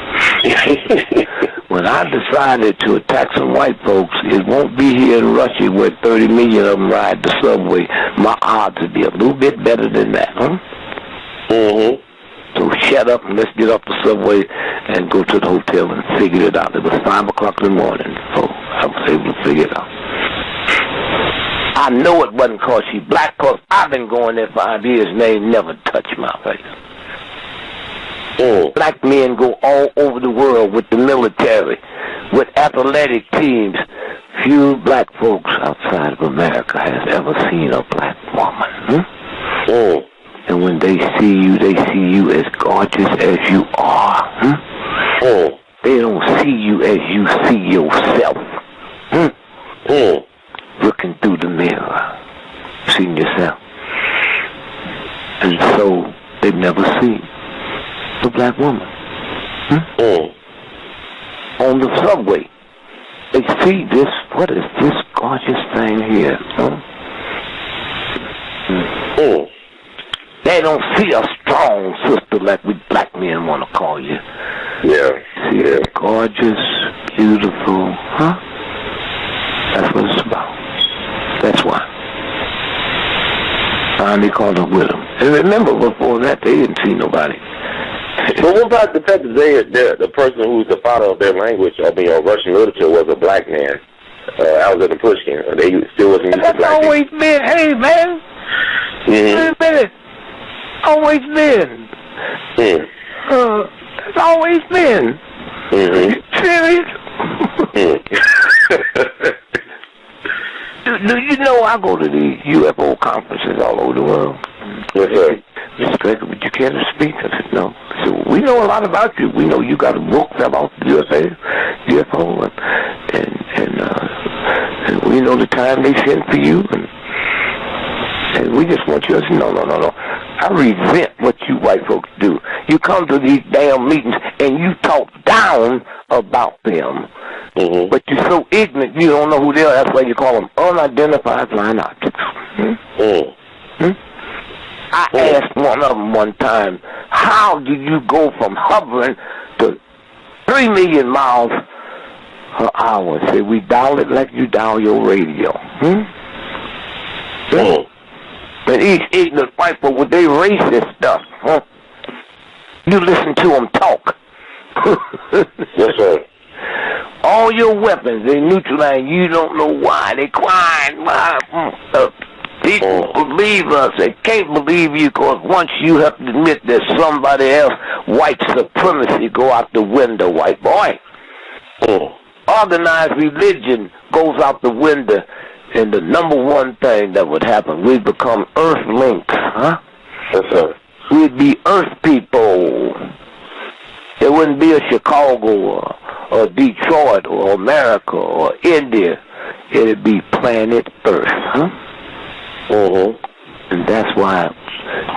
When I decided to attack some white folks, it won't be here in Russia where 30 million of them ride the subway. My odds would be a little bit better than that, huh? So shut up and let's get off the subway and go to the hotel and figure it out. It was 5 o'clock in the morning, so I was able to figure it out. I know it wasn't because she black, because I've been going there 5 years and they ain't never touched my face. Black men go all over the world with the military, with athletic teams. Few black folks outside of America has ever seen a black woman. And when they see you as gorgeous as you are. They don't see you as you see yourself. Looking through the mirror, seeing yourself. And so they've never seen a black woman. On the subway, they see this, what is this gorgeous thing here? They don't see a strong sister like we black men want to call you. See, gorgeous, beautiful, That's what it's about. That's why. Finally called her with them. And remember, before that, they didn't see nobody. But what about the fact that the person who's the father of their language, Russian literature, was a black man? Alexander Pushkin. They still wasn't used to black people. Always been. Hey, man. Wait a minute. Always been. It's always been. Serious? Do you know I go to these UFO conferences all over the world? Yes, sir. Mr. Gregory, would you care to speak? I said, no. So we know a lot about you. We know you got a book about UFO. and we know the time they sent for you, and we just want you to say, no. I resent what you white folks do. You come to these damn meetings and you talk down about them, but you're so ignorant you don't know who they are. That's why you call them unidentified flying objects. I asked one of them one time, how did you go from hovering to 3 million miles per hour? Say, we dial it like you dial your radio. And these ignorant white folk with their racist stuff, you listen to them talk. Yes, sir. All your weapons, they neutralize. You don't know why. They crying. People believe us. They can't believe you because once you have to admit that somebody else, white supremacy, go out the window, white boy. Organized religion goes out the window, and the number one thing that would happen, we'd become earth links, Yes, sir. We'd be earth people. It wouldn't be a Chicago or Detroit or America or India. It'd be planet Earth, And that's why,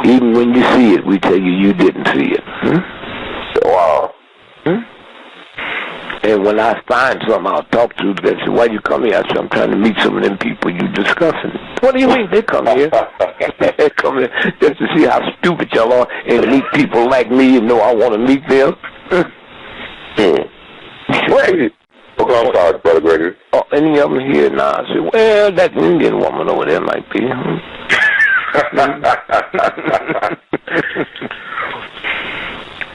even when you see it, we tell you you didn't see it. Wow. And when I find something, I'll talk to them. They say, why you come here? I say, I'm trying to meet some of them people you discussing. What do you mean they come here? They come here just to see how stupid y'all are and meet people like me and know I want to meet them. Wait. Okay, I'm sorry, Brother Gregory. Oh, any of them here now? I say, well, that Indian woman over there might be.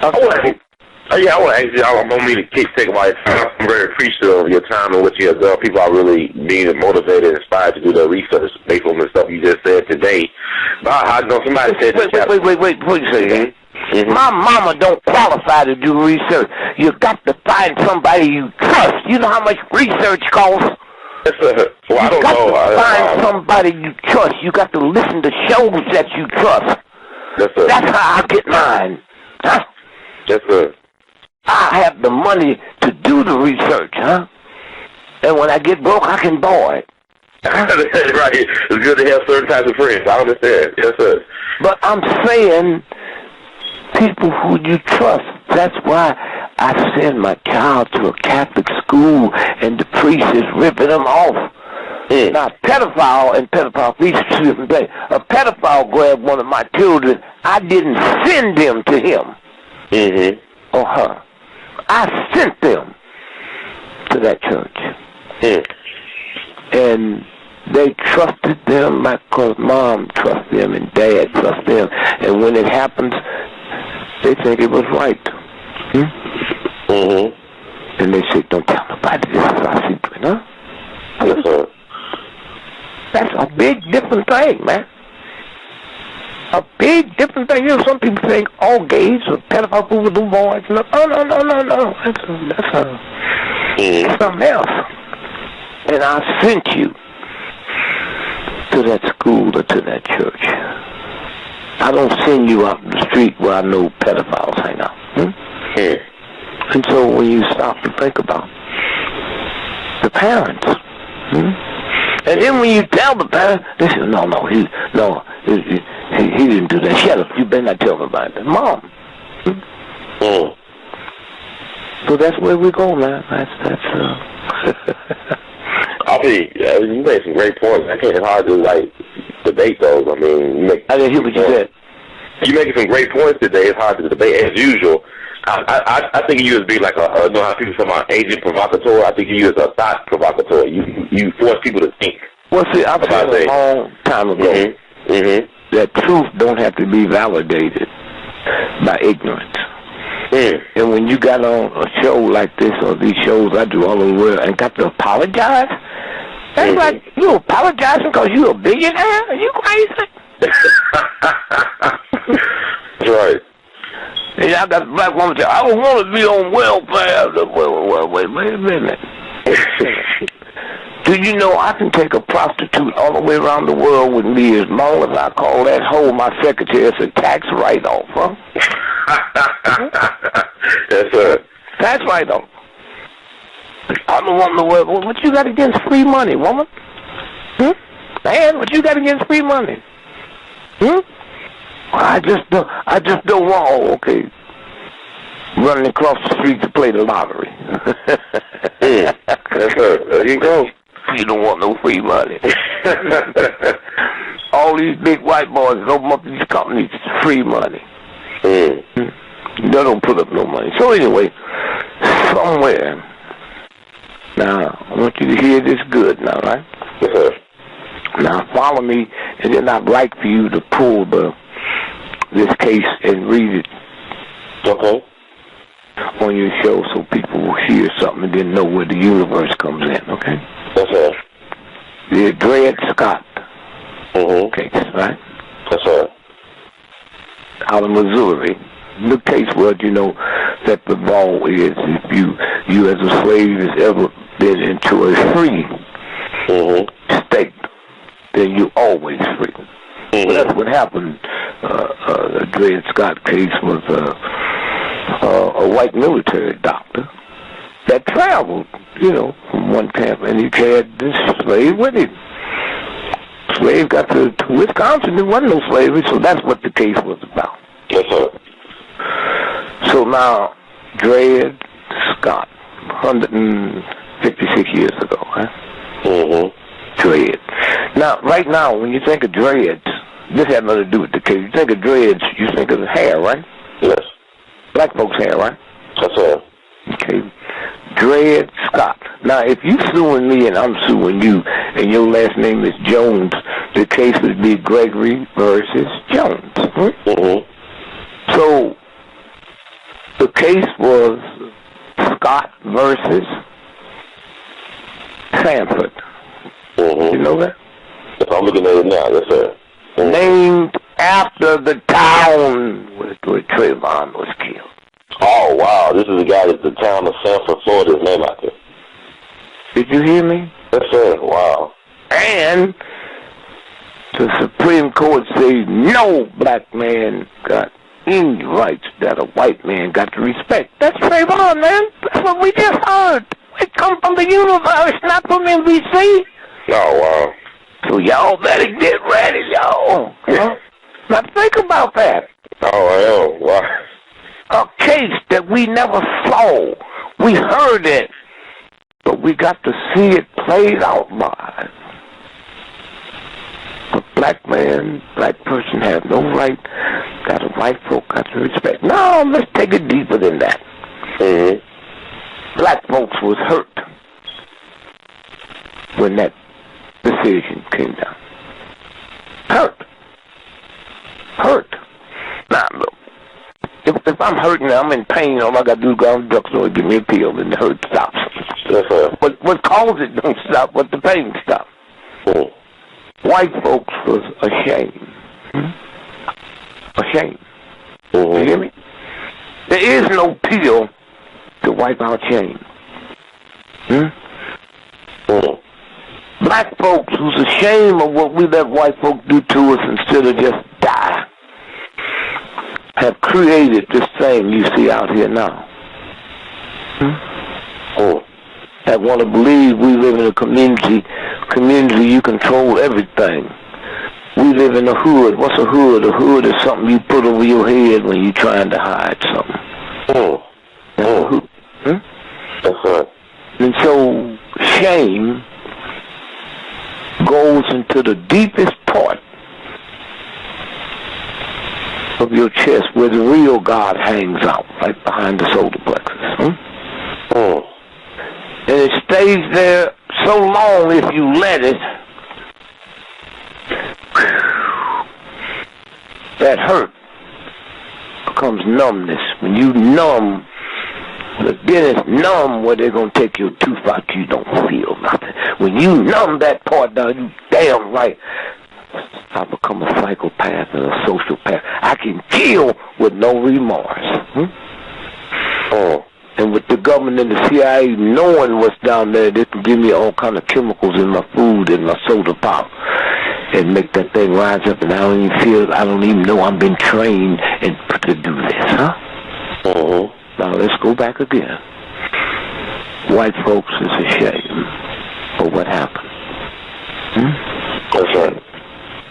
I want to ask you, I don't mean to keep taking my time. I'm very appreciative of your time and what you have done. People are really being motivated and inspired to do their research based on the stuff you just said today. I know somebody said... Wait, before you say that. My mama don't qualify to do research. You got to find somebody you trust. You know how much research costs? Yes, sir. Well, I don't know. You got to find somebody you trust. You got to listen to shows that you trust. Yes, sir. That's how I get mine. Yes, sir. I have the money to do the research, And when I get broke, I can borrow it. Right. It's good to have certain types of friends. I understand. Yes, sir. But I'm saying people who you trust. That's why I send my child to a Catholic school and the priest is ripping them off. Now, pedophile and pedophile priests, a pedophile grabbed one of my children. I didn't send them to him or her. I sent them to that church. And they trusted them because mom trusts them and dad trusts them. And when it happens, they think it was right. And they say, don't tell nobody, this is our secret, Yes, sir. That's a big different thing, man. A big different thing. You know, some people think all gays or pedophile people do boys. No. That's something else. And I sent you to that school or to that church. I don't send you out in the street where I know pedophiles hang out. And so when you stop to think about the parents, and then when you tell the parents, they say, no, he didn't do that. Shut up, you better not tell nobody that. Mom. So that's where we go, man. That's I mean, you made some great points. I can't hard to debate those. I mean, I didn't hear what you said. You're making some great points today. It's hard to debate as usual. I think you as being like you know how people talk about agent provocateur. I think you as a thought provocateur. You force people to think. Well, see, I've said a long time ago that truth don't have to be validated by ignorance. And when you got on a show like this or these shows I do all over the world and got to apologize, that's like you apologizing because you a billionaire? Are you crazy? That's right. And I got a black woman say, I don't want to be on welfare. Well, wait a minute. Do you know I can take a prostitute all the way around the world with me as long as I call that hoe my secretary? It's a tax write-off, huh? Yes, sir. Tax write-off. I don't want no work. What you got against free money, woman? Man, what you got against free money? I just don't want. Oh, okay. Running across the street to play the lottery. Yes, sir. There you go. You don't want no free money. All these big white boys that open up these companies, free money. They don't put up no money. So anyway, somewhere. Now, I want you to hear this good now, right? Yes, sir. Now, follow me, and then I'd like for you to pull this case and read it. Okay. On your show so people will hear something and then know where the universe comes in, okay? Yes, sir. The Dred Scott case, right? Yes, sir. Out of Missouri. The case was, that the law is if you as a slave has ever been into a free state, then you always free. Well, that's what happened. The Dred Scott case was a white military doctor that traveled, from one camp, and he had this slave with him. Slave got to Wisconsin, there wasn't no slavery, so that's what the case was about. Yes, sir. So now, Dred Scott, 156 years ago, huh? Dred. Now, right now, when you think of dreads, this had nothing to do with the case. You think of dreads, you think of the hair, right? Yes. Black folks' hair, right? Yes, sir. Okay. Dred Scott. Now, if you suing me and I'm suing you, and your last name is Jones, the case would be GREgory versus Jones. So, the case was Scott versus Sanford. You know that? I'm looking at it now, yes, sir. Named after the town where Trayvon was killed. Oh, wow. This is the guy at the town of Sanford, Florida, is named after. Did you hear me? Yes, sir. Wow. And the Supreme Court says no black man got any rights that a white man got to respect. That's Trayvon, man. That's what we just heard. It come from the universe, not from NBC. Oh, wow. So y'all better get ready, y'all. Now think about that. Oh, I am. Wow. A case that we never saw. We heard it, but we got to see it played out live. A black man, black person has no right that a white folk got to respect. No, let's take it deeper than that. Black folks was hurt when that decision came down. Hurt. Now, look, if I'm hurting, I'm in pain, all I got to do is go on the drugstore and give me a pill and the hurt stops. Yes, sir. What caused it don't stop, but the pain stops. White folks was ashamed. Ashamed. You hear me? There is no pill to wipe out shame. Black folks who's ashamed of what we let white folks do to us instead of just die have created this thing you see out here now. That want to believe we live in a community you control everything. We live in a hood. What's a hood? A hood is something you put over your head when you're trying to hide something. That's right. And so shame goes into the deepest part of your chest where the real God hangs out, right behind the solar plexus. And it stays there so long if you let it. That hurt becomes numbness. When you numb, then it's numb where they're going to take your tooth out, you don't feel nothing. When you numb that part down, you damn right. I become a psychopath and a sociopath. I can kill with no remorse. And with the government and the CIA knowing what's down there, they can give me all kind of chemicals in my food and my soda pop and make that thing rise up, and I don't even know I'm been trained and to do this, Now let's go back again. white folks is ashamed of what happened. That's right.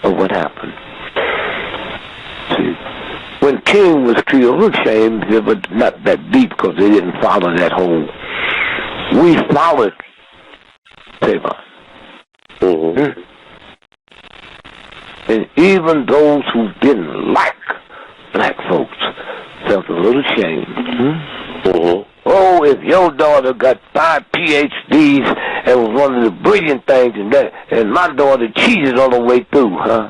Of what happened. See, when King was killed, ashamed, it was not that deep because they didn't follow that whole. We followed Trayvon. Mm-hmm. And even those who didn't like black folks felt a little shame. Mm-hmm. Oh, if your daughter got 5 PhDs and was one of the brilliant things, and my daughter cheated all the way through, huh?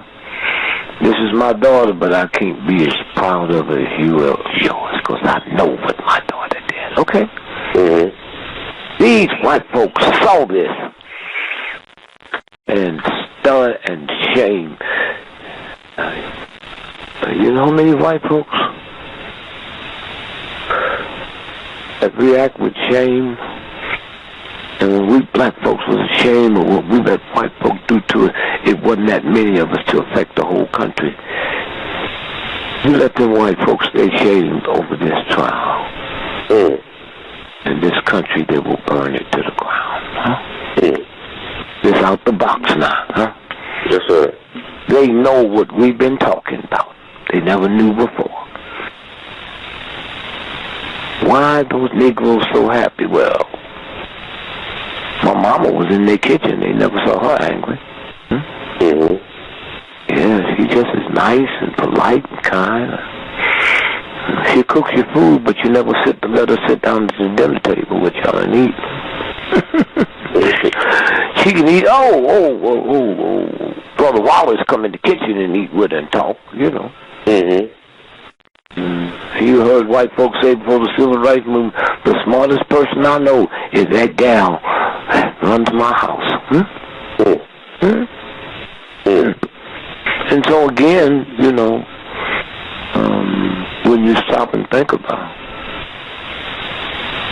This is my daughter, but I can't be as proud of her as you are yours, because I know what my daughter did. Okay? Mm-hmm. These white folks saw this and stunned and shame. You know how many white folks that react with shame? And when we black folks was ashamed of what we let white folks do to it, it wasn't that many of us to affect the whole country. You let them white folks stay shamed over this trial. In this country, they will burn it to the ground. Huh? It's out the box now, huh? Yes, sir. They know what we've been talking about. They never knew before. Why are those Negroes so happy? Well, my mama was in their kitchen. They never saw her angry. Mm-hmm. Yeah, she just is nice and polite and kind. She cooks your food, but you never let her sit down at the dinner table with y'all and eat. She can eat. Oh. Brother Wallace come in the kitchen and eat with her and talk, you know. Mm-hmm. You heard white folks say before the civil rights movement, the smartest person I know is that gal that runs my house. And so again, you know, when you stop and think about,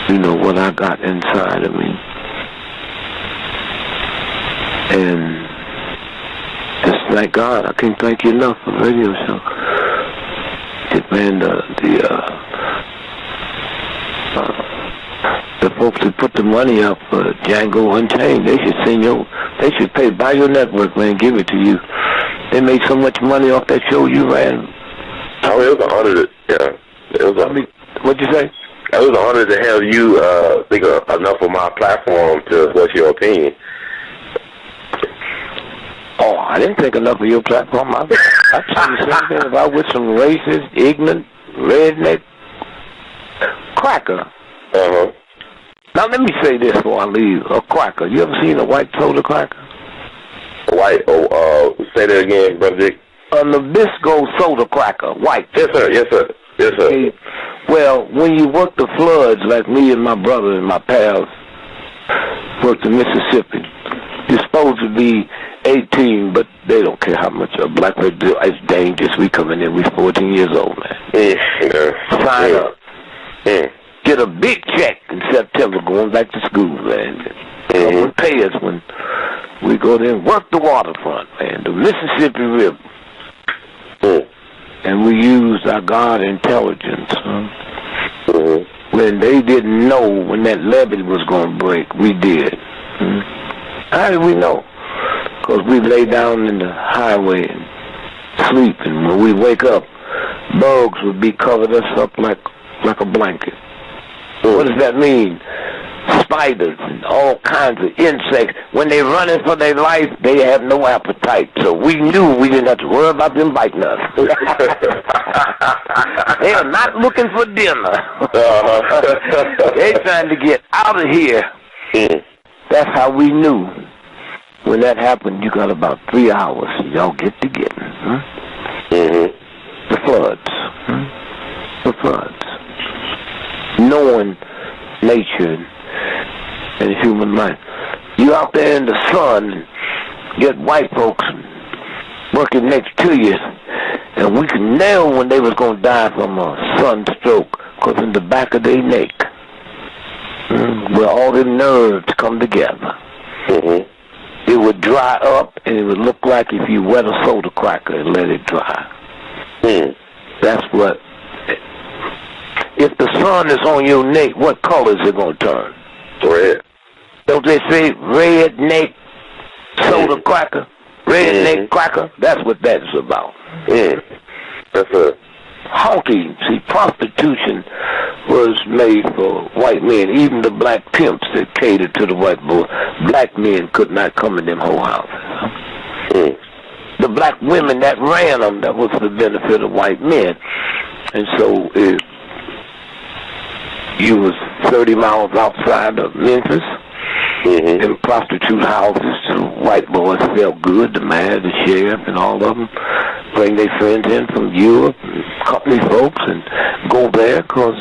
you know, what I got inside of me, and just thank God, I can't thank you enough for the radio show. Man, the folks that put the money up for Django Unchained, they should buy your network, man, give it to you. They made so much money off that show you ran. Oh, it was an honor what'd you say? It was an honor to have you think enough of my platform to voice your opinion. Oh, I didn't think enough of your platform. I tell you something about with some racist, ignorant, redneck cracker. Uh-huh. Now let me say this before I leave. A cracker. You ever seen a white soda cracker? White. Say that again, Brother Dick. A Nabisco soda cracker, white. Yes, sir. Yes, sir. Yes, sir. Okay. Well, when you work the floods, like me and my brother and my pals worked in Mississippi, you're supposed to be 18, but they don't care how much a black person do. It's dangerous. We coming in. We 14 years old, man. Sign up. Get a big check in September going back to school, man. Someone pay us when we go there and work the waterfront, man, the Mississippi River. And we used our God intelligence. When they didn't know when that levee was going to break, we did. How did we know? Because we lay down in the highway and sleep, and when we wake up, bugs would be covered us up like a blanket. What does that mean? Spiders and all kinds of insects. When they're running for their life, they have no appetite. So we knew we didn't have to worry about them biting us. They are not looking for dinner. They're trying to get out of here. That's how we knew. When that happened, you got about 3 hours. Y'all get to getting. The floods. The floods. Knowing nature and human life. You out there in the sun, get white folks working next to you, and we can nail when they was going to die from a sunstroke, because in the back of their neck, where all the nerves come together, it would dry up, and it would look like if you wet a soda cracker and let it dry. That's what. If the sun is on your neck, what color is it going to turn? Red. Don't they say redneck soda cracker? Redneck cracker? That's what that's about. That's it. Honky. See, prostitution was made for white men. Even the black pimps that catered to the white boy, black men could not come in them whole houses. The black women that ran them, that was for the benefit of white men. And so if you was 30 miles outside of Memphis, in prostitute houses, the white boys felt good, the mayor, the sheriff, and all of them bring their friends in from Europe, and company folks, and go there, because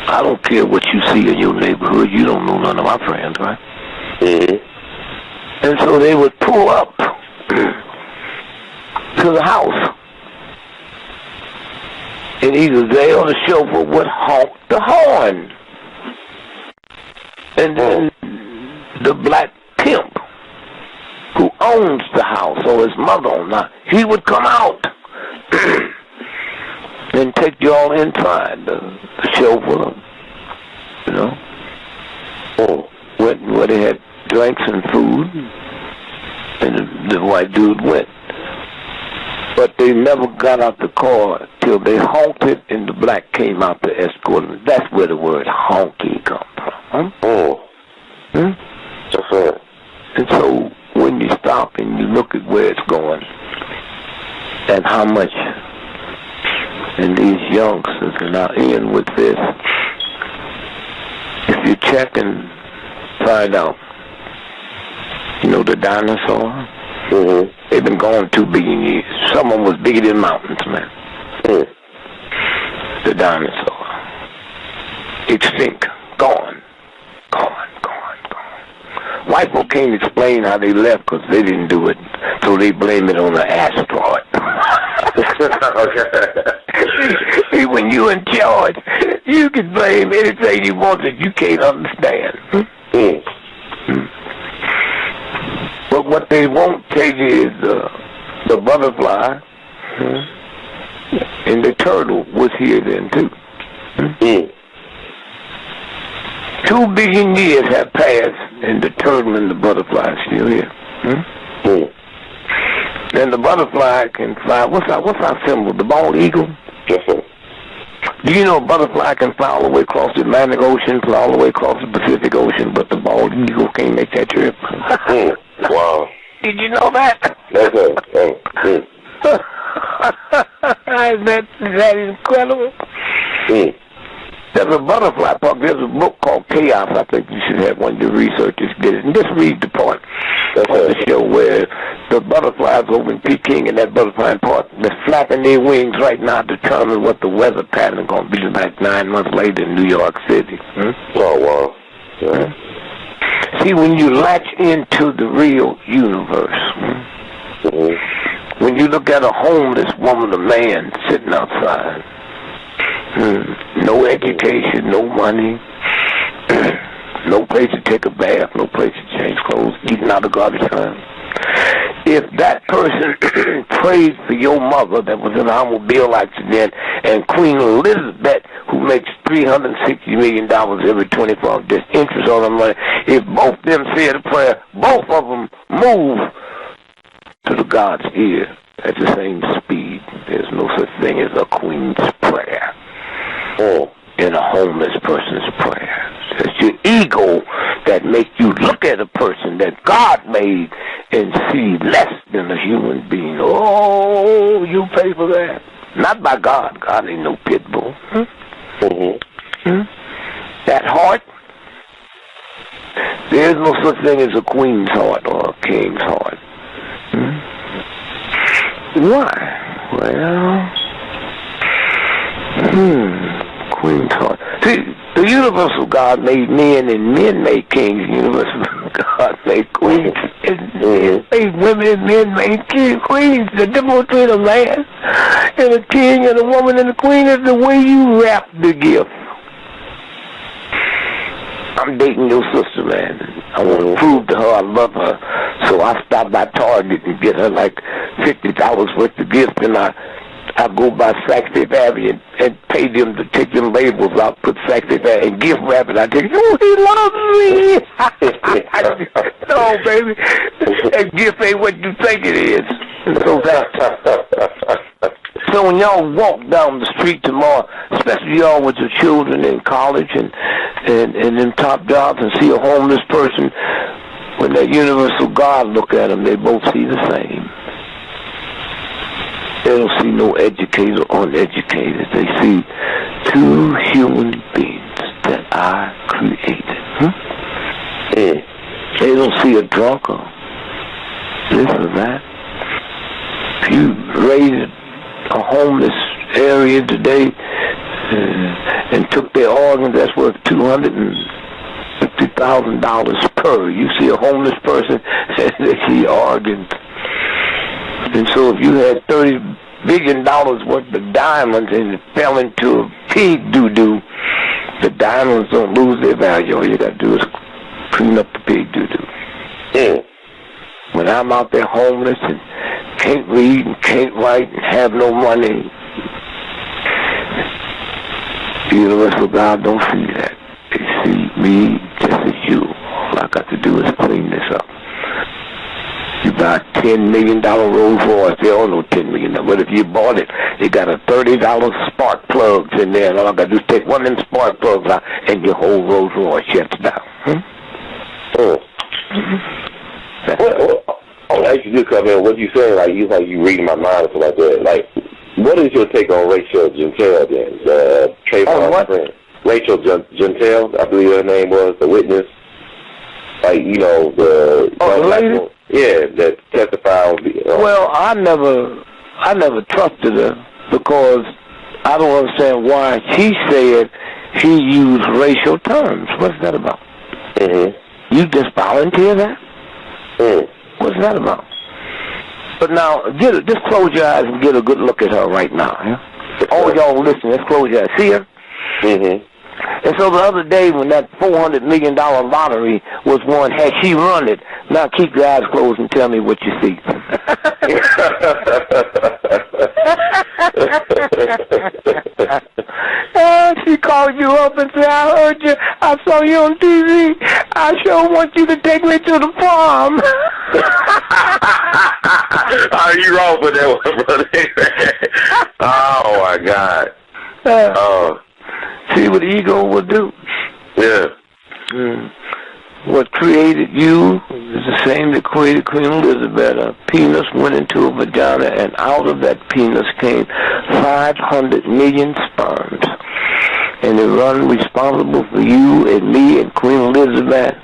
I don't care what you see in your neighborhood, you don't know none of my friends, right? And so they would pull up to the house, and either they or the chauffeur would honk the horn. And then the black pimp who owns the house, or his mother-in-law, he would come out and take you all inside, the chauffeur, you know, where they had drinks and food, and the white dude went. But they never got out the car till they honked it, and the black came out to escort them. That's where the word honky comes from. That's it. And so when you stop and you look at where it's going and how much, and these youngsters are now in with this, if you check and find out, you know, the dinosaur, they've been gone 2 billion years. Some of them was bigger than mountains, man. The dinosaur. Extinct. Gone. White folk can't explain how they left because they didn't do it, so they blame it on the asteroid. See, when you're in charge, you can blame anything you want that you can't understand. But what they won't tell you is the butterfly and the turtle was here then too. 2 billion years have passed, and the turtle and the butterfly are still here. And the butterfly can fly. What's our symbol? The bald eagle? Yes, sir. Do you know a butterfly can fly all the way across the Atlantic Ocean, fly all the way across the Pacific Ocean, but the bald eagle can't make that trip? Wow. Did you know that? Yes, sir. Is that incredible? There's a butterfly park. There's a book called Chaos. I think you should have one of your researchers get it. And just read the part of the show where the butterflies over in Peking and that butterfly park, they're flapping their wings right now to determine what the weather pattern is going to be like 9 months later in New York City. Oh, wow. Yeah. See, when you latch into the real universe, when you look at a homeless woman or man sitting outside, no education, no money, no place to take a bath, no place to change clothes, eating out of garbage can. If that person prayed for your mother that was in an automobile accident and Queen Elizabeth, who makes $360 million every 24 hours, just interest on her money, if both of them said a prayer, both of them move to the God's ear at the same speed. There's no such thing as a queen's prayer in a homeless person's prayer. It's your ego that makes you look at a person that God made and see less than a human being. Oh, you pay for that. Not by God. God ain't no pit bull. That heart, there is no such thing as a queen's heart or a king's heart. Why? Well, queen's heart. See, the universal God made men and men made kings. The universal God made queens. And made women and men made queens. The difference between a man and a king and a woman and a queen is the way you wrap the gift. I'm dating your sister, man. I want to prove to her I love her. So I stop by Target and get her like $50 worth of gifts, and I I go by Sac Fifth Avenue and pay them to take them labels out, put Sac Fifth Avenue, and gift wrap it. I take, oh, he loves me. No, baby, that gift ain't what you think it is. And so so when y'all walk down the street tomorrow, especially y'all with your children in college and in top jobs, and see a homeless person, when that universal God look at them, they both see the same. They don't see no educated or uneducated. They see two human beings that I created. They don't see a drunk or this or that. If you raided a homeless area today and took their organs, that's worth $250,000 per. You see a homeless person, they see organs. And so if you had $30 billion worth of diamonds and it fell into a pig doo-doo, the diamonds don't lose their value. All you got to do is clean up the pig doo-doo. When I'm out there homeless and can't read and can't write and have no money, the universal God don't see that. They see me just as you. All I got to do is clean this up. You buy a $10 million Rolls Royce, they all know $10 million. But if you bought it, they got a $30 spark plugs in there, and all I got to do is take one of them spark plugs out, and your whole Rolls Royce shuts down. Well, I want to ask you this, because what you saying, like you reading my mind or something like that. Like, what is your take on Rachel Gentile then? Trayvon's friend. Rachel Gentile, I believe her name was, the witness. Like, you know, the lady? Yeah, that testified. Well, I never trusted her because I don't understand why she said she used racial terms. What's that about? You just volunteer that? What's that about? But now, just close your eyes and get a good look at her right now. Yeah? All y'all listening, just close your eyes. See her? And so the other day when that $400 million lottery was won, had she run it, now keep your eyes closed and tell me what you see. She called you up and said, I heard you, I saw you on TV. I sure want you to take me to the farm. Oh, you wrong for that one, brother. Oh, my God. See what ego will do. Yeah. What created you is the same that created Queen Elizabeth. A penis went into a vagina, and out of that penis came 500 million sperms. And they run responsible for you and me and Queen Elizabeth.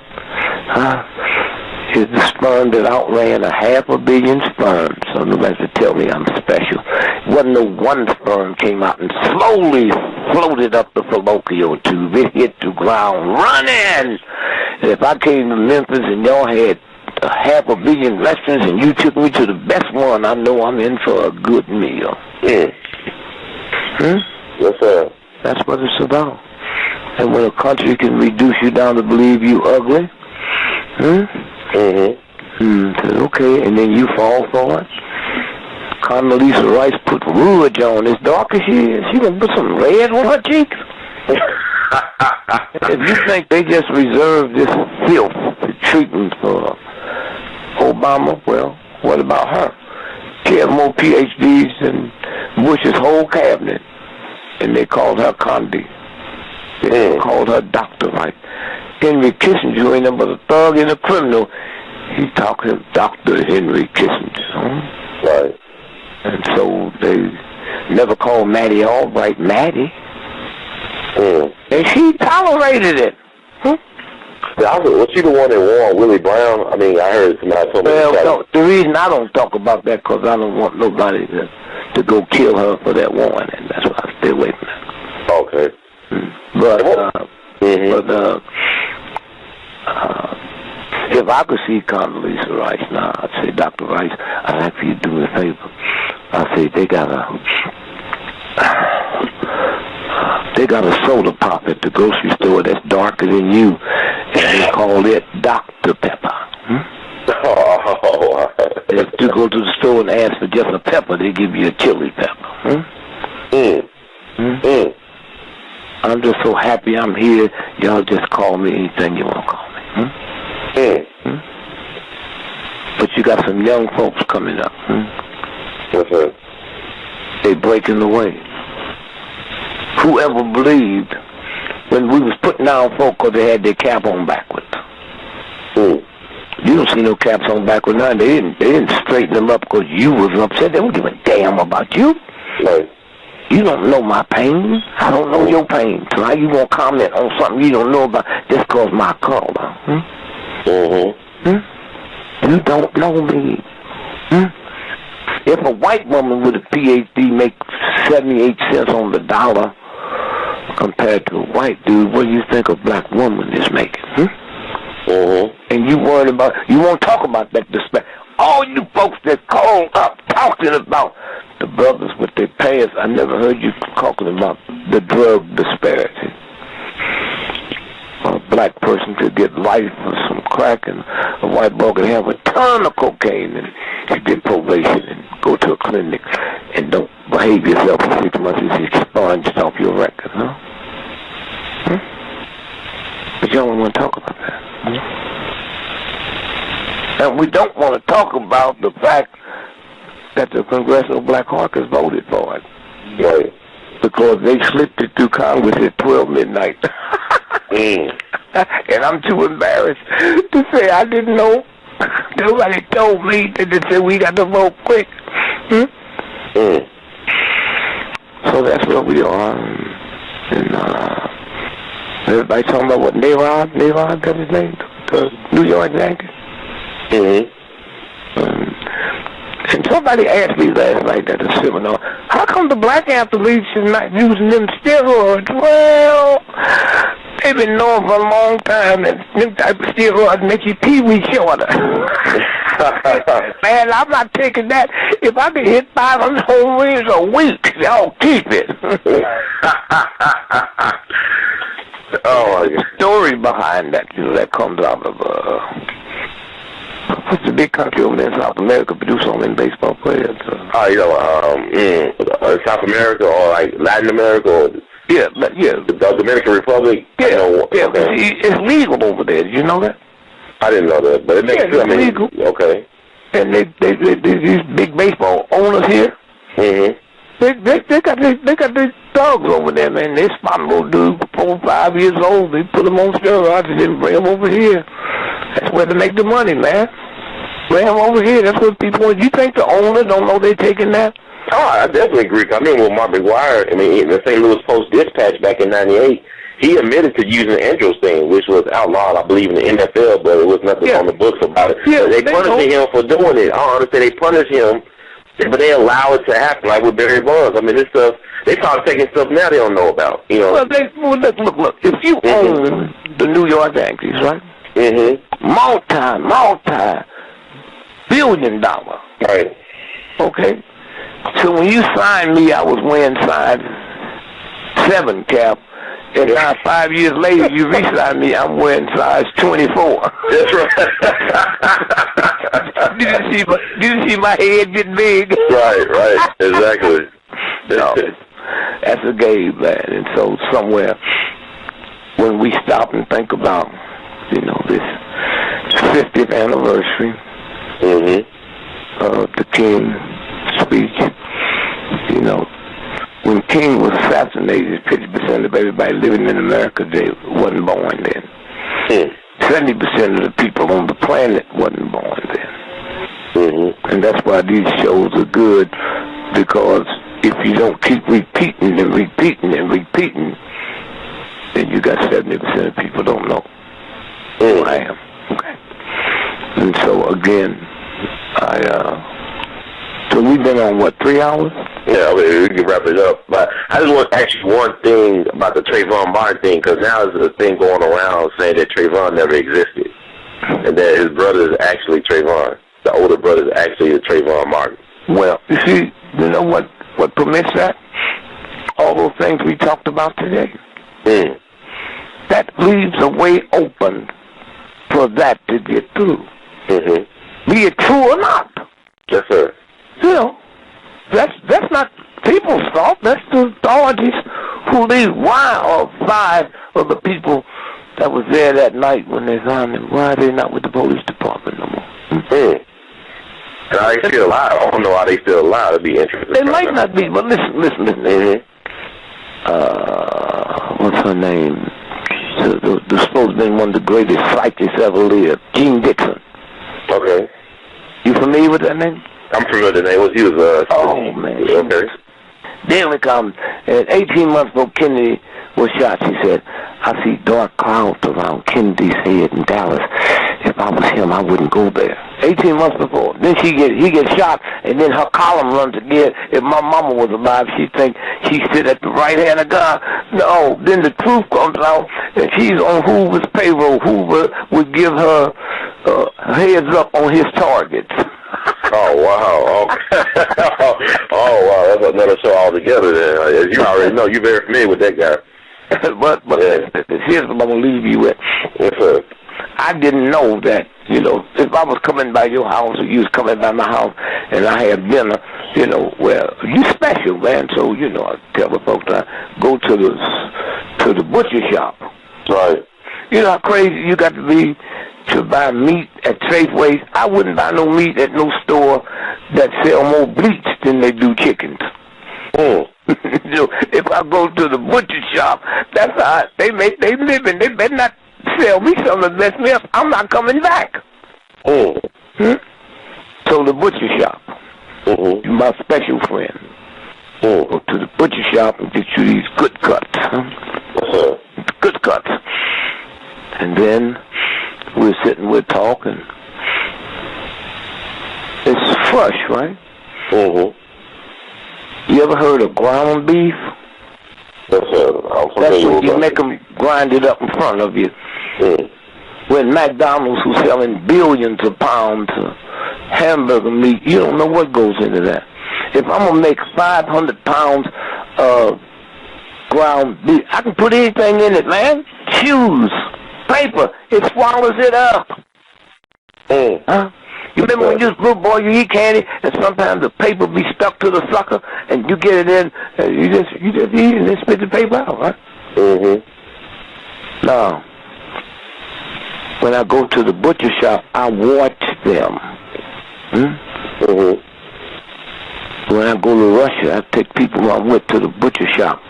Is the sperm that outran 500 million sperms. So nobody can tell me I'm special. Wasn't no one sperm came out and slowly floated up the fallopian tube. It hit the ground running. And if I came to Memphis and y'all had 500 million restaurants and you took me to the best one, I know I'm in for a good meal. Yes, sir. That's what it's about. And when a country can reduce you down to believe you ugly, okay, and then you fall for it. Condoleezza Rice put rouge on. As dark as she is, she gonna put some red on her cheeks. If you think they just reserve this filth treatment for Obama, well, what about her? She has more PhDs than Bush's whole cabinet, and they called her Condi. They called her Dr. Right. Henry Kissinger ain't nothing but a thug and a criminal. He talking Dr. Henry Kissinger. Right. And so they never called Maddie Albright Maddie. And she tolerated it. Yeah, was she the one that won Willie Brown? I mean, I heard somebody told me. Well, the reason I don't talk about that because I don't want nobody to go kill her for that one, and that's why I stay away from that. Okay. But if I could see Condoleezza Rice now, I'd say, Dr. Rice, I'd like for you to do me a favor. I'd say they got a soda pop at the grocery store that's darker than you, and they call it Dr. Pepper. If you go to the store and ask for just a pepper, they give you a chili pepper. I'm just so happy I'm here. Y'all just call me anything you want to call me. But you got some young folks coming up. They breaking the way. Whoever believed when we was putting down folk because they had their cap on backwards. You don't see no caps on backwards now. They didn't straighten them up because you was upset. They don't give a damn about you. Right. You don't know my pain. I don't know your pain. So how you gonna comment on something you don't know about just cause my color? You don't know me. If a white woman with a PhD makes 78 cents on the dollar compared to a white dude, what do you think a black woman is making? And you worried about, you won't talk about that disparity. All you folks that call up talking about the brothers with their past, I never heard you talking about the drug disparity. A black person could get life for some crack, and a white boy could have a ton of cocaine and you get probation and go to a clinic and don't behave yourself for 6 months and it's expunged off your record, But y'all don't want to talk about that. And we don't want to talk about the fact that the Congressional Black Caucus voted for it. Right. Because they slipped it through Congress at 12 midnight. And I'm too embarrassed to say I didn't know. Nobody told me that they said we got to vote quick. So that's where we are. And everybody talking about what Nerod, that's his name, the New York Yankees. And somebody asked me last night at a seminar, how come the black athletes are not using them steroids? Well, they've been knowing for a long time that them type of steroids make you pee-wee shorter. Man, I'm not taking that. If I could hit 500 home runs a week, y'all keep it. The story behind that, that comes out of what's the big country over there in South America produce all them baseball players? South America or like Latin America or the Dominican Republic. It's legal over there. Did you know that? I didn't know that, but it makes sense. It's legal. Okay. And they these big baseball owners here. They got these dogs over there, man. They spot a little dude 4 or 5 years old. They put him on steroids and then bring him over here. That's where they make the money, man. Bring him over here. That's what people want. You think the owner don't know they taking that? Oh, I definitely agree. I mean, with Mark McGuire, in the St. Louis Post-Dispatch back in '98, he admitted to using androstenedione, which was outlawed, I believe, in the NFL, but it was nothing on the books about it. Yeah, they punished him for doing it. I don't understand. They punished him, but they allow it to happen, like with Barry Bonds. I mean, this stuff, they start taking stuff now they don't know about, you know. Well, look. If you own the New York Yankees, right? Multi-billion-dollar. Right. Okay? So when you signed me, I was wearing size 7 cap. And now 5 years later, you re-signed me, I'm wearing size 24. That's right. Did you see my head get big? Right. Exactly. No, that's a game, man. And so somewhere, when we stop and think about, this 50th anniversary of the King speech, when King was assassinated, 50% of everybody living in America, they wasn't born then. 70% of the people on the planet wasn't born then. And that's why these shows are good, because if you don't keep repeating and repeating and repeating, then you got 70% of people don't know who I am. Okay. And so again, so we've been on, 3 hours? Yeah, we can wrap it up. But I just want to ask you one thing about the Trayvon Martin thing, because now there's a thing going around saying that Trayvon never existed, and that his brother is actually Trayvon. The older brother is actually the Trayvon Martin. Well, you see, you know what permits that? All those things we talked about today. That leaves a way open for that to get through. Be it true or not. Yes, sir. That's not people thought that's the authorities who leave. Why are 5 of the people that was there that night when they found him, why are they not with the police department no more? Are they still alive? I don't know how they still alive. It'd be interesting. They might not be, but listen. What's her name? The supposed to be one of the greatest psychics ever lived, Gene Dixon. Okay. You familiar with that name? I'm familiar with the name. He was oh, man. Okay. Then we come, and 18 months before Kennedy was shot, she said, I see dark clouds around Kennedy's head in Dallas. If I was him, I wouldn't go there. 18 months before. Then he gets shot, and then her column runs again. If my mama was alive, she'd think she sit at the right hand of God. No, then the truth comes out, and she's on Hoover's payroll. Hoover would give her heads up on his targets. Oh, wow. Oh, wow. That's another show altogether then. As you already know, you're very familiar with that guy. but here's what I'm going to leave you with. Yes, sir. I didn't know that, if I was coming by your house or you was coming by my house and I had dinner, well, you special, man. So, I tell the folks I go to the butcher shop. Right. You know how crazy you got to be to buy meat at Safeway. I wouldn't buy no meat at no store that sell more bleach than they do chickens. If I go to the butcher shop, that's how they living. They better not sell me something that mess me up. I'm not coming back. So the butcher shop, you're my special friend. Go to the butcher shop and get you these good cuts. Good cuts. And then we're sitting, we're talking. It's fresh, right? You ever heard of ground beef? That's when you make them grind it up in front of you. When McDonald's, who's selling billions of pounds of hamburger meat, you don't know what goes into that. If I'm going to make 500 pounds of ground beef, I can put anything in it, man. Shoes, paper, it swallows it up. You remember when you was a little boy, you eat candy, and sometimes the paper be stuck to the sucker, and you get it in, and you just eat it and then spit the paper out, right? Now, when I go to the butcher shop, I watch them. When I go to Russia, I take people I'm with to the butcher shop,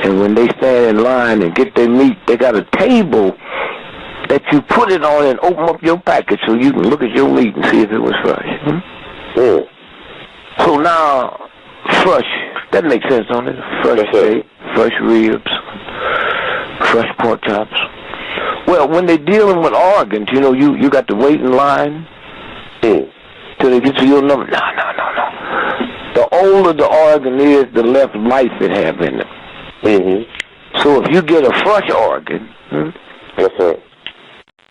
and when they stand in line and get their meat, they got a table that you put it on and open up your package so you can look at your meat and see if it was fresh. So now, fresh, that makes sense, don't it? Fresh steak, fresh ribs, fresh pork chops. Well, when they're dealing with organs, you got to wait in line till they get to your number. No. The older the organ is, the less life it have in it. So if you get a fresh organ,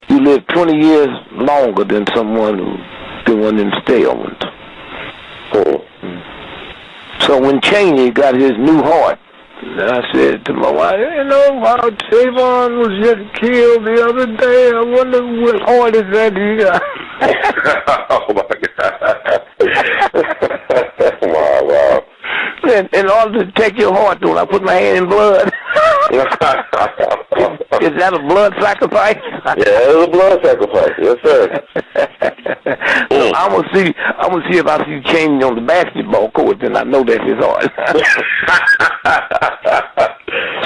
you live 20 years longer than someone who's been one of them stale ones. So when Cheney got his new heart, I said to my wife, while Trayvon was just killed the other day, I wonder what heart is that he got. Oh, my God. Wow. In order to take your heart, don't I put my hand in blood? Is that a blood sacrifice? Yeah, it's a blood sacrifice. Yes, sir. So I'm gonna see if I see change on the basketball court, then I know that's his heart.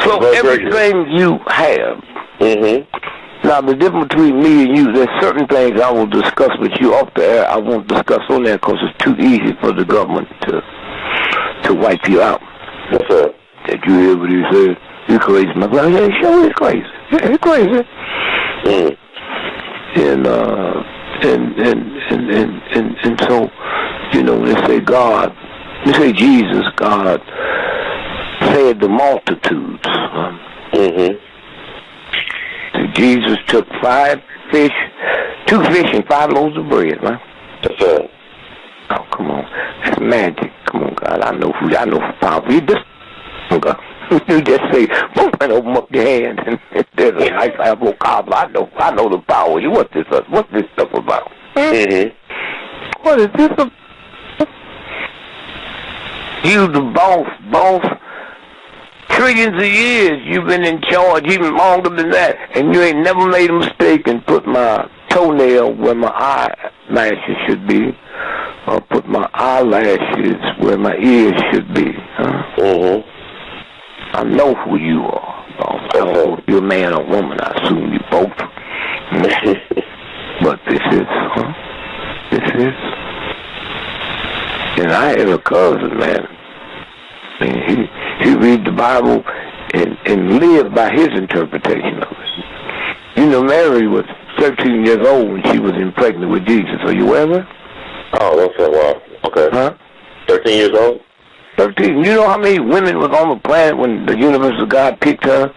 So everything you have. Now the difference between me and you, there's certain things I will discuss with you off the air. I won't discuss on there because it's too easy for the government to wipe you out. Yes, sir. Did you hear what he said? You're crazy, my brother. Yeah, sure, he's crazy. Yeah, he's crazy. And so, they say God, they say Jesus, God fed the multitudes. Jesus took 5 fish, 2 fish and 5 loaves of bread, man. Yes, sir. Oh, come on. That's magic. Come on, God. I know power. You just, you just say, boom, and open up your hand, and there's a nice apple cobbler. I know the power. What's this stuff about? What is this? You the boss. Trillions of years you've been in charge, even longer than that, and you ain't never made a mistake and put my toenail where my eyelashes should be, or put my eyelashes where my ears should be. Huh? I know who you are. I don't know if you're a man or woman. I assume you both. But this is. And I had a cousin, man. And he read the Bible and lived by his interpretation of it. You know, Mary was 13 years old when she was impregnant with Jesus. Are you aware of that? Oh, that's a while. Okay. Huh? 13 years old? 13. You know how many women was on the planet when the universe of God picked her?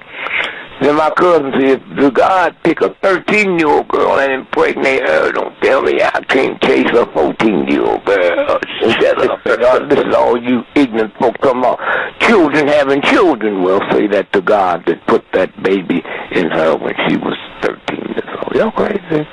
Then my cousin said, if God pick a 13-year-old girl and impregnate her, don't tell me I can't chase a 14-year-old girl. Shut up. This is all you ignorant folk talking about. Children having children will say that to God that put that baby in her when she was 13 years old. Y'all crazy?